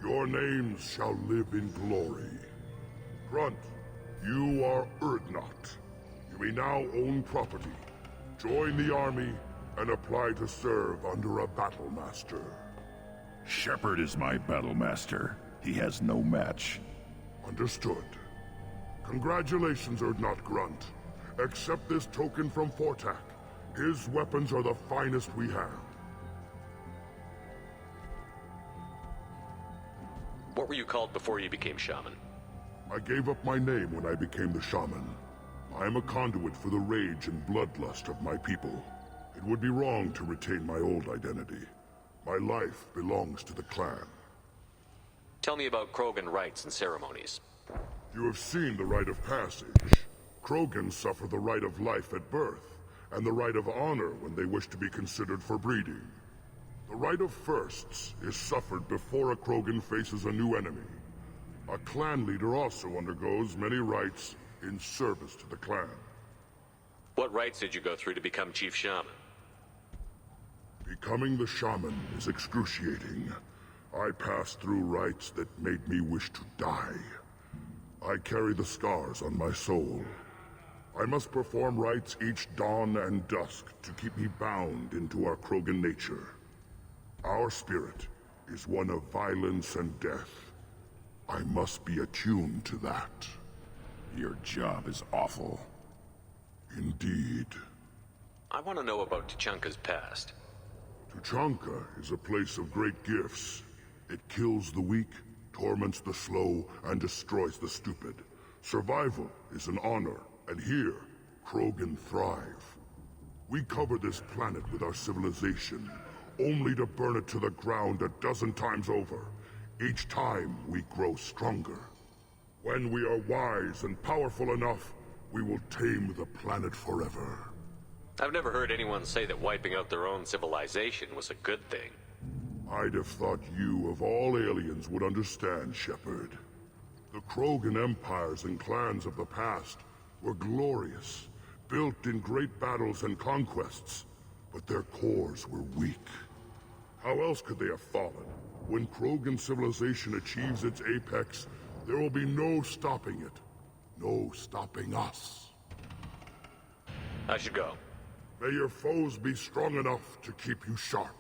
Your names shall live in glory. Grunt, you are Urdnot. You may now own property, join the army, and apply to serve under a battle master. Shepard is my battle master. He has no match. Understood. Congratulations, Urdnot Grunt. Accept this token from Fortak. His weapons are the finest we have. What were you called before you became shaman? I gave up my name when I became the shaman. I am a conduit for the rage and bloodlust of my people. It would be wrong to retain my old identity. My life belongs to the clan. Tell me about Krogan rites and ceremonies. You have seen the rite of passage. Krogan suffer the rite of life at birth, and the rite of honor when they wish to be considered for breeding. The rite of firsts is suffered before a Krogan faces a new enemy. A clan leader also undergoes many rites in service to the clan. What rites did you go through to become Chief Shaman? Becoming the shaman is excruciating. I passed through rites that made me wish to die. I carry the scars on my soul. I must perform rites each dawn and dusk to keep me bound into our Krogan nature. Our spirit is one of violence and death. I must be attuned to that. Your job is awful. Indeed. I want to know about Tuchanka's past. Tuchanka is a place of great gifts. It kills the weak, torments the slow, and destroys the stupid. Survival is an honor, and here, Krogan thrive. We cover this planet with our civilization, only to burn it to the ground 12 times over. Each time, we grow stronger. When we are wise and powerful enough, we will tame the planet forever. I've never heard anyone say that wiping out their own civilization was a good thing. I'd have thought you, of all aliens, would understand, Shepard. The Krogan empires and clans of the past were glorious, built in great battles and conquests, but their cores were weak. How else could they have fallen? When Krogan civilization achieves its apex, there will be no stopping it. No stopping us. I should go. May your foes be strong enough to keep you sharp.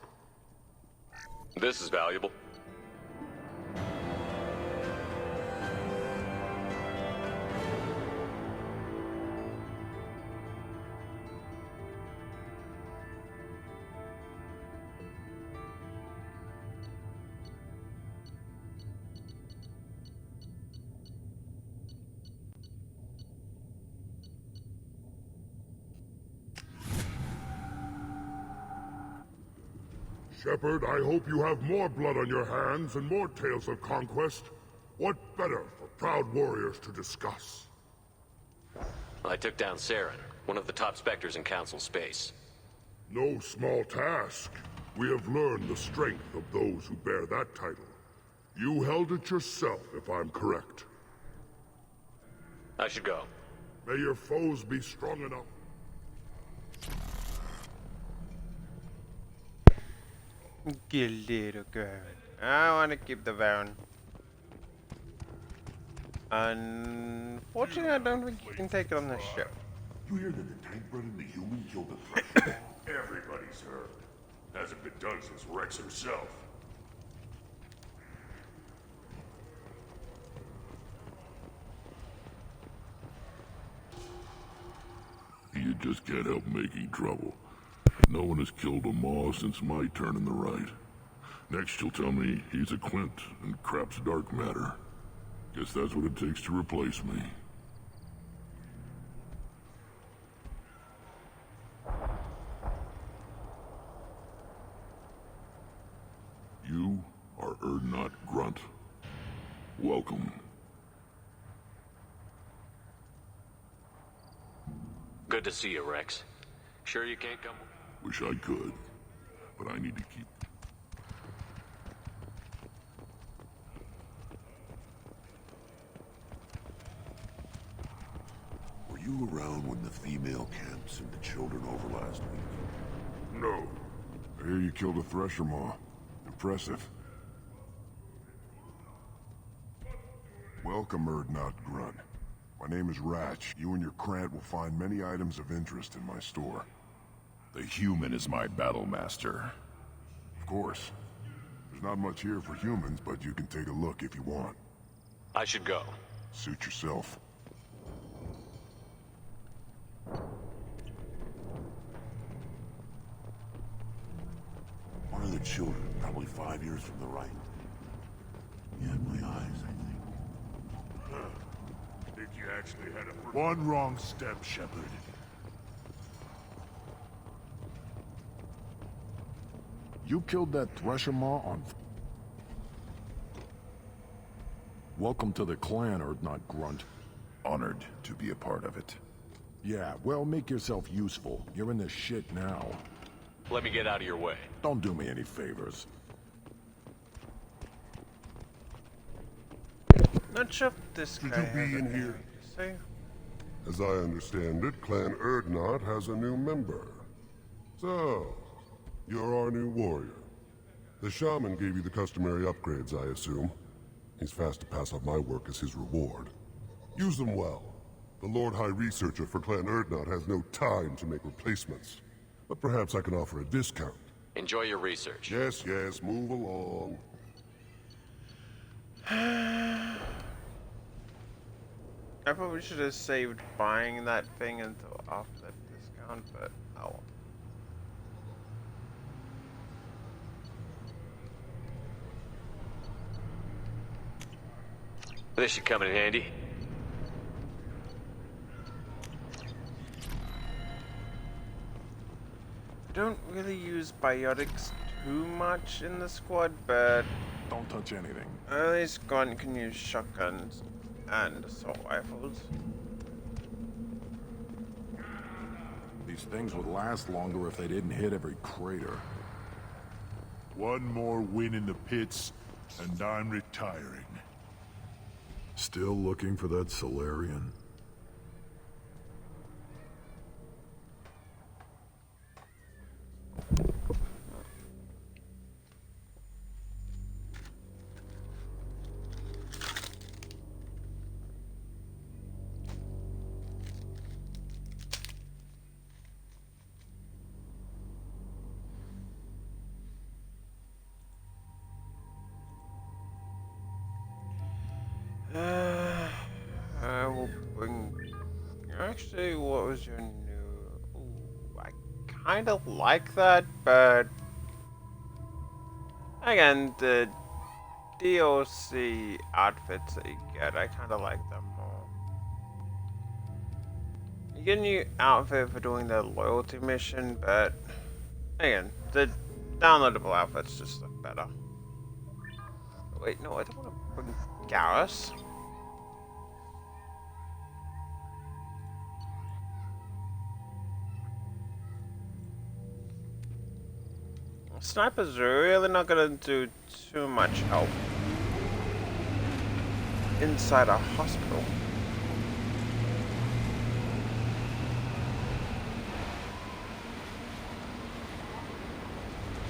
This is valuable. Shepard, I hope you have more blood on your hands and more tales of conquest. What better for proud warriors to discuss? I took down Saren, one of the top Spectres in Council space. No small task. We have learned the strength of those who bear that title. You held it yourself, if I'm correct. I should go. May your foes be strong enough. You little girl. I want to keep the Baron. Unfortunately, I don't think you can take it on the ship. You hear that the tank bred and the human killed the Thresher? Everybody's heard. Hasn't been done since Rex himself. You just can't help making trouble. No one has killed a Maw since my turn in the right. Next you'll tell me he's a Quint and crap's dark matter. Guess that's what it takes to replace me. You are Urdnot Grunt. Welcome. Good to see you, Rex. Sure you can't come? Wish I could, but I need to keep... Were you around when the female camp sent the children over last week? No. I hear you killed a Thresher Maw. Impressive. Welcome, Urdnot Grunt. My name is Ratch. You and your Krant will find many items of interest in my store. The human is my battle master. Of course. There's not much here for humans, but you can take a look if you want. I should go. Suit yourself. One of the children, probably 5 years from the right. You had my eyes, I think. Think you actually had a... One wrong step, Shepard. You killed that Thresher Maw on... Welcome to the clan, Urdnot Grunt. Honored to be a part of it. Yeah, well, make yourself useful. You're in this shit now. Let me get out of your way. Don't do me any favors. Not sure if this Should guy you be has in anything here? to say. As I understand it, Clan Urdnot has a new member. So, you're our new warrior. The shaman gave you the customary upgrades, I assume. He's fast to pass on my work as his reward. Use them well. The Lord High Researcher for Clan Urdnot has no time to make replacements. But perhaps I can offer a discount. Enjoy your research. Yes, yes, move along. I probably should have saved buying that thing until after that discount, but oh well. This should come in handy. I don't really use biotics too much in the squad, but Don't touch anything. at least Grunt can use shotguns and assault rifles. These things would last longer if they didn't hit every crater. One more win in the pits, and I'm retiring. Still looking for that Solarian? I will bring... Actually, what was your new... Ooh, I kind of like that, but... Again, the DLC outfits that you get, I kind of like them more. You get a new outfit for doing the loyalty mission, but... Again, the downloadable outfits just look better. Wait, no, I don't want to bring Garrus. Sniper's really not gonna do too much help inside a hospital.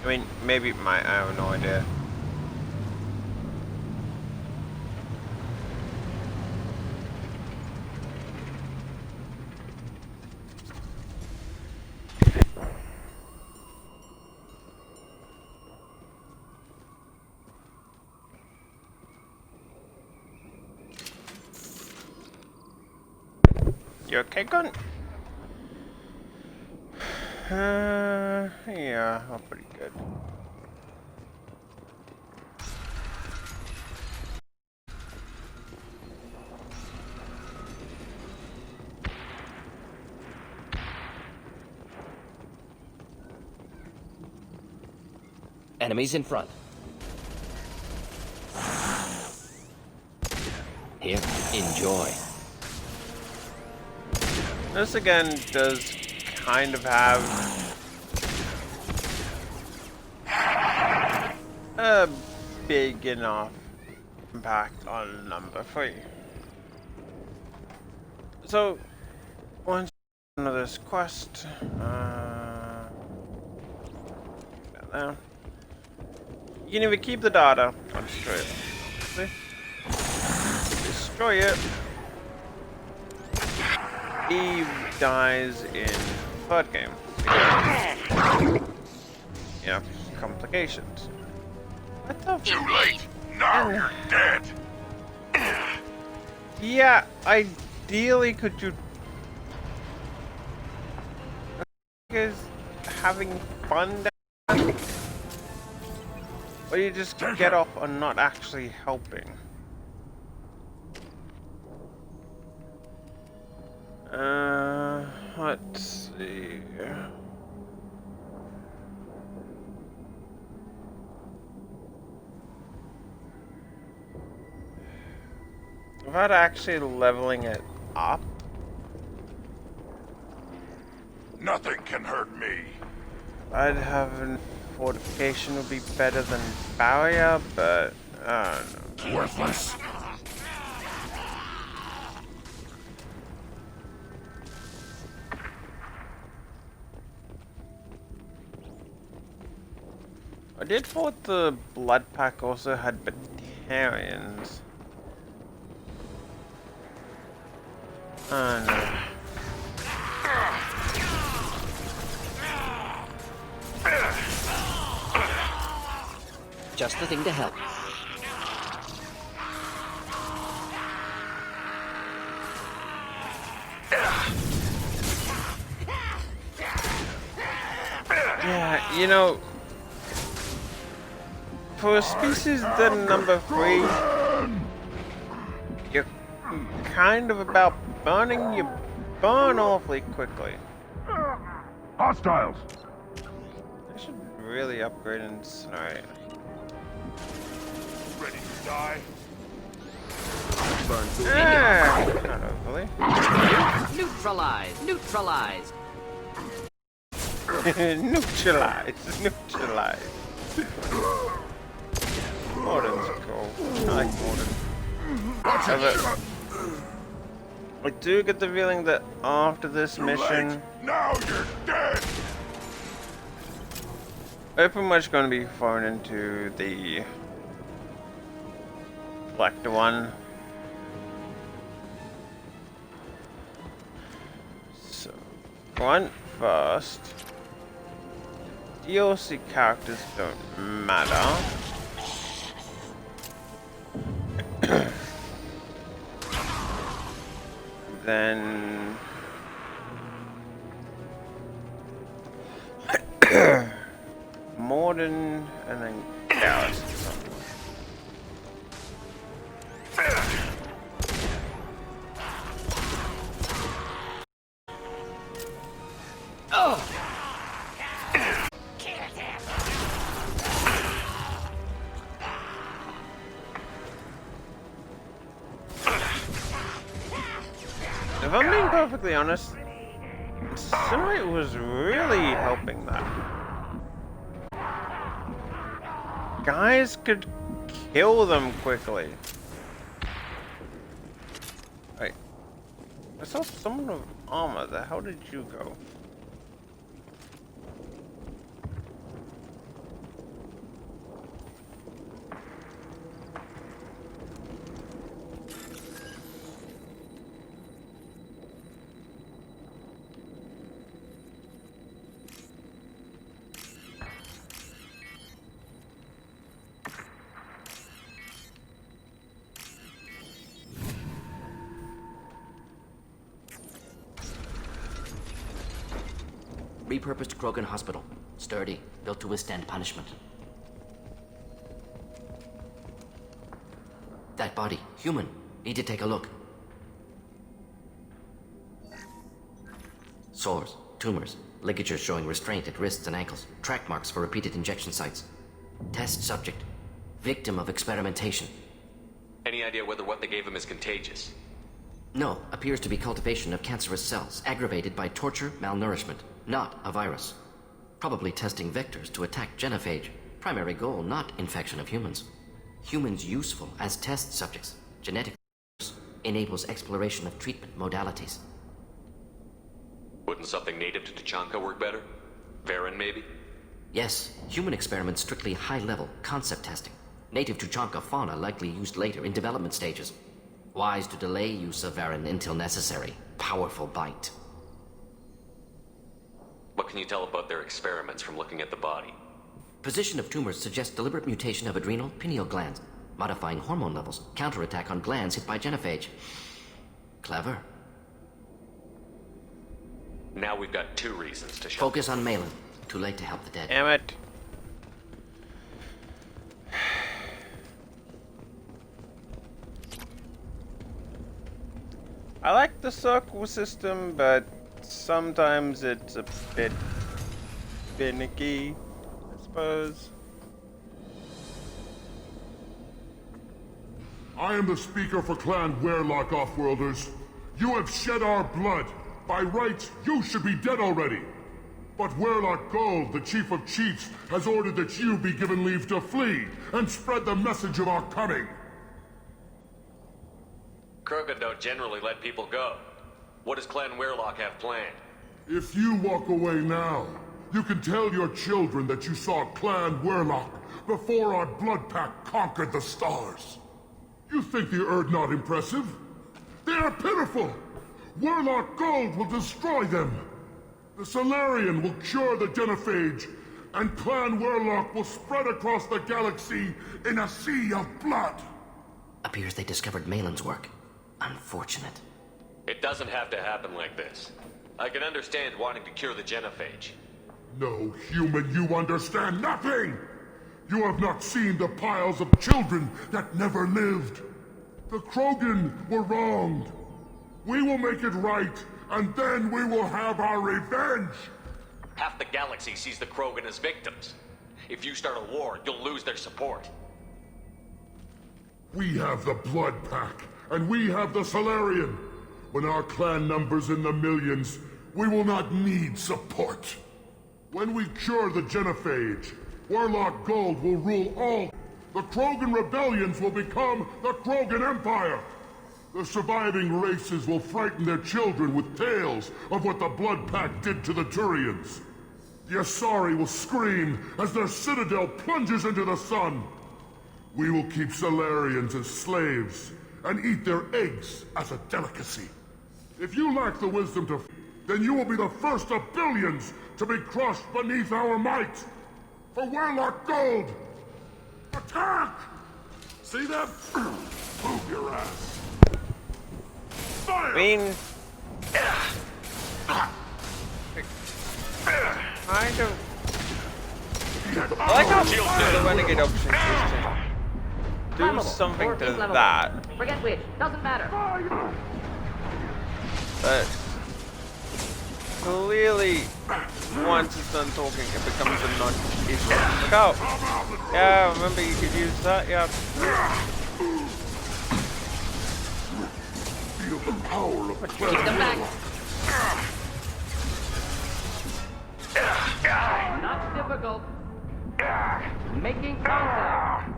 I mean, maybe it might, I have no idea. You okay, Gun? Yeah, I'm pretty good. Enemies in front. Here, enjoy. This again does kind of have a big enough impact on number 3. So, once another quest, now you can either keep the data or destroy it. See? Destroy it. Eve dies in third game. Yeah, complications. What the Too late! Now you're dead! Yeah, ideally could you is having fun down? Or you just get off on not actually helping? Let's see. About actually leveling it up? Nothing can hurt me. I'd have an fortification would be better than barrier, but I don't know. Worthless. I did thought the Blood Pack also had Batarians. Oh no. Just the thing to help. Yeah, you know, for a species than number 3, you're kind of about burning, you burn awfully quickly. Hostiles! I should really upgrade in scenario. Ready to die? Not overly. Neutralize! Neutralize! Neutralize! Neutralize! Mordin's cool. I like Mordin. I do get the feeling that after this mission, now you're dead. we're pretty much going to be thrown into the collector one. So, one first. DLC characters don't matter. Then Mordin and then Garrus. perfectly honest, Incinerate was really helping that. Guys could kill them quickly. Wait. I saw someone with armor. The hell did you go? Repurposed Krogan Hospital. Sturdy, built to withstand punishment. That body, human. Need to take a look. Sores, tumors, ligatures showing restraint at wrists and ankles, track marks for repeated injection sites. Test subject. Victim of experimentation. Any idea whether what they gave him is contagious? No, appears to be cultivation of cancerous cells, aggravated by torture, malnourishment. Not a virus. Probably testing vectors to attack genophage. Primary goal, not infection of humans. Humans useful as test subjects. Genetic enables exploration of treatment modalities. Wouldn't something native to Tuchanka work better? Varen, maybe? Yes, human experiments strictly high-level concept testing. Native Tuchanka fauna likely used later in development stages. Wise to delay use of Varen until necessary. Powerful bite. What can you tell about their experiments from looking at the body? Position of tumors suggests deliberate mutation of adrenal, pineal glands, modifying hormone levels, counterattack on glands hit by genophage. Clever. Now we've got 2 reasons to Focus on Malin. Too late to help the dead. Damn it. I like the circle system, but sometimes it's a bit finicky, I suppose. I am the speaker for Clan Werlock, Offworlders. You have shed our blood. By rights, you should be dead already. But Werlock Gold, the Chief of Chiefs, has ordered that you be given leave to flee and spread the message of our coming. Krogan don't generally let people go. What does Clan Werlock have planned? If you walk away now, you can tell your children that you saw Clan Werlock before our blood pack conquered the stars. You think the Erd not impressive? They are pitiful! Werlock Gold will destroy them! The Solarian will cure the genophage, and Clan Werlock will spread across the galaxy in a sea of blood! Appears they discovered Malin's work. Unfortunate. It doesn't have to happen like this. I can understand wanting to cure the genophage. No, human, you understand nothing! You have not seen the piles of children that never lived. The Krogan were wronged. We will make it right, and then we will have our revenge! Half the galaxy sees the Krogan as victims. If you start a war, you'll lose their support. We have the Blood Pack, and we have the Solarian. When our clan numbers in the millions, we will not need support. When we cure the genophage, Werlock Gold will rule all. The Krogan rebellions will become the Krogan Empire. The surviving races will frighten their children with tales of what the Blood Pack did to the Turians. The Asari will scream as their citadel plunges into the sun. We will keep Solarians as slaves and eat their eggs as a delicacy. If you lack the wisdom to then you will be the first of billions to be crushed beneath our might. For Werlock Gold! Attack! See them? Move your ass. Fire! I mean... I don't... I like how the Renegade option is to do something to that. Forget which. Doesn't matter. But... clearly, once it's done talking, it becomes a non-issue. Look out! Yeah, remember you could use that, yeah. Feel the power of Keep them back. Not difficult. Making contact.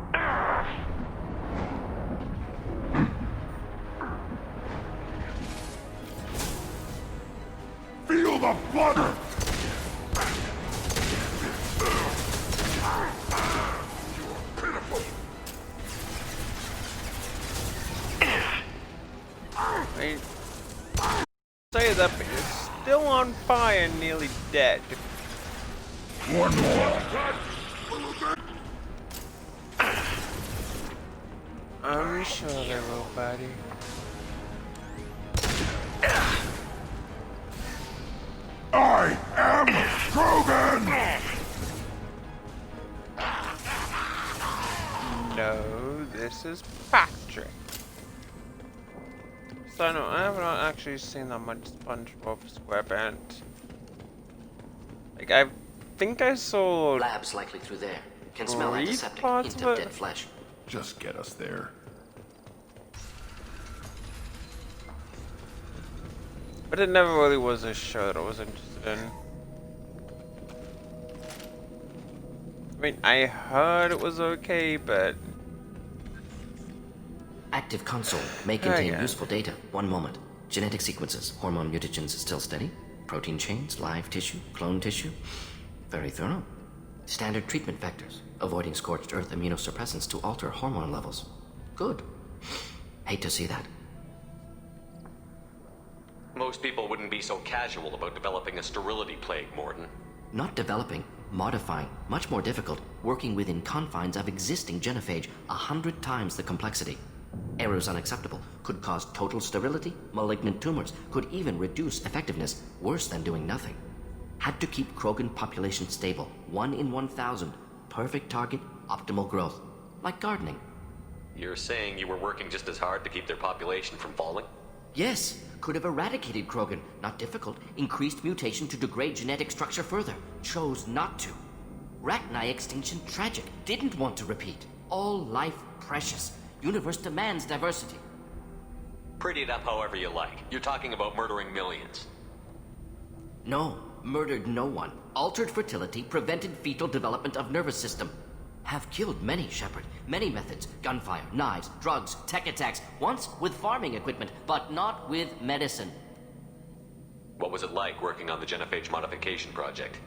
Feel the blood! I mean, say that, but you're still on fire and nearly dead. One more. I'm sure they will, buddy. I am Krogan! No, this is Patrick. So no, I have not actually seen that much SpongeBob SquarePants. Like, I think I saw Labs likely through there. Can smell 3 antiseptic, parts hint of of it. dead flesh. Just get us there. But it never really was a show that I was interested in. I mean, I heard it was okay, but... Active console may contain yeah. useful data. One moment. Genetic sequences, hormone mutagens still steady. Protein chains, live tissue, clone tissue. Very thorough. Standard treatment vectors, avoiding scorched earth immunosuppressants to alter hormone levels. Good. Hate to see that. Most people wouldn't be so casual about developing a sterility plague, Mordin. Not developing, modifying, much more difficult, working within confines of existing genophage, 100 times the complexity. Errors unacceptable, could cause total sterility, malignant tumors, could even reduce effectiveness, worse than doing nothing. Had to keep Krogan population stable, 1 in 1,000, perfect target, optimal growth, like gardening. You're saying you were working just as hard to keep their population from falling? Yes, could have eradicated Krogan, not difficult, increased mutation to degrade genetic structure further, chose not to. Rachni extinction tragic, didn't want to repeat. All life precious, universe demands diversity. Pretty it up however you like. You're talking about murdering millions. No, murdered no one. Altered fertility, prevented fetal development of nervous system. Have killed many, Shepard. Many methods. Gunfire, knives, drugs, tech attacks. Once with farming equipment, but not with medicine. What was it like working on the Genophage modification project?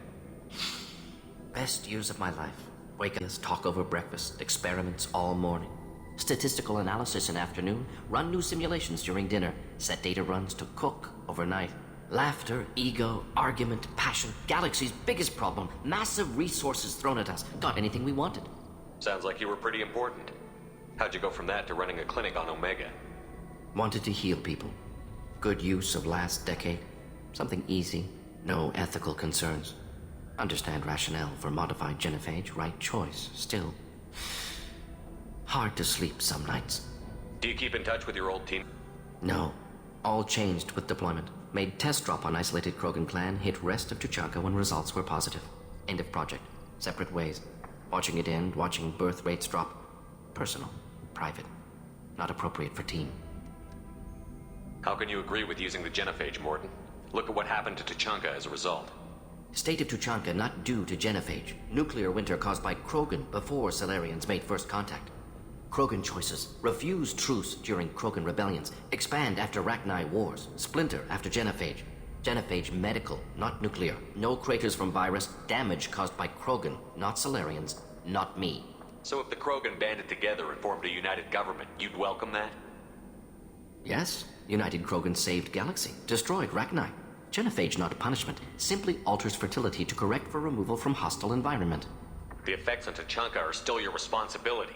Best years of my life. Wake up, talk over breakfast, experiments all morning. Statistical analysis in afternoon, run new simulations during dinner, set data runs to cook overnight. Laughter, ego, argument, passion, galaxy's biggest problem, massive resources thrown at us. Got anything we wanted. Sounds like you were pretty important. How'd you go from that to running a clinic on Omega? Wanted to heal people. Good use of last decade. Something easy, no ethical concerns. Understand rationale for modified genophage, right choice, still. Hard to sleep some nights. Do you keep in touch with your old team? No. All changed with deployment. Made test drop on isolated Krogan clan, hit rest of Tuchanka when results were positive. End of project. Separate ways. Watching it end, watching birth rates drop. Personal. Private. Not appropriate for team. How can you agree with using the genophage, Mordin? Look at what happened to Tuchanka as a result. State of Tuchanka not due to genophage. Nuclear winter caused by Krogan before Salarians made first contact. Krogan choices. Refuse truce during Krogan rebellions. Expand after Rachni wars. Splinter after genophage. Genophage medical, not nuclear. No craters from virus. Damage caused by Krogan, not Salarians, not me. So if the Krogan banded together and formed a united government, you'd welcome that? Yes. United Krogan saved Galaxy. Destroyed Rachni. Genophage not punishment. Simply alters fertility to correct for removal from hostile environment. The effects on Tuchanka are still your responsibility.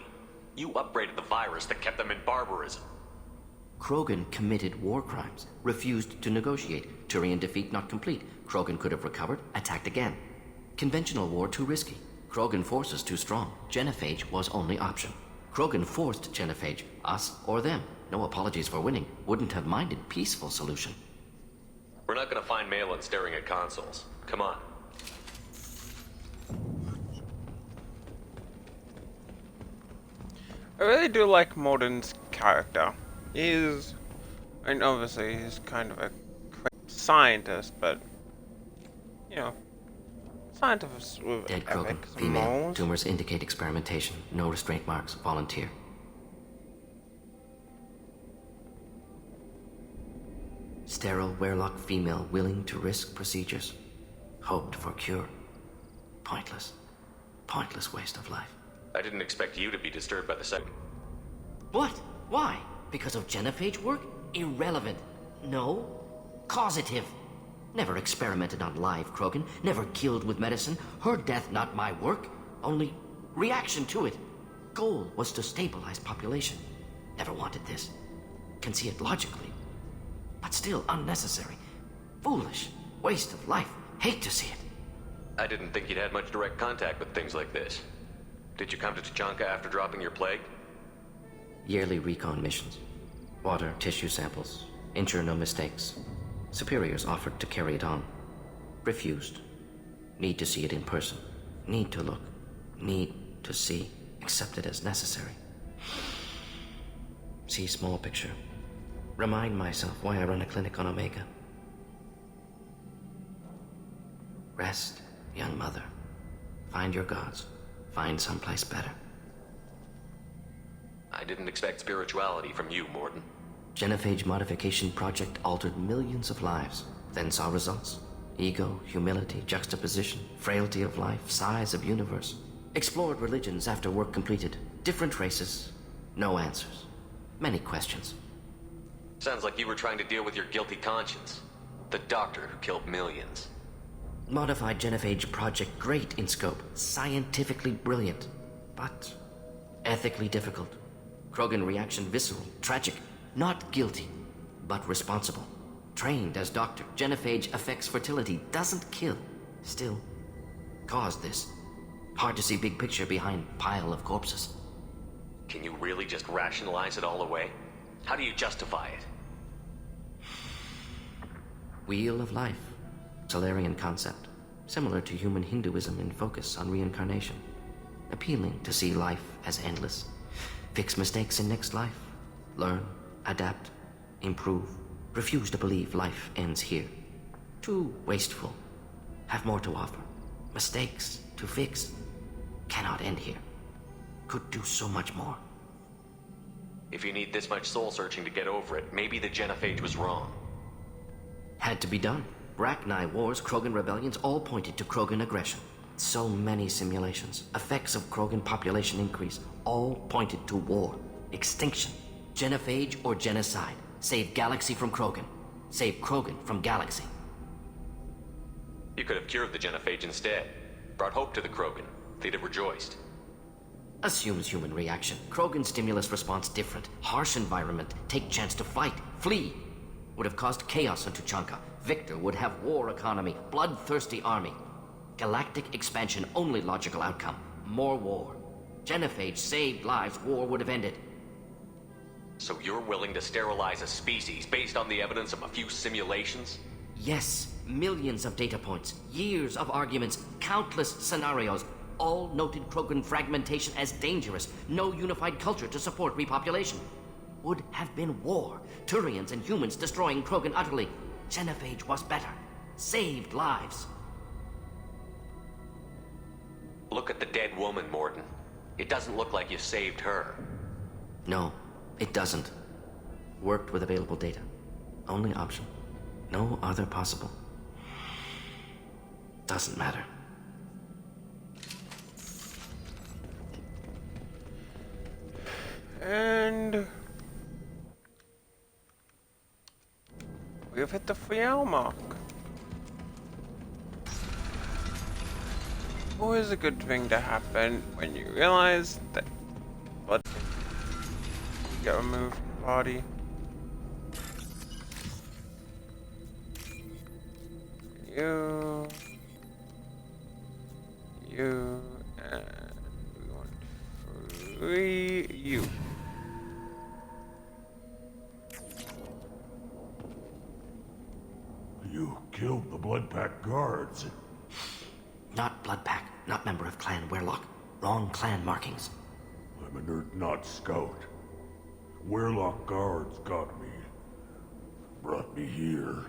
You upgraded the virus that kept them in barbarism. Krogan committed war crimes, refused to negotiate. Turian defeat not complete. Krogan could have recovered, attacked again. Conventional war too risky. Krogan forces too strong. Genophage was only option. Krogan forced genophage, us or them. No apologies for winning. Wouldn't have minded peaceful solution. We're not gonna find Malin staring at consoles. Come on. I really do like Mordin's character. And obviously he's kind of a scientist, but you know, scientists with Dead Krogan, ethics and female. morals. Tumors indicate experimentation. No restraint marks. Volunteer. Sterile Werelock female willing to risk procedures. Hoped for cure. Pointless. Pointless waste of life. I didn't expect you to be disturbed by the sight. What? Why? Because of genophage work? Irrelevant. No. Causative. Never experimented on live Krogan. Never killed with medicine. Her death not my work. Only reaction to it. Goal was to stabilize population. Never wanted this. Can see it logically. But still unnecessary. Foolish. Waste of life. Hate to see it. I didn't think you'd had much direct contact with things like this. Did you come to Tuchanka after dropping your plague? Yearly recon missions. Water, tissue samples. Ensure no mistakes. Superiors offered to carry it on. Refused. Need to see it in person. Need to look. Need to see. Accepted as necessary. See small picture. Remind myself why I run a clinic on Omega. Rest, young mother. Find your gods. Find someplace better. I didn't expect spirituality from you, Mordin. Genophage modification project altered millions of lives, then saw results. Ego, humility, juxtaposition, frailty of life, size of universe. Explored religions after work completed. Different races. No answers. Many questions. Sounds like you were trying to deal with your guilty conscience. The doctor who killed millions. Modified genophage project great in scope. Scientifically brilliant. But ethically difficult. Krogan reaction visceral, tragic. Not guilty, but responsible. Trained as doctor, genophage affects fertility, doesn't kill. Still, caused this. Hard to see big picture behind pile of corpses. Can you really just rationalize it all away? How do you justify it? Wheel of life. Solarian concept. Similar to human Hinduism in focus on reincarnation. Appealing to see life as endless. Fix mistakes in next life. Learn. Adapt, improve, refuse to believe life ends here. Too wasteful. Have more to offer. Mistakes to fix. Cannot end here. Could do so much more. If you need this much soul searching to get over it, maybe the genophage was wrong. Had to be done. Rachni wars, Krogan rebellions, all pointed to Krogan aggression. So many simulations. Effects of Krogan population increase. All pointed to war. Extinction. Genophage or genocide. Save galaxy from Krogan. Save Krogan from galaxy. You could have cured the genophage instead. Brought hope to the Krogan. They'd have rejoiced. Assumes human reaction. Krogan stimulus response different. Harsh environment. Take chance to fight. Flee. Would have caused chaos on Tuchanka. Victor would have war economy. Bloodthirsty army. Galactic expansion only logical outcome. More war. Genophage saved lives. War would have ended. So you're willing to sterilize a species based on the evidence of a few simulations? Yes, millions of data points, years of arguments, countless scenarios, all noted Krogan fragmentation as dangerous, no unified culture to support repopulation. Would have been war, Turians and humans destroying Krogan utterly. Genophage was better, saved lives. Look at the dead woman, Mordin. It doesn't look like you saved her. No. It doesn't. Worked with available data. Only option. No other possible. Doesn't matter. And we've hit the 3-hour mark. Always a good thing to happen when you realize that blood get removed from the body. You, and we want 3, you. You killed the Blood Pack guards. Not Blood Pack, not member of Clan Werelock. Wrong clan markings. I'm a nerd, not scout. Werelock guards got me. Brought me here.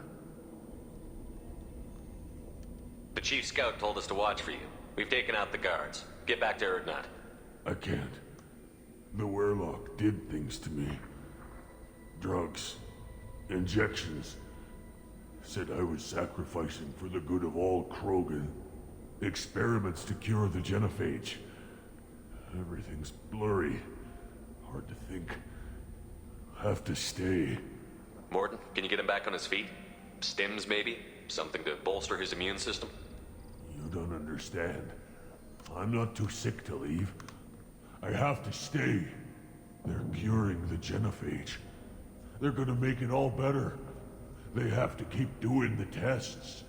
chief scout told us to watch for you. We've taken out the guards. Get back to Erdnot. I can't. The Werlock did things to me. Drugs. Injections. Said I was sacrificing for the good of all Krogan. Experiments to cure the genophage. Everything's blurry. Hard to think. Have to stay. Morton, can you get him back on his feet? Stims, maybe? Something to bolster his immune system? You don't understand. I'm not too sick to leave. I have to stay. They're curing the genophage. They're gonna make it all better. They have to keep doing the tests.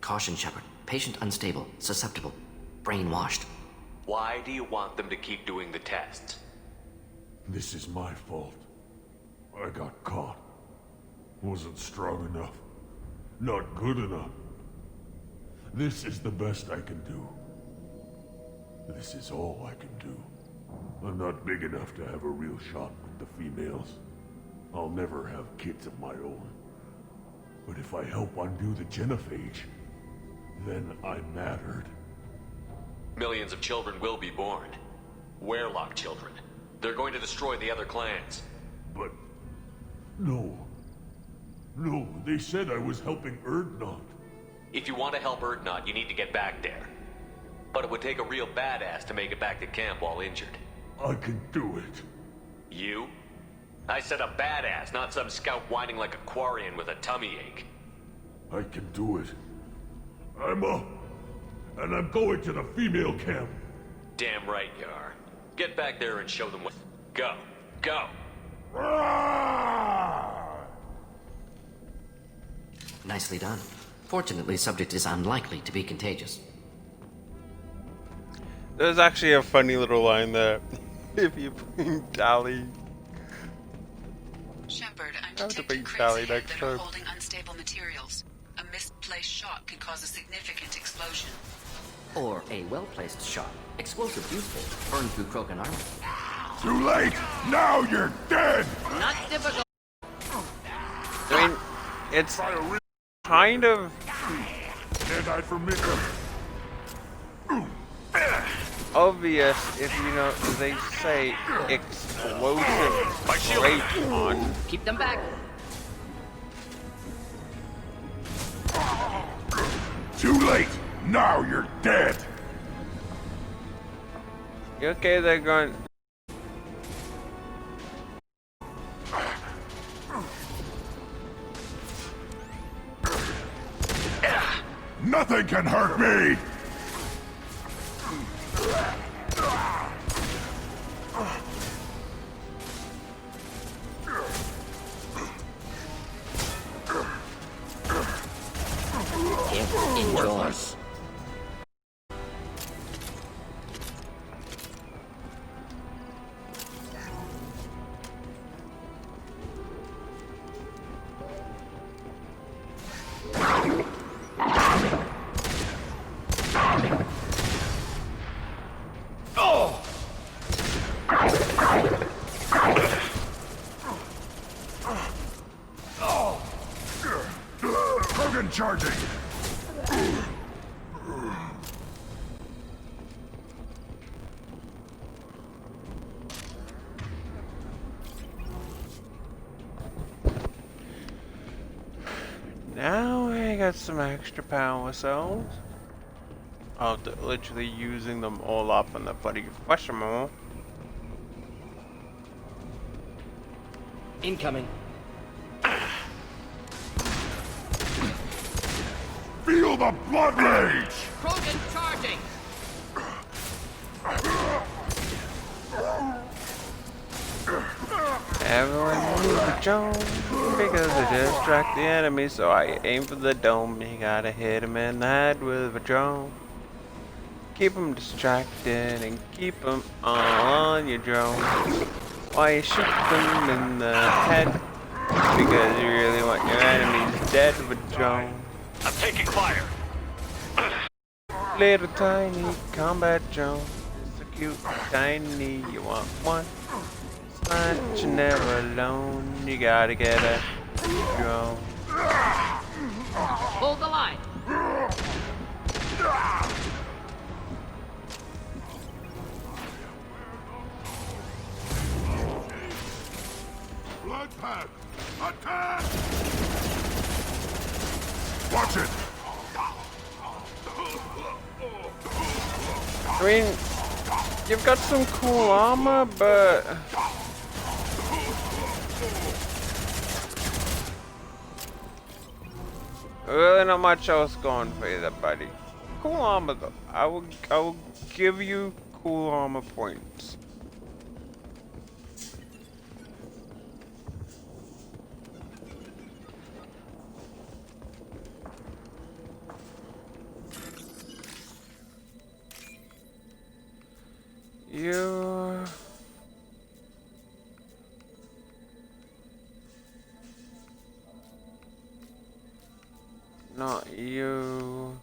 Caution, Shepard. Patient unstable, susceptible, brainwashed. Why do you want them to keep doing the tests? This is my fault. I got caught. Wasn't strong enough. Not good enough. This is the best I can do. This is all I can do. I'm not big enough to have a real shot with the females. I'll never have kids of my own. But if I help undo the genophage, then I mattered. Millions of children will be born. Werlock children. They're going to destroy the other clans. But... no. No, they said I was helping Erdnot. If you want to help Erdnot, you need to get back there. But it would take a real badass to make it back to camp while injured. I can do it. You? I said a badass, not some scout whining like a Quarian with a tummy ache. I can do it. I'm up. And I'm going to the female camp. Damn right you are. Get back there and show them what... Go. Go! Nicely done. Fortunately, subject is unlikely to be contagious. There's actually a funny little line there. If you bring Tali... Shepard, I'm I have to bring detecting Tali crates ahead next that are time. holding unstable materials. A misplaced shot could cause a significant explosion. Or a well-placed shot. Explosive useful. Burn through Krogan armor. Too late! Now you're dead! Not typical. I mean, it's kind of Dead-eyed for me. obvious if you know they say explosive rate on. Keep them back. Too late! Now you're dead! Okay, they're going. Nothing can hurt me! Enjoy. Krogan charging! Now I got some extra power cells. After literally using them all up on the bloody question mark. Incoming. Feel the blood rage! Krogan charging. Everyone move the drone because they distract the enemy. So I aim for the dome. You gotta hit him in the head with a drone. Keep them distracted and keep them on your drone. Why you shoot them in the head? Because you really want your enemies dead with a drone. I'm taking fire. Little tiny combat drone. So cute, tiny. You want one? But you're never alone. You gotta get a drone. Hold the line. Attack! Watch it! I mean, you've got some cool armor, but really not much else going for you there, buddy. Cool armor though. I will give you cool armor points. You... Not you.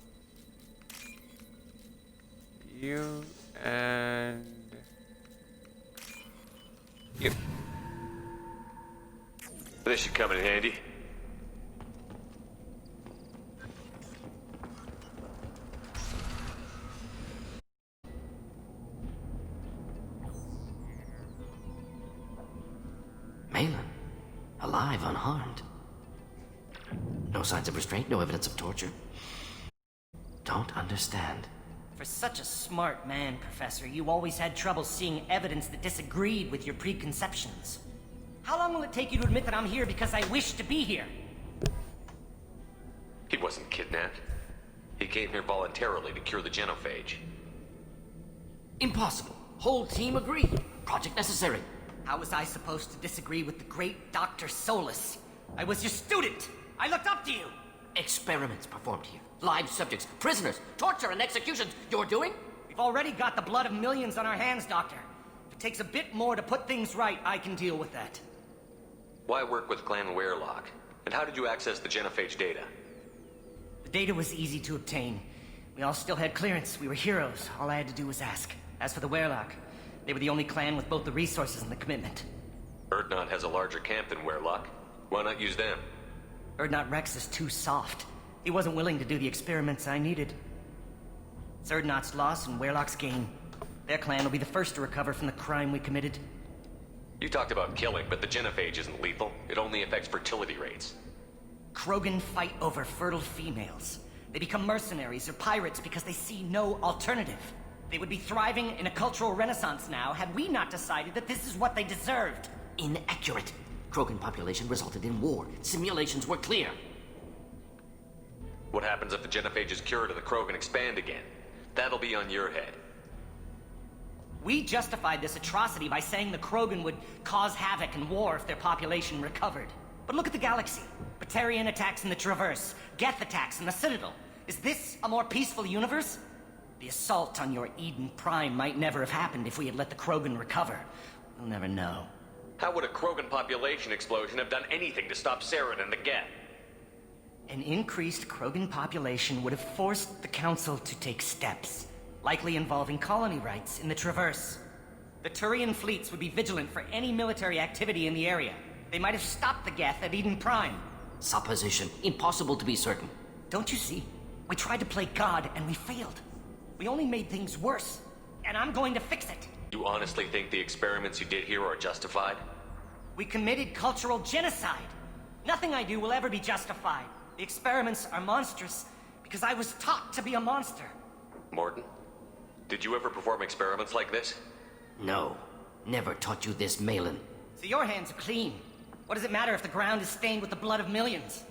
You and... You. This should come in handy. Malin, alive, unharmed. No signs of restraint, no evidence of torture. Don't understand. For such a smart man, Professor, you always had trouble seeing evidence that disagreed with your preconceptions. How long will it take you to admit that I'm here because I wish to be here? He wasn't kidnapped. He came here voluntarily to cure the genophage. Impossible. Whole team agreed. Project necessary. How was I supposed to disagree with the great Dr. Solus? I was your student! I looked up to you! Experiments performed here. Live subjects, prisoners, torture and executions. You're doing? We've already got the blood of millions on our hands, Doctor. If it takes a bit more to put things right, I can deal with that. Why work with Clan Werelock? And how did you access the genophage data? The data was easy to obtain. We all still had clearance. We were heroes. All I had to do was ask. As for the Werelock, they were the only clan with both the resources and the commitment. Urdnot has a larger camp than Werelock. Why not use them? Urdnot Rex is too soft. He wasn't willing to do the experiments I needed. It's Urdnot's loss and Werelock's gain. Their clan will be the first to recover from the crime we committed. You talked about killing, but the genophage isn't lethal. It only affects fertility rates. Krogan fight over fertile females. They become mercenaries or pirates because they see no alternative. They would be thriving in a cultural renaissance now had we not decided that this is what they deserved. Inaccurate. Krogan population resulted in war. Simulations were clear. What happens if the genophage is cured and the Krogan expand again? That'll be on your head. We justified this atrocity by saying the Krogan would cause havoc and war if their population recovered. But look at the galaxy. Batarian attacks in the Traverse, Geth attacks in the Citadel. Is this a more peaceful universe? The assault on your Eden Prime might never have happened if we had let the Krogan recover. We'll never know. How would a Krogan population explosion have done anything to stop Saren and the Geth? An increased Krogan population would have forced the Council to take steps, likely involving colony rights in the Traverse. The Turian fleets would be vigilant for any military activity in the area. They might have stopped the Geth at Eden Prime. Supposition. Impossible to be certain. Don't you see? We tried to play God and we failed. We only made things worse, and I'm going to fix it. You honestly think the experiments you did here are justified? We committed cultural genocide. Nothing I do will ever be justified. The experiments are monstrous because I was taught to be a monster. Mordin, did you ever perform experiments like this? No. Never taught you this, Malin. So your hands are clean. What does it matter if the ground is stained with the blood of millions?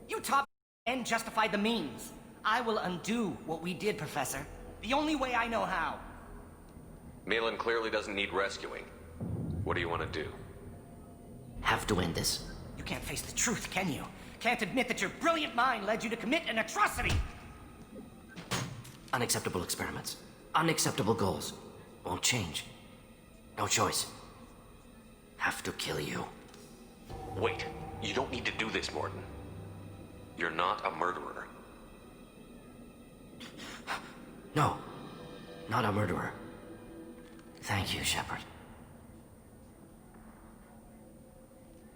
You taught and justified the means. I will undo what we did, Professor. The only way I know how. Malin clearly doesn't need rescuing. What do you want to do? Have to end this. You can't face the truth, can you? Can't admit that your brilliant mind led you to commit an atrocity! Unacceptable experiments. Unacceptable goals. Won't change. No choice. Have to kill you. Wait. You don't need to do this, Mordin. You're not a murderer. No. Not a murderer. Thank you, Shepard.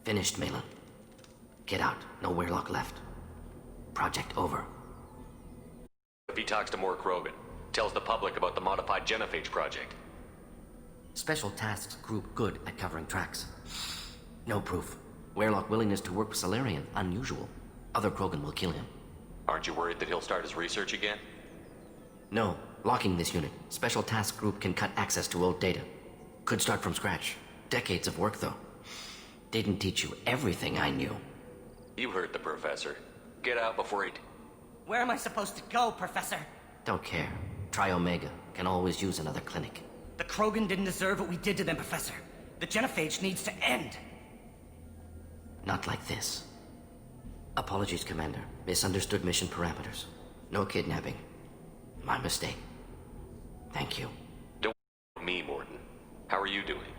Finished, Malin. Get out. No Werelock left. Project over. If he talks to more Krogan, tells the public about the modified genophage project. Special Tasks Group good at covering tracks. No proof. Weyrloc willingness to work with Salarian, unusual. Other Krogan will kill him. Aren't you worried that he'll start his research again? No. Locking this unit. Special task group can cut access to old data. Could start from scratch. Decades of work, though. Didn't teach you everything I knew. You heard the professor. Get out before he... Where am I supposed to go, Professor? Don't care. Try Omega. Can always use another clinic. The Krogan didn't deserve what we did to them, Professor. The genophage needs to end. Not like this. Apologies, Commander. Misunderstood mission parameters. No kidnapping. My mistake. Thank you. Don't me, Mordin. How are you doing?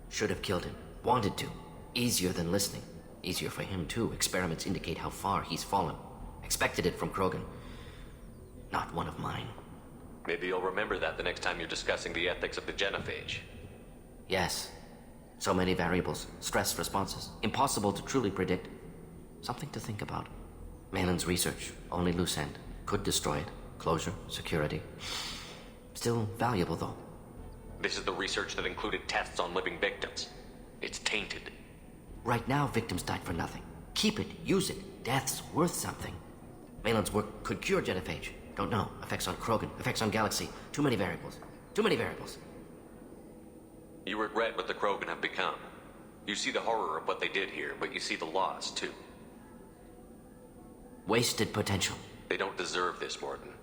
Should have killed him. Wanted to. Easier than listening. Easier for him, too. Experiments indicate how far he's fallen. Expected it from Krogan. Not one of mine. Maybe you'll remember that the next time you're discussing the ethics of the genophage. Yes. So many variables. Stress responses. Impossible to truly predict. Something to think about. Malin's research. Only loose end. Could destroy it. Closure. Security. Still valuable, though. This is the research that included tests on living victims. It's tainted. Right now, victims died for nothing. Keep it. Use it. Death's worth something. Malin's work could cure genophage. Don't know. Effects on Krogan. Effects on Galaxy. Too many variables. Too many variables. You regret what the Krogan have become. You see the horror of what they did here, but you see the loss, too. Wasted potential. They don't deserve this, Mordin.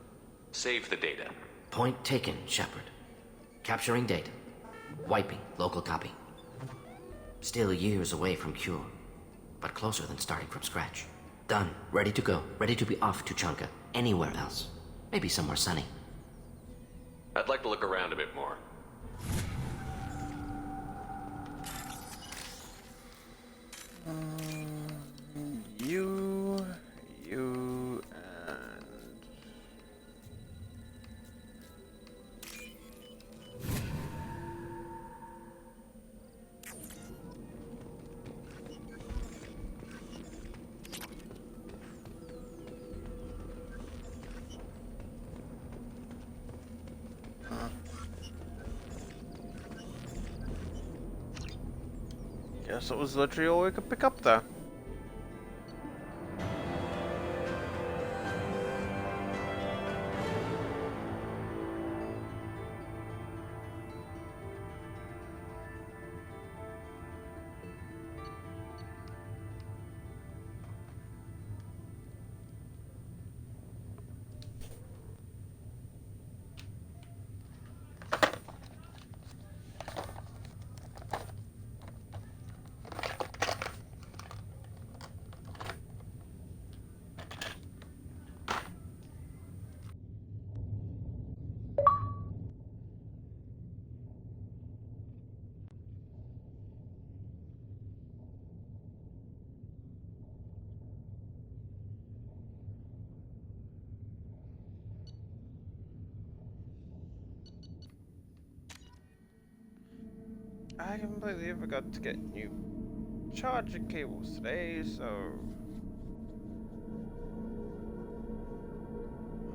Save the data. Point taken, Shepard. Capturing data. Wiping local copy. Still years away from cure, but closer than starting from scratch. Done. Ready to go. Ready to be off to Tuchanka. Anywhere else. Maybe somewhere sunny. I'd like to look around a bit more. You, and... Guess it was literally all we could pick up there. I completely forgot to get new charging cables today, so...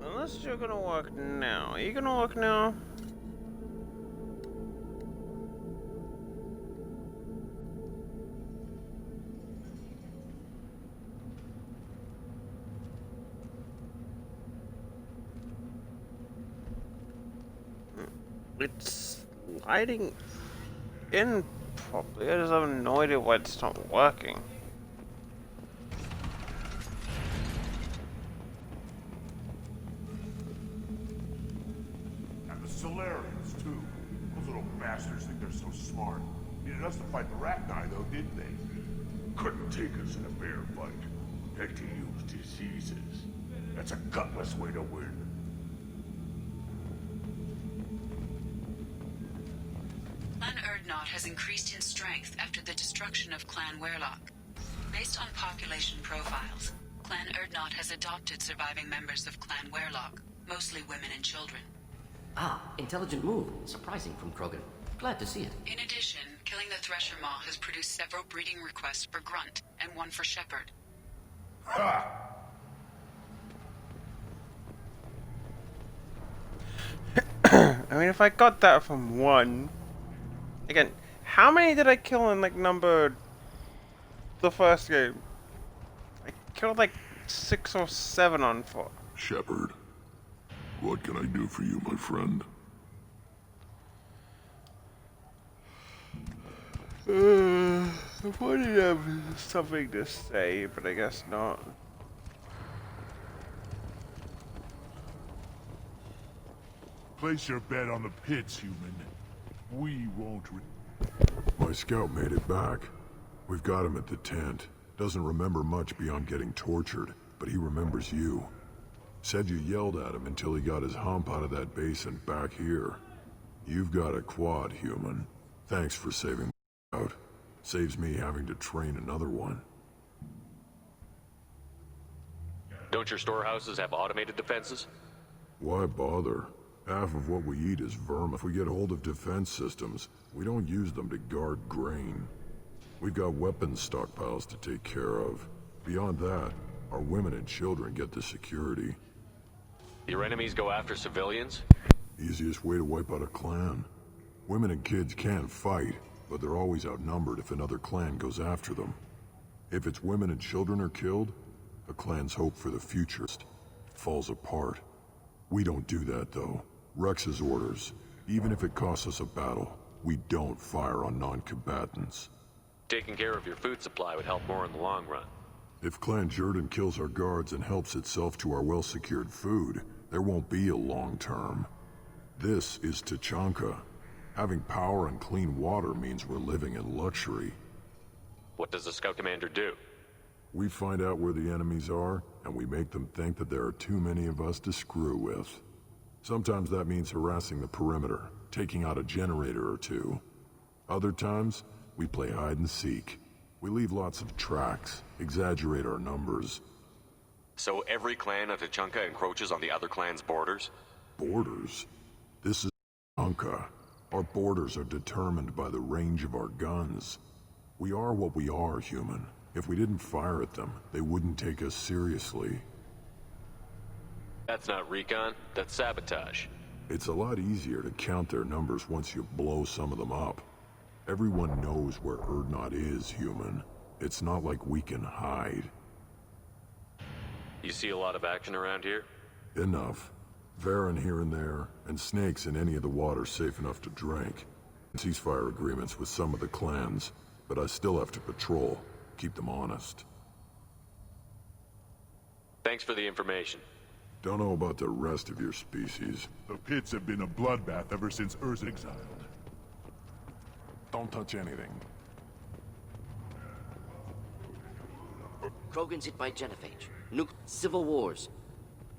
Unless you're gonna work now. Are you gonna work now? It's lighting in properly. I just have no idea why it's not working. And the Solarians, too. Those little bastards think they're so smart. Needed us to fight the Rachni, though, didn't they? Couldn't take us in a bear fight. Had to use diseases. That's a gutless way to win. Clan Urdnot has increased in strength after the destruction of Clan Weyrloc. Based on population profiles, Clan Urdnot has adopted surviving members of Clan Weyrloc, mostly women and children. Ah, intelligent move. Surprising from Krogan. Glad to see it. In addition, killing the Thresher Maw has produced several breeding requests for Grunt, and one for Shepard. Ha! I mean, if I got that from one... Again, how many did I kill in, like, number the first game. I killed like 6 or 7 on foot. Shepard, what can I do for you, my friend? I wanted to have something to say, but I guess not. Place your bet on the pits, human. We won't. My scout made it back. We've got him at the tent. Doesn't remember much beyond getting tortured, but he remembers you. Said you yelled at him until he got his hump out of that basin back here. You've got a quad, human. Thanks for saving me out. Saves me having to train another one. Don't your storehouses have automated defenses? Why bother? Half of what we eat is vermin. If we get hold of defense systems, we don't use them to guard grain. We've got weapons stockpiles to take care of. Beyond that, our women and children get the security. Your enemies go after civilians? Easiest way to wipe out a clan. Women and kids can fight, but they're always outnumbered if another clan goes after them. If its women and children are killed, a clan's hope for the future falls apart. We don't do that, though. Rex's orders. Even if it costs us a battle, we don't fire on non-combatants. Taking care of your food supply would help more in the long run. If Clan Jordan kills our guards and helps itself to our well-secured food, there won't be a long term. This is Tachanka. Having power and clean water means we're living in luxury. What does the Scout Commander do? We find out where the enemies are, and we make them think that there are too many of us to screw with. Sometimes that means harassing the perimeter, taking out a generator or two. Other times, we play hide and seek. We leave lots of tracks, exaggerate our numbers. So every clan of Tachanka encroaches on the other clan's borders? Borders? This is Tachanka. Our borders are determined by the range of our guns. We are what we are, human. If we didn't fire at them, they wouldn't take us seriously. That's not recon, that's sabotage. It's a lot easier to count their numbers once you blow some of them up. Everyone knows where Urdnot is, human. It's not like we can hide. You see a lot of action around here? Enough. Varen here and there, and snakes in any of the water safe enough to drink. Ceasefire agreements with some of the clans, but I still have to patrol, keep them honest. Thanks for the information. Don't know about the rest of your species. The pits have been a bloodbath ever since Earth's exiled. Don't touch anything. Krogan's hit by genophage. Civil wars.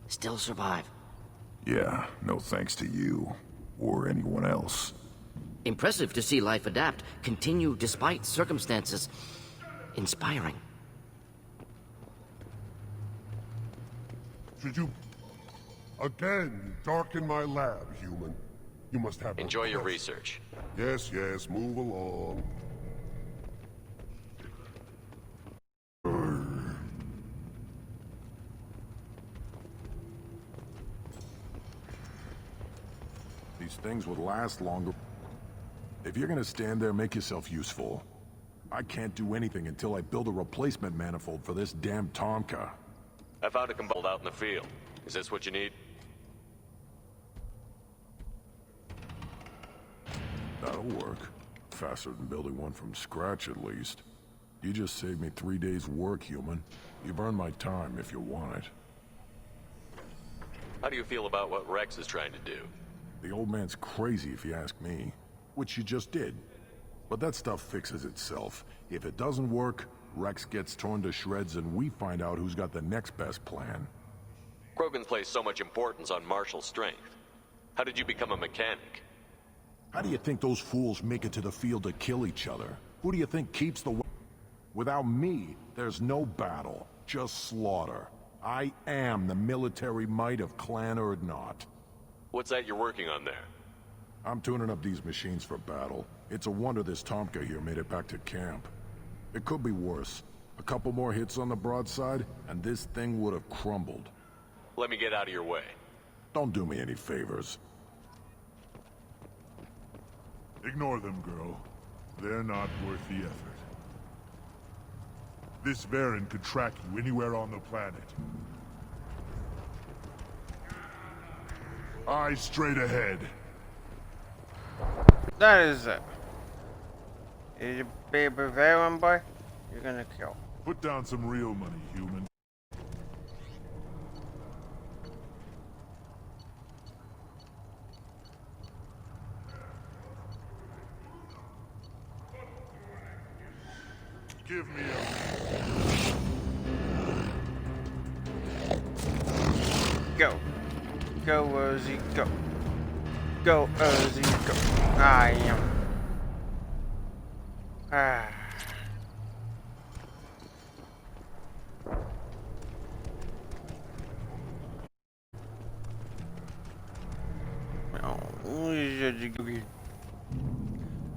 Still survive. Yeah, no thanks to you. Or anyone else. Impressive to see life adapt, continue despite circumstances. Inspiring. Should you... Again, darken my lab, human. You must have... Enjoy your research. Yes, yes, move along. These things would last longer. If you're gonna stand there, make yourself useful. I can't do anything until I build a replacement manifold for this damn Tomka. I found a combolt out in the field. Is this what you need? That'll work. Faster than building one from scratch, at least. You just saved me 3 days' work, human. You've earned my time if you want it. How do you feel about what Rex is trying to do? The old man's crazy if you ask me. Which you just did. But that stuff fixes itself. If it doesn't work, Rex gets torn to shreds and we find out who's got the next best plan. Krogan's placed so much importance on martial strength. How did you become a mechanic? How do you think those fools make it to the field to kill each other? Who do you think keeps the... Without me, there's no battle, just slaughter. I am the military might of Clan Urdnot. What's that you're working on there? I'm tuning up these machines for battle. It's a wonder this Tomka here made it back to camp. It could be worse. A couple more hits on the broadside, and this thing would have crumbled. Let me get out of your way. Don't do me any favors. Ignore them, girl. They're not worth the effort. This Varren could track you anywhere on the planet. Eyes straight ahead. That is it. Is your baby Varren boy? You're gonna kill. Put down some real money, human. Give me a... Go. Go, Ozzy, go. Go, Ozzy, go. I am. Ah.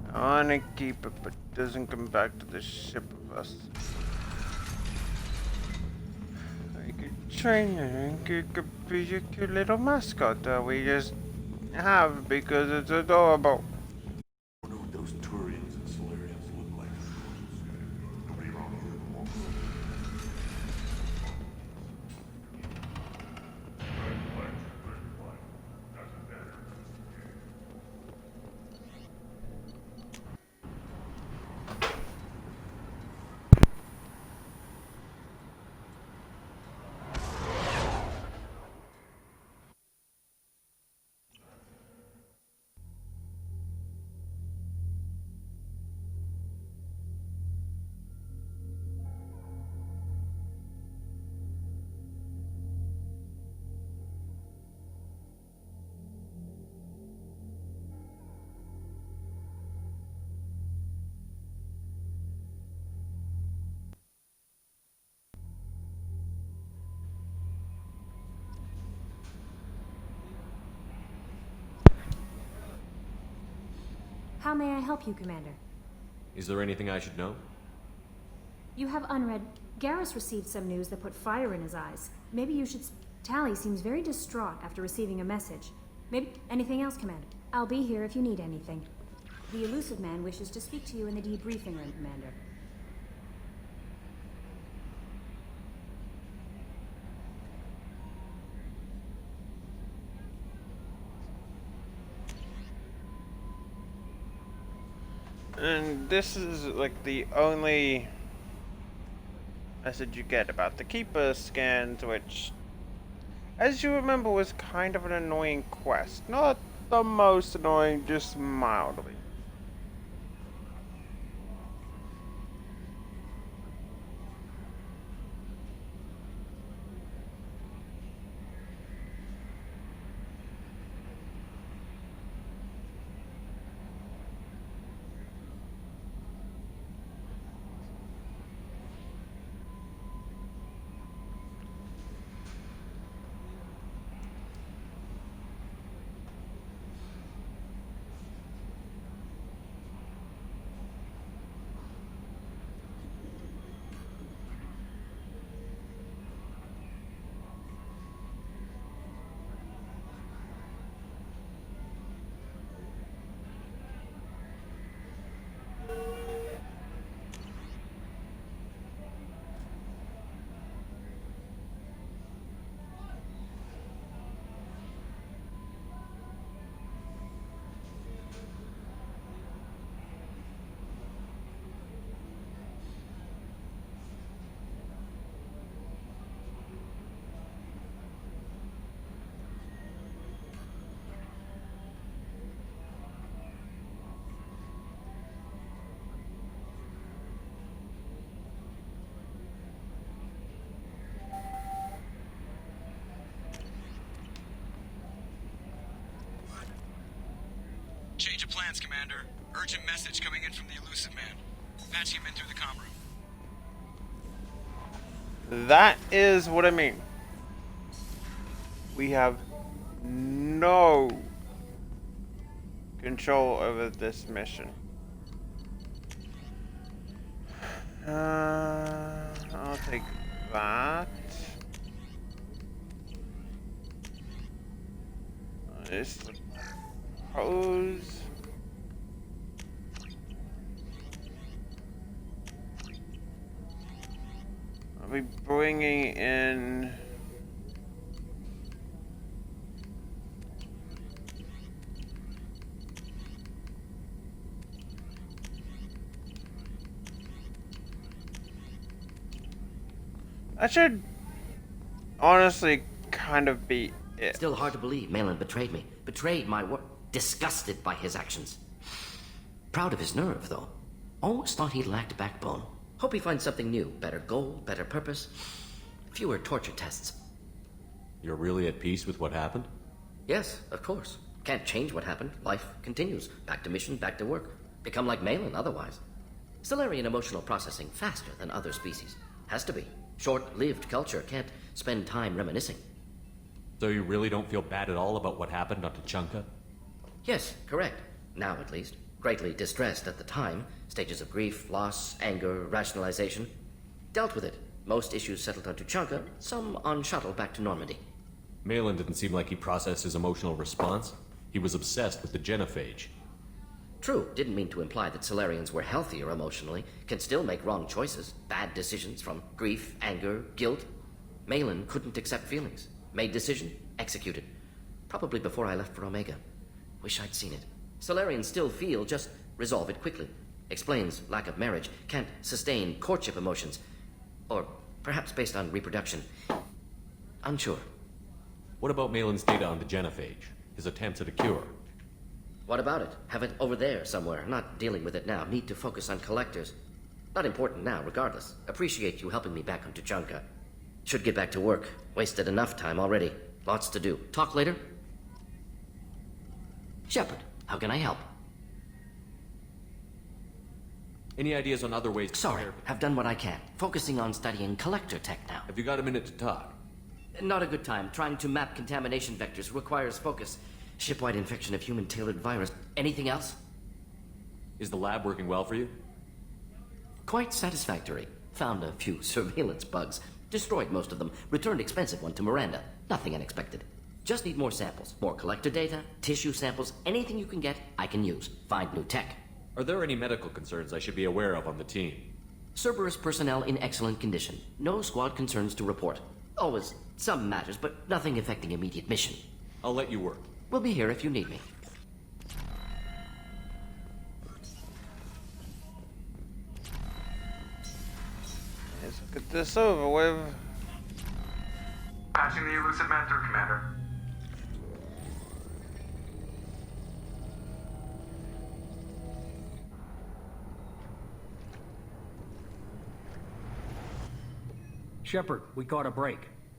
I wanna keep it, but it doesn't come back to the ship of us. I could train it and it could be a cute little mascot that we just have because it's adorable. I wonder what those Turians and Solarians look like. Nobody around here won't. How may I help you, Commander? Is there anything I should know? You have unread. Garrus received some news that put fire in his eyes. Maybe you should... Tally seems very distraught after receiving a message. Maybe... Anything else, Commander? I'll be here if you need anything. The Elusive Man wishes to speak to you in the debriefing room, Commander. And this is like the only message you get about the Keeper scans, which, as you remember, was kind of an annoying quest. Not the most annoying, just mildly. Change of plans, Commander. Urgent message coming in from the Elusive Man. Patching him in through the comm room. That is what I mean. We have no control over this mission. I'll take that. This hose. be bringing in... That should honestly kind of be it. Still hard to believe Malin betrayed me. Betrayed my work. Disgusted by his actions. Proud of his nerve, though. Almost thought he lacked backbone. Hope he finds something new. Better goal, better purpose. Fewer torture tests. You're really at peace with what happened? Yes, of course. Can't change what happened. Life continues. Back to mission, back to work. Become like Malin otherwise. Solarian emotional processing faster than other species. Has to be. Short-lived culture can't spend time reminiscing. So you really don't feel bad at all about what happened on Tuchanka? Yes, correct. Now, at least. Greatly distressed at the time. Stages of grief, loss, anger, rationalization. Dealt with it. Most issues settled on Tuchanka, some on shuttle back to Normandy. Malin didn't seem like he processed his emotional response. He was obsessed with the genophage. True, didn't mean to imply that Solarians were healthier emotionally, can still make wrong choices, bad decisions from grief, anger, guilt. Malin couldn't accept feelings. Made decision, executed. Probably before I left for Omega. Wish I'd seen it. Solarians still feel, just resolve it quickly. Explains lack of marriage, can't sustain courtship emotions. Or perhaps based on reproduction. Unsure. What about Malin's data on the genophage? His attempts at a cure? What about it? Have it over there somewhere. Not dealing with it now. Need to focus on collectors. Not important now, regardless. Appreciate you helping me back on Tuchanka. Should get back to work. Wasted enough time already. Lots to do. Talk later? Shepard, how can I help? Any ideas on other ways to Sorry, have done what I can. Focusing on studying collector tech now. Have you got a minute to talk? Not a good time. Trying to map contamination vectors requires focus. Shipwide infection of human-tailored virus. Anything else? Is the lab working well for you? Quite satisfactory. Found a few surveillance bugs. Destroyed most of them. Returned expensive one to Miranda. Nothing unexpected. Just need more samples. More collector data, tissue samples, anything you can get, I can use. Find new tech. Are there any medical concerns I should be aware of on the team? Cerberus personnel in excellent condition. No squad concerns to report. Always some matters, but nothing affecting immediate mission. I'll let you work. We'll be here if you need me. Let's get this over with. Patching the elusive man through, Commander. Shepard, we caught a break.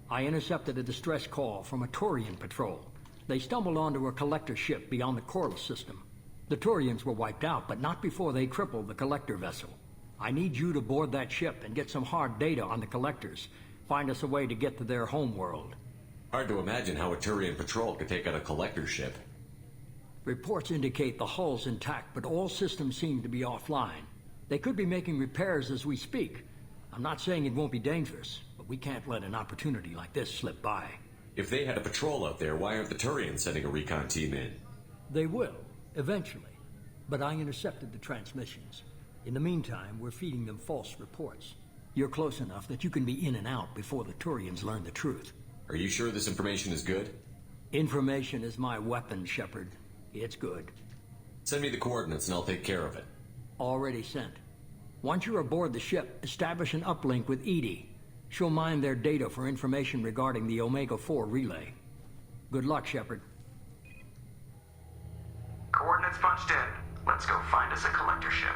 I intercepted a distress call from a Turian patrol. They stumbled onto a collector ship beyond the Corliss system. The Turians were wiped out, but not before they crippled the collector vessel. I need you to board that ship and get some hard data on the collectors. Find us a way to get to their homeworld. Hard to imagine how a Turian patrol could take out a collector ship. Reports indicate the hull's intact, but all systems seem to be offline. They could be making repairs as we speak. I'm not saying it won't be dangerous, but we can't let an opportunity like this slip by. If they had a patrol out there, why aren't the Turians sending a recon team in? They will, eventually. But I intercepted the transmissions. In the meantime, we're feeding them false reports. You're close enough that you can be in and out before the Turians learn the truth. Are you sure this information is good? Information is my weapon, Shepard. It's good. Send me the coordinates and I'll take care of it. Already sent. Once you're aboard the ship, establish an uplink with EDI. She'll mine their data for information regarding the Omega-4 relay. Good luck, Shepard. Coordinates punched in. Let's go find us a collector ship.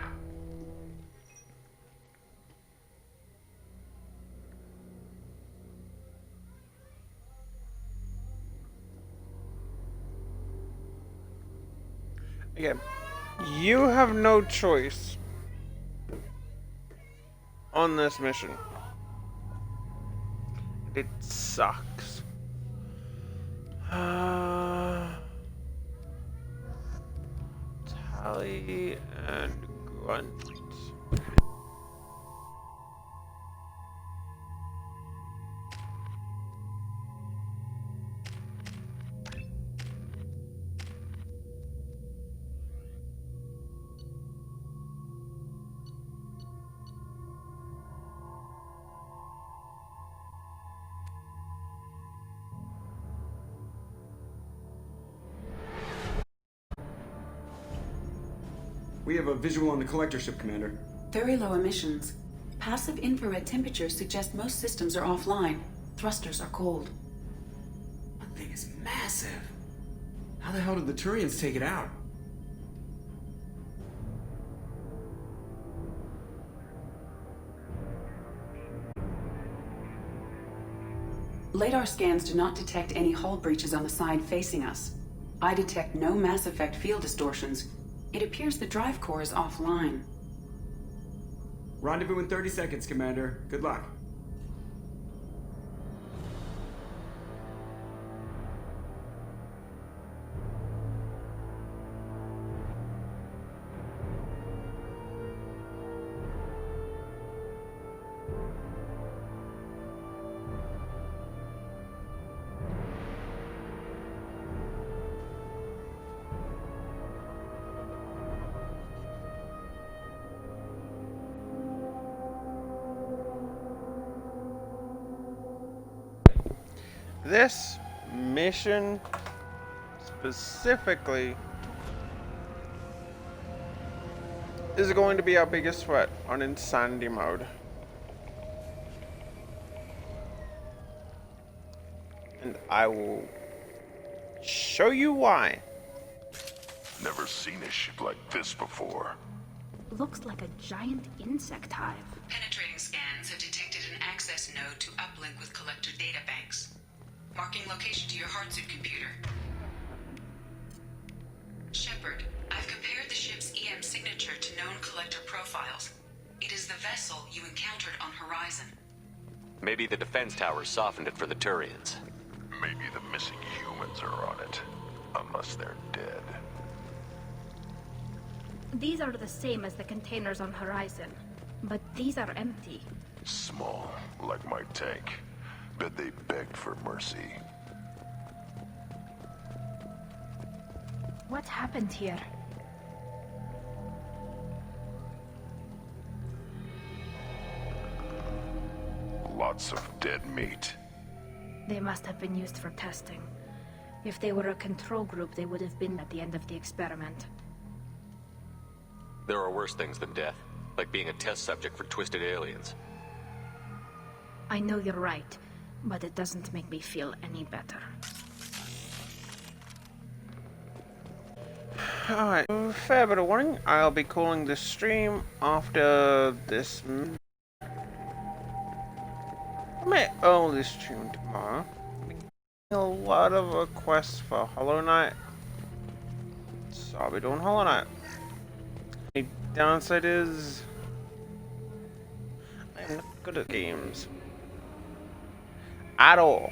Again, you have no choice on this mission. It sucks. Tally and Grunt. We have a visual on the collector ship, Commander. Very low emissions. Passive infrared temperatures suggest most systems are offline. Thrusters are cold. That thing is massive. How the hell did the Turians take it out? LADAR scans do not detect any hull breaches on the side facing us. I detect no Mass Effect field distortions. It appears the drive core is offline. Rendezvous in 30 seconds, Commander. Good luck. This mission specifically is going to be our biggest threat on Insanity mode. And I will show you why. Never seen a ship like this before. Looks like a giant insect hive. Penetrating scans have detected an access node to uplink with collector databanks. Marking location to your Heartsuit computer. Shepard, I've compared the ship's EM signature to known collector profiles. It is the vessel you encountered on Horizon. Maybe the defense towers softened it for the Turians. Maybe the missing humans are on it. Unless they're dead. These are the same as the containers on Horizon, but these are empty. Small, like my tank. Bet they begged for mercy. What happened here? Lots of dead meat. They must have been used for testing. If they were a control group, they would have been at the end of the experiment. There are worse things than death, like being a test subject for twisted aliens. I know you're right, but it doesn't make me feel any better. Alright, fair bit of warning. I'll be calling this stream after this. I may only stream tomorrow. A lot of requests for Hollow Knight, so I'll be doing Hollow Knight. The downside is I'm not good at games at all.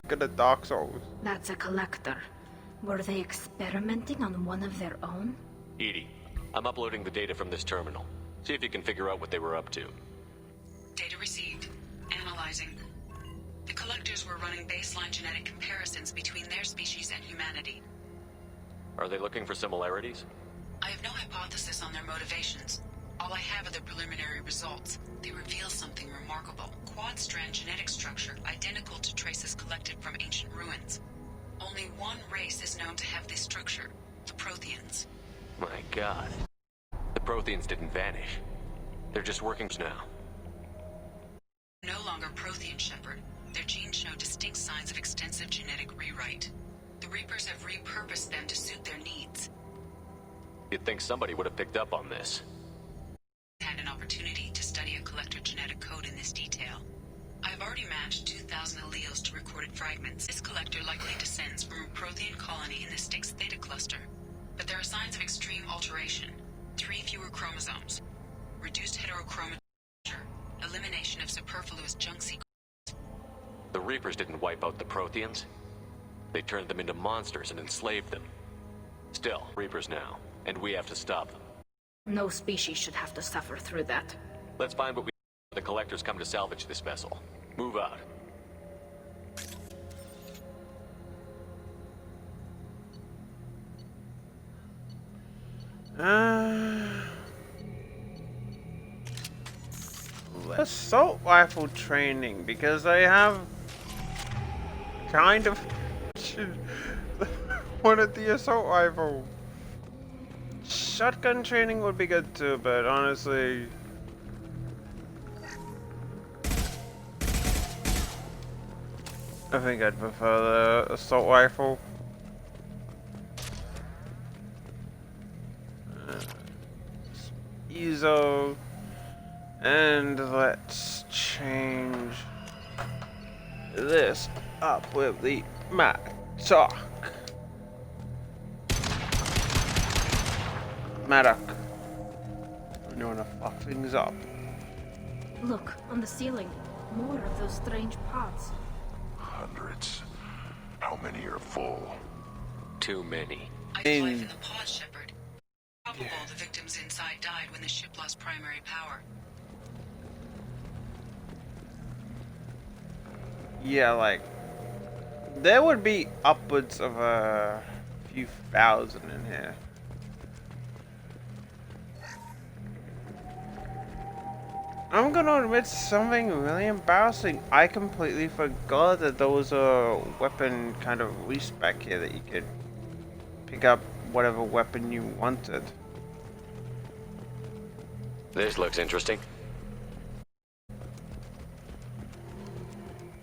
Good at Dark Souls. That's a collector. Were they experimenting on one of their own? EDI, I'm uploading the data from this terminal. See if you can figure out what they were up to. Data received. Analyzing. The collectors were running baseline genetic comparisons between their species and humanity. Are they looking for similarities? I have no hypothesis on their motivations. All I have are the preliminary results. They reveal something remarkable. Quad-strand genetic structure identical to traces collected from ancient ruins. Only one race is known to have this structure, the Protheans. My god. The Protheans didn't vanish. They're just working now. No longer Prothean, Shepard. Their genes show distinct signs of extensive genetic rewrite. The Reapers have repurposed them to suit their needs. You'd think somebody would have picked up on this. Had an opportunity to study a collector genetic code in this detail. I have already matched 2,000 alleles to recorded fragments. This collector likely descends from a Prothean colony in the Styx Theta cluster. But there are signs of extreme alteration. 3 fewer chromosomes. Reduced heterochromature. Elimination of superfluous junk sequences. The Reapers didn't wipe out the Protheans. They turned them into monsters and enslaved them. Still, Reapers now, and we have to stop them. No species should have to suffer through that. Let's find what we... The collectors come to salvage this vessel. Move out. Assault rifle training, because I have kind of wanted the assault rifle. shotgun training would be good too, but honestly, I think I'd prefer the assault rifle. EZO, and let's change this up with the Mattock. Mattock. You wanna fuck things up? Look, on the ceiling. More of those strange pods. Hundreds. How many are full? Too many. I life in the pod, Shepard. Probable the victims inside died when the ship lost primary power. Yeah, like, there would be upwards of a few thousand in here. I'm gonna admit something really embarrassing. I completely forgot that there was a weapon kind of respec here that you could pick up whatever weapon you wanted. This looks interesting.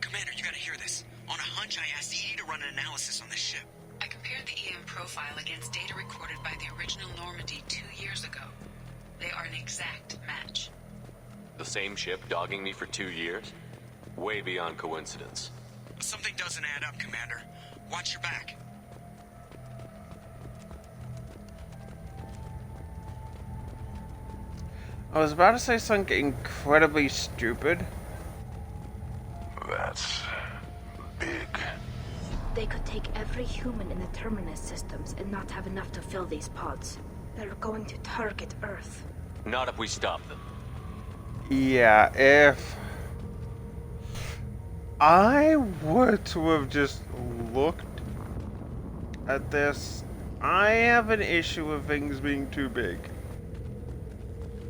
Commander, you gotta hear this. On a hunch, I asked EDI to run an analysis on this ship. I compared the EM profile against data recorded by the original Normandy 2 years ago. They are an exact match. The same ship dogging me for 2 years? Way beyond coincidence. Something doesn't add up, Commander. Watch your back. I was about to say something incredibly stupid. That's big. They could take every human in the Terminus systems and not have enough to fill these pods. They're going to target Earth. Not if we stop them. Yeah, if I were to have just looked at this, I have an issue with things being too big.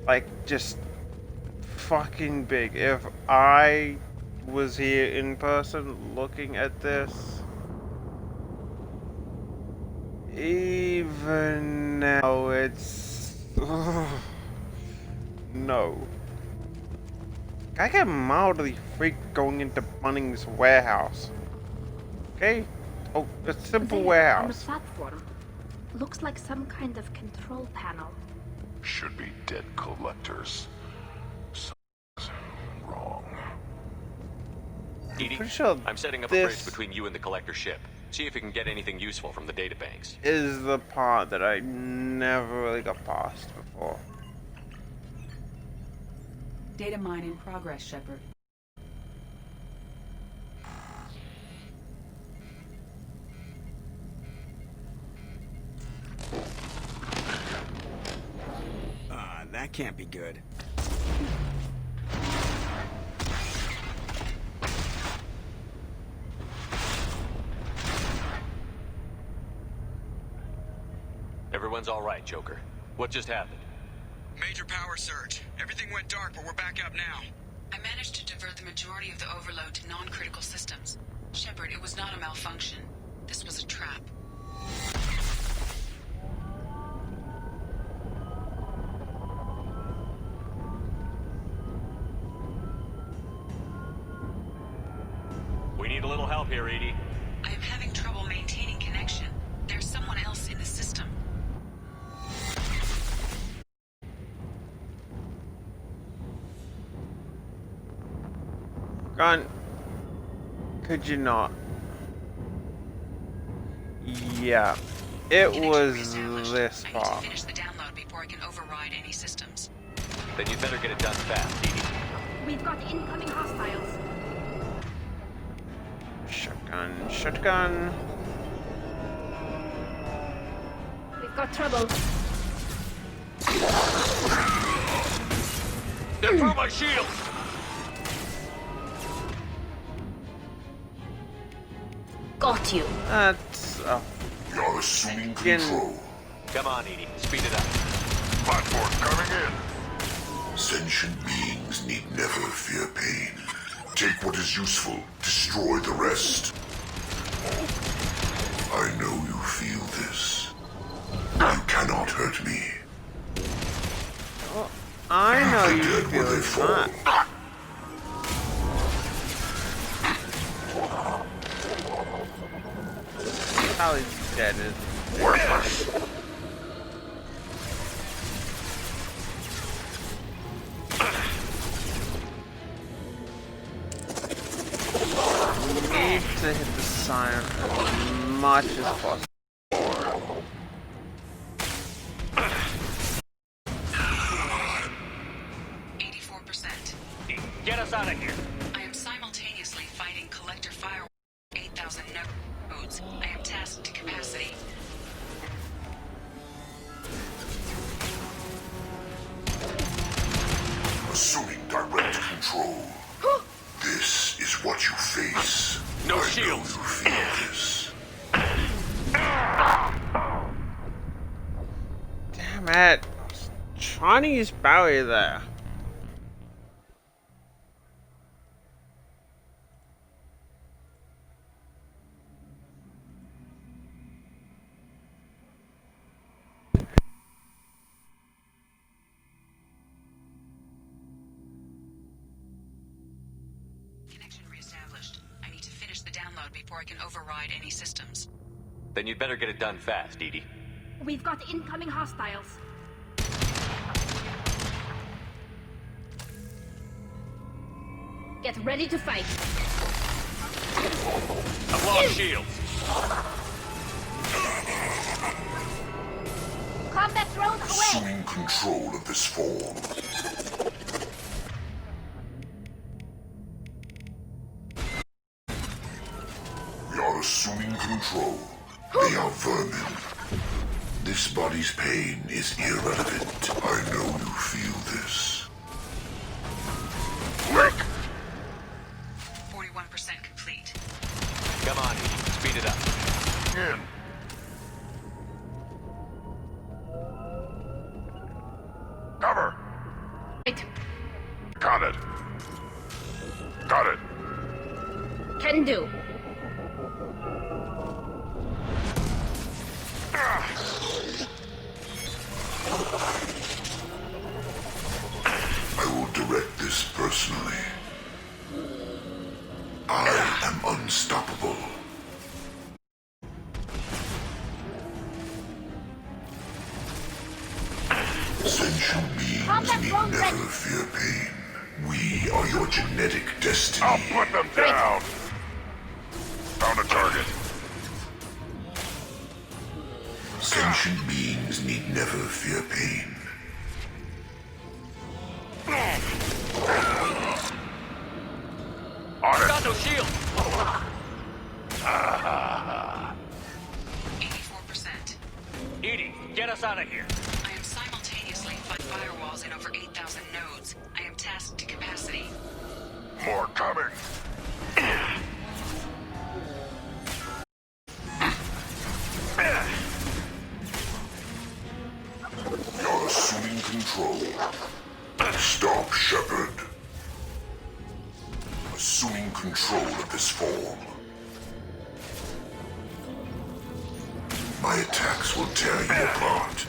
Like, just fucking big. If I was here in person looking at this, even now it's... no. I get mildly freaked going into Bunnings' warehouse. Okay? Oh, a simple There, warehouse. on the platform. Looks like some kind of control panel. Should be dead collectors. Something's wrong. EDI, pretty sure I'm setting up a bridge between you and the collector ship. See if you can get anything useful from the databanks. Is the part that I never really got past before. Data mine in progress, Shepard. That can't be good. Everyone's all right, Joker. What just happened? Major power surge. Everything went dark, but we're back up now. I managed to divert the majority of the overload to non-critical systems. Shepard, it was not a malfunction. This was a trap. We need a little help here, EDI. I am having trouble maintaining connection. There's someone else in the system. Gun, could you not? Yeah, it was this I need far. to finish the download before I can override any systems. Then you better get it done fast, EDI. We've got incoming hostiles. Shotgun, shotgun. We've got trouble. They're through my shield! Got you. That's a You're assuming fucking... control. Come on, EDI. Speed it up. Platform coming in. Sentient beings need never fear pain. Take what is useful, destroy the rest. I know you feel this. You cannot hurt me. know you feel it's not. Tally's dead is worthless. Need to hit the siren as much as possible. Get us out of here. I am simultaneously fighting collector fire 8,000 nodes. I am tasked to capacity. Assuming direct control. This is what you face. No I shields. know you feel this. Damn it. Trying to use Bowie there. Connection reestablished. I need to finish the download before I can override any systems. Then you'd better get it done fast, Edie. We've got incoming hostiles. Get ready to fight. I've lost shields. Combat drone away! Assuming control of this form. We are assuming control. They are vermin. This body's pain is irrelevant. I know you feel this. Work! 41% complete. Come on, Edie. Speed it up. Cover! Right. Got it. Got it. Can do. I will direct this personally. I am unstoppable. Sentient beings need never fear pain. We are your genetic destiny. I'll put them down. Found a target. Sentient beings need never fear pain. On it. Got no shield. 84%. Edie, get us out of here. I am simultaneously fighting firewalls in over 8,000 nodes. I am tasked to capacity. More coming. You're assuming control. Stop, Shepard. Assuming control of this form. My attacks will tear you apart.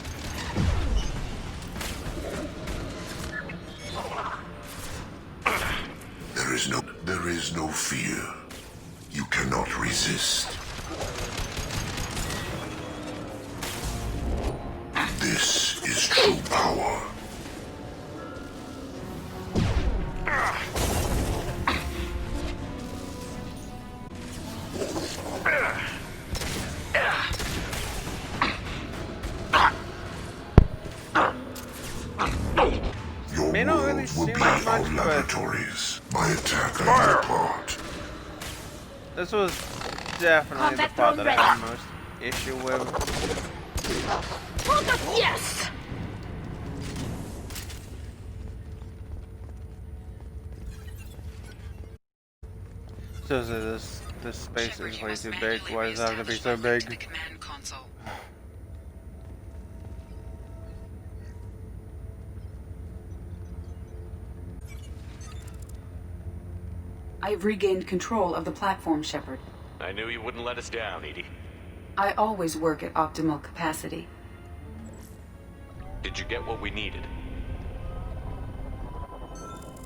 There is no fear. You cannot resist. This is true power. Your May not really worlds will seem be like our much, but laboratories. My attack on your part. this was definitely the Combat part drone that I had the most issue with. Yes! So this space is way too big. Why does it have to be so big? The command console. I've regained control of the platform, Shepard. I knew you wouldn't let us down, Edie. I always work at optimal capacity. Did you get what we needed?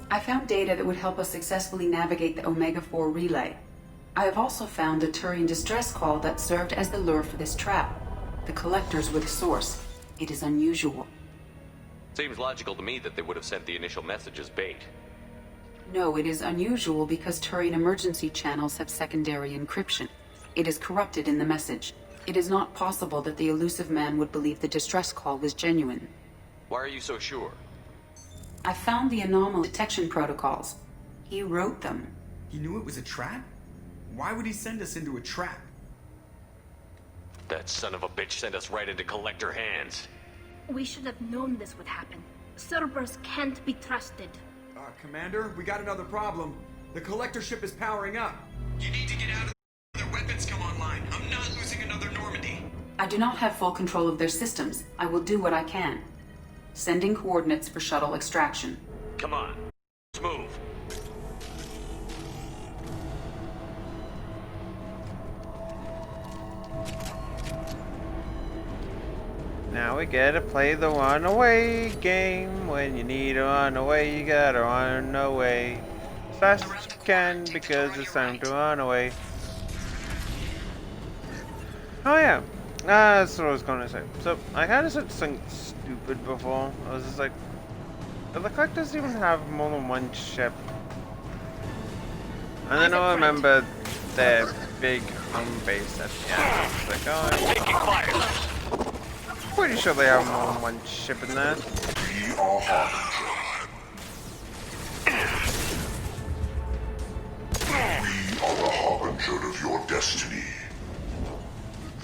I found data that would help us successfully navigate the Omega-4 relay. I have also found a Turian distress call that served as the lure for this trap. The collectors were the source. It is unusual. Seems logical to me that they would have sent the initial message as bait. No, it is unusual because Turian emergency channels have secondary encryption. It is corrupted in the message. It is not possible that the Illusive Man would believe the distress call was genuine. Why are you so sure? I found the anomaly detection protocols. He wrote them. He knew it was a trap? Why would he send us into a trap? That son of a bitch sent us right into Collector hands. We should have known this would happen. Cerberus can't be trusted. Commander, we got another problem. The Collector ship is powering up. You need to get out of there. Their weapons come online. I'm not losing another Normandy. I do not have full control of their systems. I will do what I can. Sending coordinates for shuttle extraction. Come on, let's move. Now we gotta play the runaway game. When you need to run away, you gotta run away as fast as you can because it's time to run away. Oh yeah, that's what I was gonna say. So I kinda said something stupid before. I was just like, do the collectors even have more than one ship? And then I remember their big home base at the end. It's like, oh, I'm taking fire. Pretty sure they have more than one ship in there. We are Harbinger. We are the Harbinger of your destiny.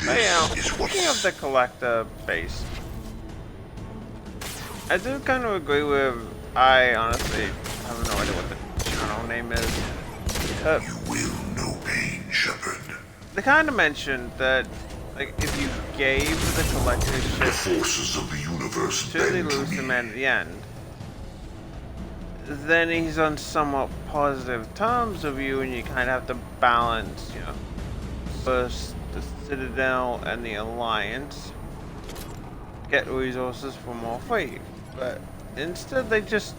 Oh yeah, speaking of the collector base, I do kind of agree with, I honestly have no idea what the channel name is. You will know pain, Shepard. They kind of mentioned that, like, if you gave the collector's ship the forces of the universe to the Illusive Man at the end, then he's on somewhat positive terms with you, and you kind of have to balance, you know, first the Citadel and the Alliance, get resources for more fleet. But instead, they just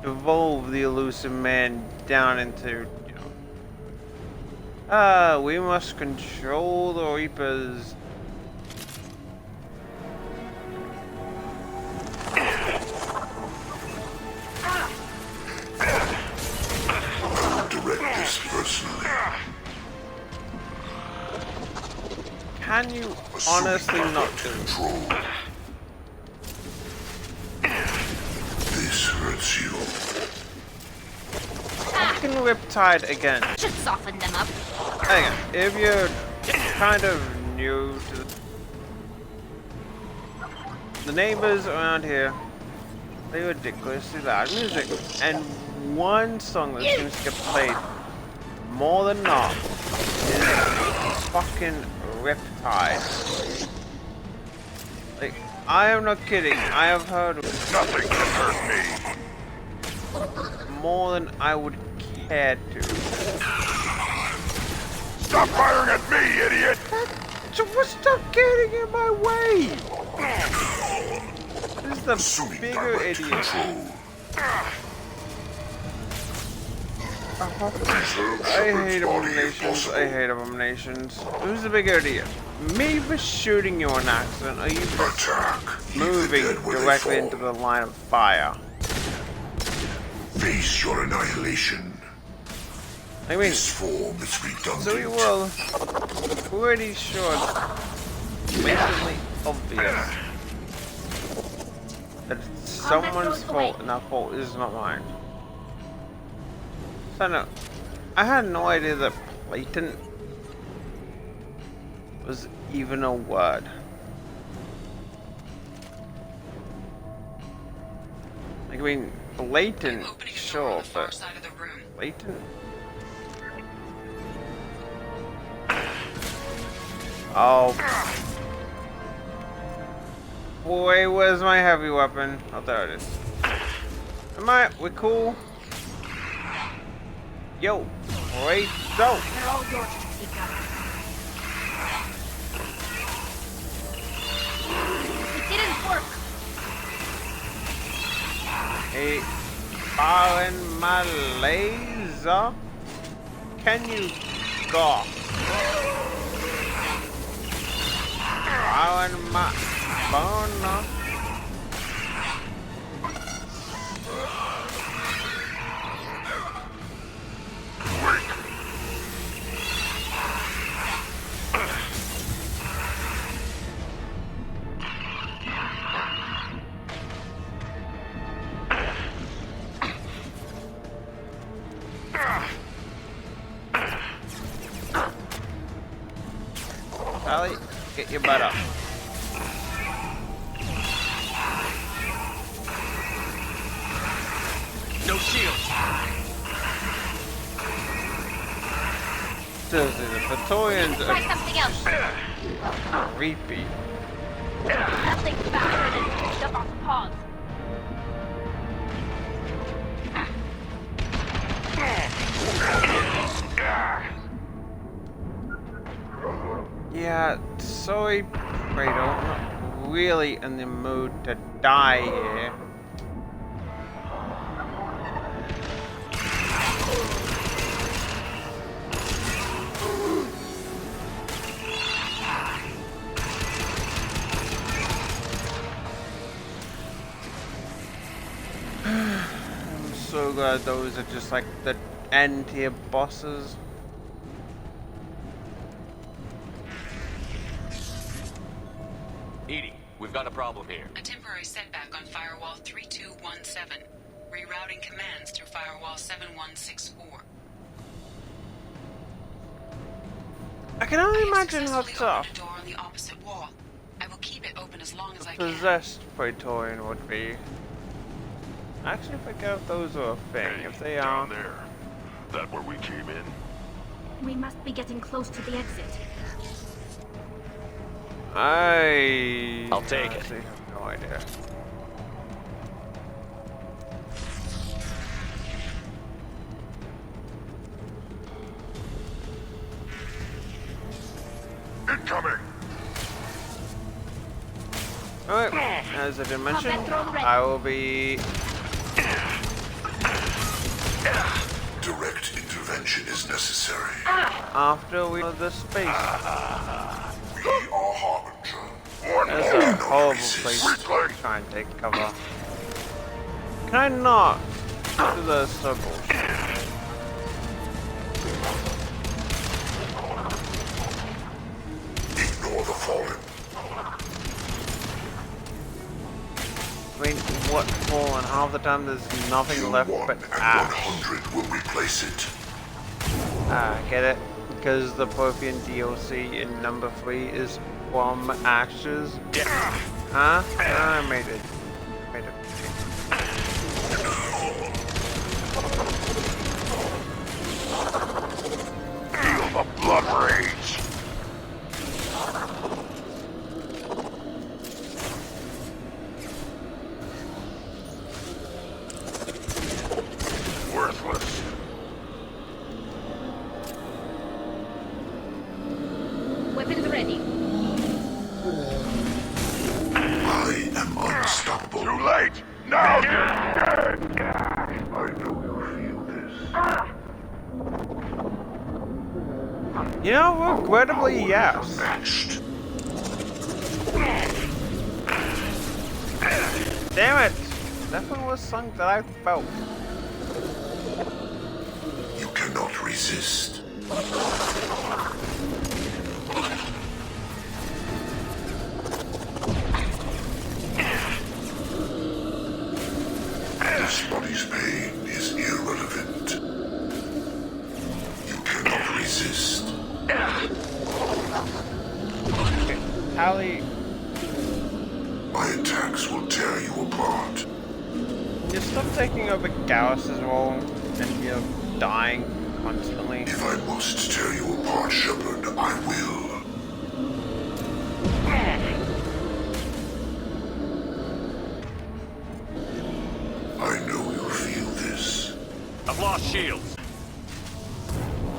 devolve the Illusive Man down into, we must control the Reapers. Direct this personally. Can you honestly not do it? This hurts you. Fucking Riptide again. Should soften them up. Again, if you're kind of new to the neighbors around here, play ridiculously loud music, and one song that seems to get played more than not is fucking Riptide. Like, I am not kidding. I have heard nothing can hurt me more than I would care to. Stop firing at me, idiot! Stop getting in my way! This is the Assuming bigger idiot. I hate abominations. I hate abominations. Who's the bigger idiot? Me for shooting you on accident, or you for moving directly into the line of fire? Face your annihilation. I mean, this form is redundant. So we will pretty sure it's blatantly obvious that it's someone's fault and that fault is not mine. So no, I had no idea that blatant was even a word. Like, I mean, blatant, sure, but blatant? Oh. Boy, where's my heavy weapon? Oh, there it is. We're cool. Yo, great, go. They're all yours, Jessica. It didn't work. Hey, firing my laser? Can you go? Firing my boner? Allie, get your butt up. No shield. Seriously, the Praetorians Try are something else. creepy. Nothing faster than jump off the paws. Yeah, sorry, Fredo, I'm not really in the mood to die here. I'm so glad those are just like the end tier bosses. EDI, we've got a problem here. A temporary setback on Firewall 3217. Rerouting commands through Firewall 7164. I can only imagine how tough Door on the opposite wall. I will keep it open as long as I a can. possessed Praetorian would be. Actually, forget if those are a thing. If they are, there. That where we came in? We must be getting close to the exit. I'll take it. honestly have no idea. Incoming! Alright, as I did mention, I will be Direct intervention is necessary. after we know the space. We are Harbinger. That's a horrible place to try and take cover. Can I not do the circle? Ignore the fallen. I mean, what fallen? Half the time there's nothing left but ash. 100 will replace it. Ah, get it? Because the Prothean DLC in number 3 is from ashes. Huh? I made it. Made it. Feel the blood rage! Worthless. Weapons ready. I am unstoppable. Too late! Now you're dead! I know you feel this. You know, regrettably, yes. Matched. Damn it! That one was something that I felt. You cannot resist. This body's pain is irrelevant. You cannot resist. Hallie, My attacks will tear you apart. you stop taking over Garrus's role and you're dying constantly. If I must tear you apart, Shepard, I will. I know you feel this. I've lost shields.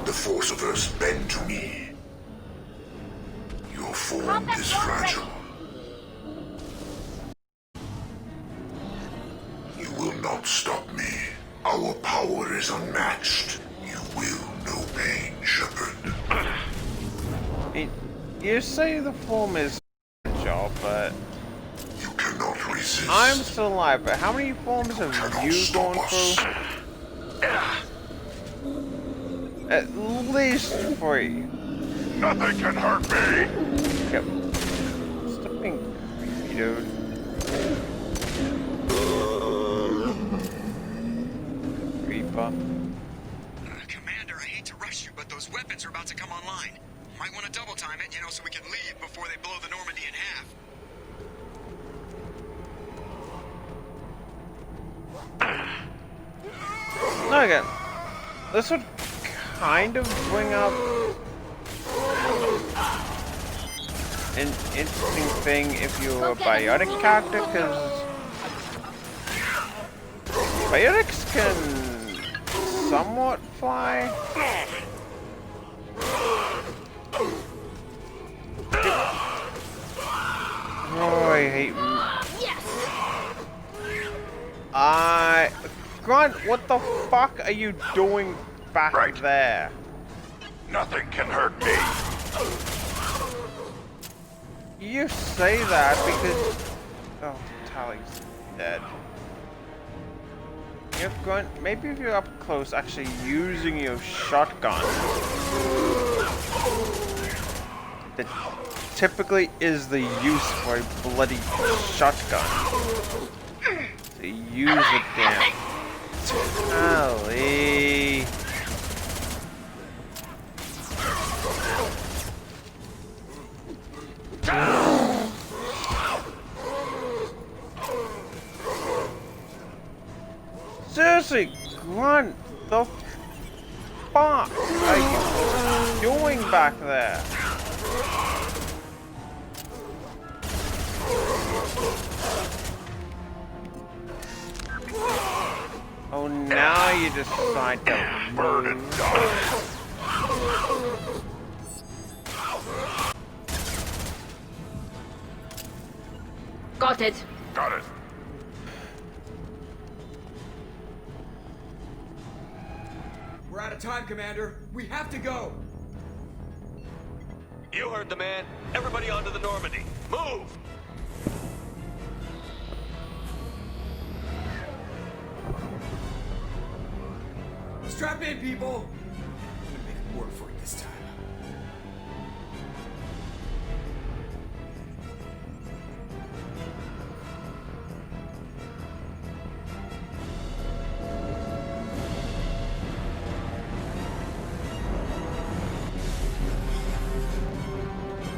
The Force of Earth bend to me. Your form is fragile. You will not stop me. is unmatched. You will know pain, Shepard. You say the form is a job, but you cannot resist. I'm still alive, but how many forms have you gone through? At least 3. Nothing can hurt me! Yep. Stop being creepy, dude. Reaper. Commander, I hate to rush you, but those weapons are about to come online. Might want to double time it, so we can leave before they blow the Normandy in half. Okay. This would kind of bring up an interesting thing if you're a biotic character, because biotics can somewhat fly. Oh, I hate. Grunt, what the fuck are you doing back there? Nothing can hurt me. You say that because... Oh, Tally's dead. You're Grunt, maybe if you're up close actually using your shotgun. That typically is the use for a bloody shotgun. To use it, damn. Tally. Seriously, Grunt, the fuck are you doing back there? Oh, now you decide to burn and die. Got it. Got it. We're out of time, Commander. We have to go. You heard the man. Everybody onto the Normandy. Move! Strap in, people. I'm gonna make it work for it this time.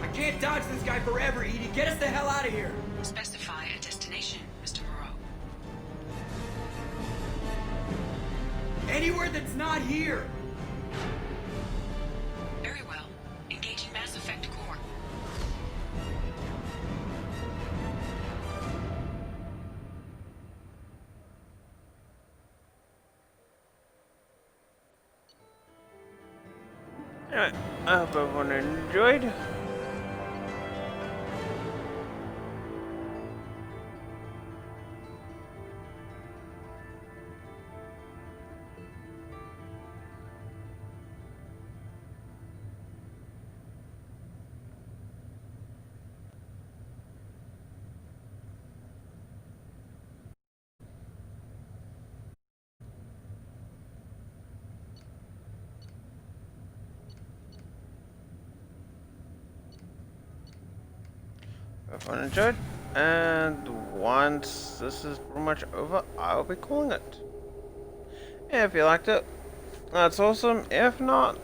I can't dodge this guy forever, Edie. Get us the hell out of here. Specify a destination, Mr. Moreau. Anywhere that's not here. Very well. Engaging Mass Effect core. Alright, I hope everyone enjoyed. Everyone enjoyed, and once this is pretty much over, I'll be calling it. If you liked it, that's awesome. If not,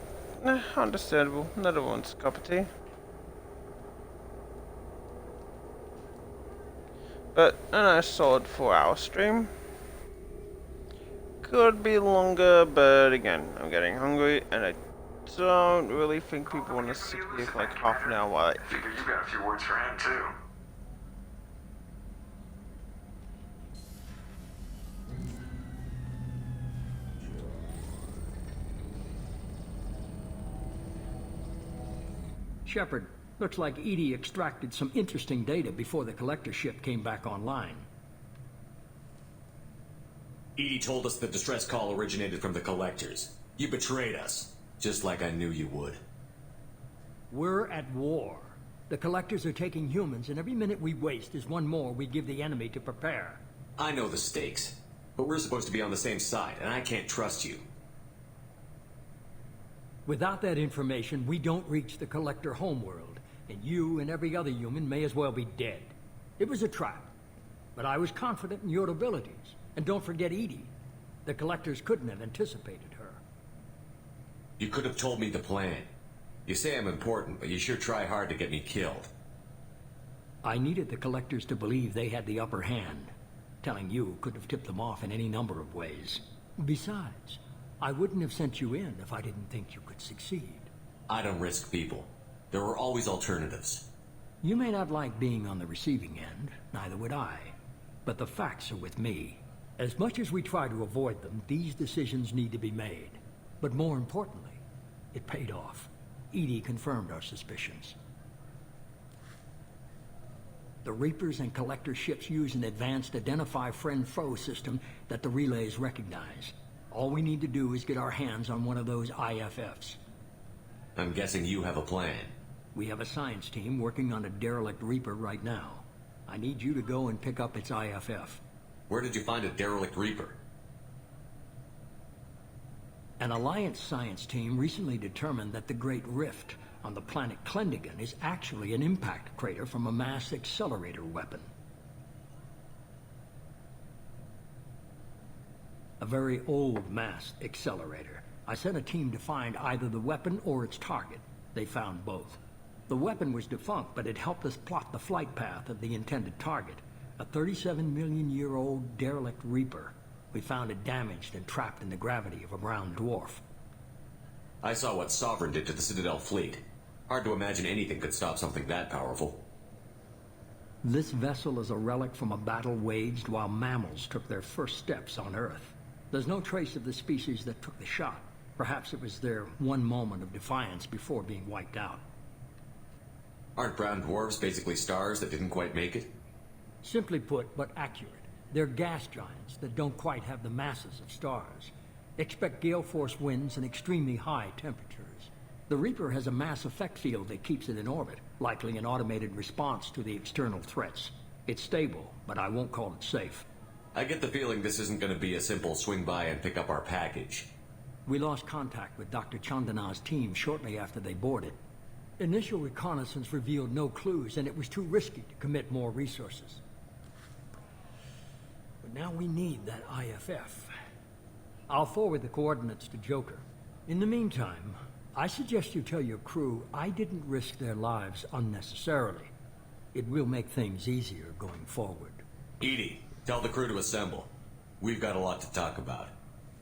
understandable. Not everyone's cup of tea. But a nice solid 4-hour stream. Could be longer, but again, I'm getting hungry, and I don't really think people want to sit here for like half an hour while I eat. Figure you got a few words for him, too. Shepard, looks like EDI extracted some interesting data before the collector ship came back online. EDI told us the distress call originated from the Collectors. You betrayed us, just like I knew you would. We're at war. The Collectors are taking humans, and every minute we waste is one more we give the enemy to prepare. I know the stakes, but we're supposed to be on the same side, and I can't trust you. Without that information, we don't reach the Collector homeworld, and you and every other human may as well be dead. It was a trap, but I was confident in your abilities. And don't forget EDI. The Collectors couldn't have anticipated her. You could have told me the plan. You say I'm important, but you sure try hard to get me killed. I needed the Collectors to believe they had the upper hand. Telling you could have tipped them off in any number of ways. Besides, I wouldn't have sent you in if I didn't think you could succeed. I don't risk people. There are always alternatives. You may not like being on the receiving end, neither would I. But the facts are with me. As much as we try to avoid them, these decisions need to be made. But more importantly, it paid off. EDI confirmed our suspicions. The Reapers and Collector ships use an advanced Identify Friend-Foe system that the relays recognize. All we need to do is get our hands on one of those IFFs. I'm guessing you have a plan. We have a science team working on a derelict Reaper right now. I need you to go and pick up its IFF. Where did you find a derelict Reaper? An Alliance science team recently determined that the Great Rift on the planet Klendagon is actually an impact crater from a mass accelerator weapon. A very old mass accelerator. I sent a team to find either the weapon or its target. They found both. The weapon was defunct, but it helped us plot the flight path of the intended target. A 37-million-year-old derelict Reaper. We found it damaged and trapped in the gravity of a brown dwarf. I saw what Sovereign did to the Citadel fleet. Hard to imagine anything could stop something that powerful. This vessel is a relic from a battle waged while mammals took their first steps on Earth. There's no trace of the species that took the shot. Perhaps it was their one moment of defiance before being wiped out. Aren't brown dwarves basically stars that didn't quite make it? Simply put, but accurate. They're gas giants that don't quite have the masses of stars. Expect gale force winds and extremely high temperatures. The Reaper has a mass effect field that keeps it in orbit, likely an automated response to the external threats. It's stable, but I won't call it safe. I get the feeling this isn't going to be a simple swing by and pick up our package. We lost contact with Dr. Chandana's team shortly after they boarded. Initial reconnaissance revealed no clues, and it was too risky to commit more resources. But now we need that IFF. I'll forward the coordinates to Joker. In the meantime, I suggest you tell your crew I didn't risk their lives unnecessarily. It will make things easier going forward. EDI, tell the crew to assemble. We've got a lot to talk about.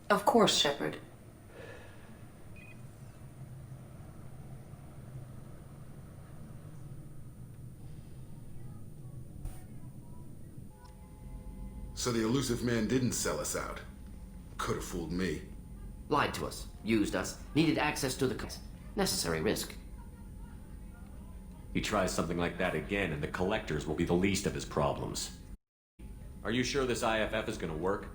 Of course, Shepard. So the elusive man didn't sell us out. Could have fooled me. Lied to us, used us, needed access to the necessary risk. He tries something like that again, and the Collectors will be the least of his problems. Are you sure this IFF is going to work?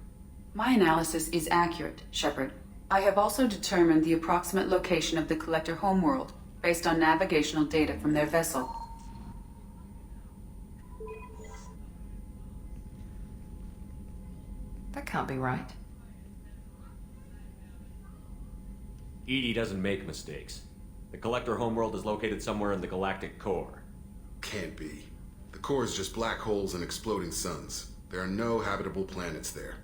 My analysis is accurate, Shepard. I have also determined the approximate location of the Collector homeworld, based on navigational data from their vessel. That can't be right. EDI doesn't make mistakes. The Collector homeworld is located somewhere in the galactic core. Can't be. The core is just black holes and exploding suns. There are no habitable planets there.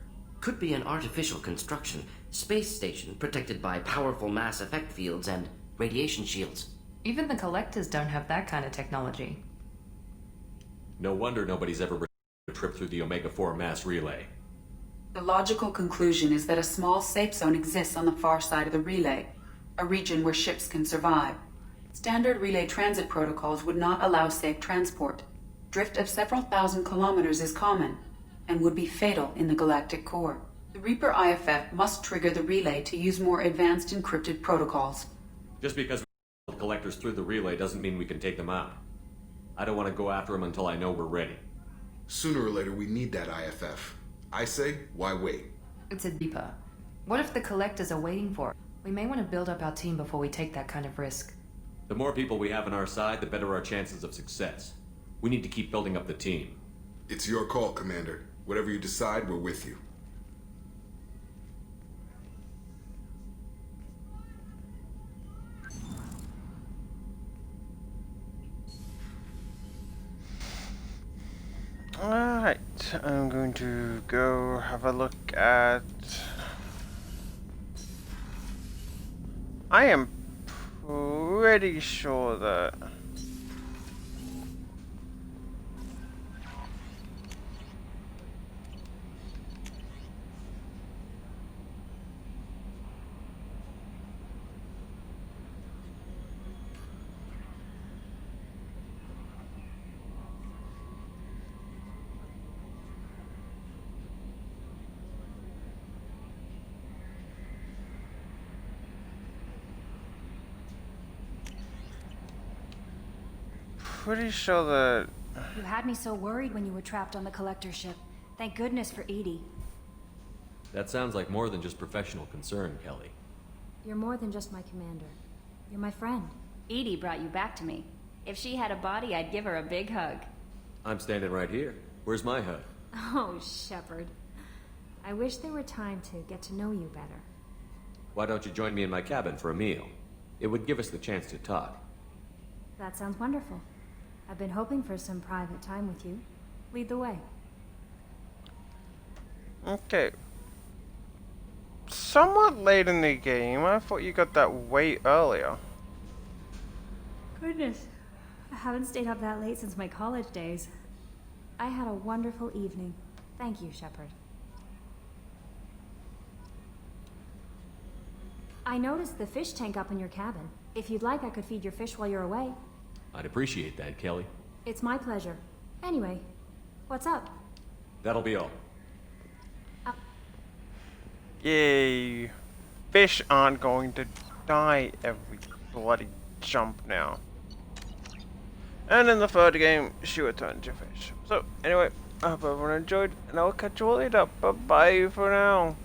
Could be an artificial construction, space station protected by powerful mass effect fields and radiation shields. Even the Collectors don't have that kind of technology. No wonder nobody's ever returned a trip through the Omega-4 mass relay. The logical conclusion is that a small safe zone exists on the far side of the relay, a region where ships can survive. Standard relay transit protocols would not allow safe transport. Drift of several thousand kilometers is common, and would be fatal in the galactic core. The Reaper IFF must trigger the relay to use more advanced encrypted protocols. Just because we the Collectors through the relay doesn't mean we can take them out. I don't want to go after them until I know we're ready. Sooner or later we need that IFF. I say, why wait? It's a deeper. What if the collectors are waiting for it? We may want to build up our team before we take that kind of risk. The more people we have on our side, the better our chances of success. We need to keep building up the team. It's your call, Commander. Whatever you decide, we're with you. Alright, I'm going to go have a look at... I am pretty sure that... Pretty sure that... You had me so worried when you were trapped on the collector ship. Thank goodness for EDI. That sounds like more than just professional concern, Kelly. You're more than just my commander. You're my friend. EDI brought you back to me. If she had a body, I'd give her a big hug. I'm standing right here. Where's my hug? Oh, Shepard. I wish there were time to get to know you better. Why don't you join me in my cabin for a meal? It would give us the chance to talk. That sounds wonderful. I've been hoping for some private time with you. Lead the way. Okay. Somewhat late in the game. I thought you got that way earlier. Goodness. I haven't stayed up that late since my college days. I had a wonderful evening. Thank you, Shepard. I noticed the fish tank up in your cabin. If you'd like, I could feed your fish while you're away. I'd appreciate that, Kelly. It's my pleasure. Anyway, what's up? That'll be all. Yay. Fish aren't going to die every bloody jump now. And in the third game, she returned to fish. So, anyway, I hope everyone enjoyed, and I'll catch you all later. Bye-bye for now.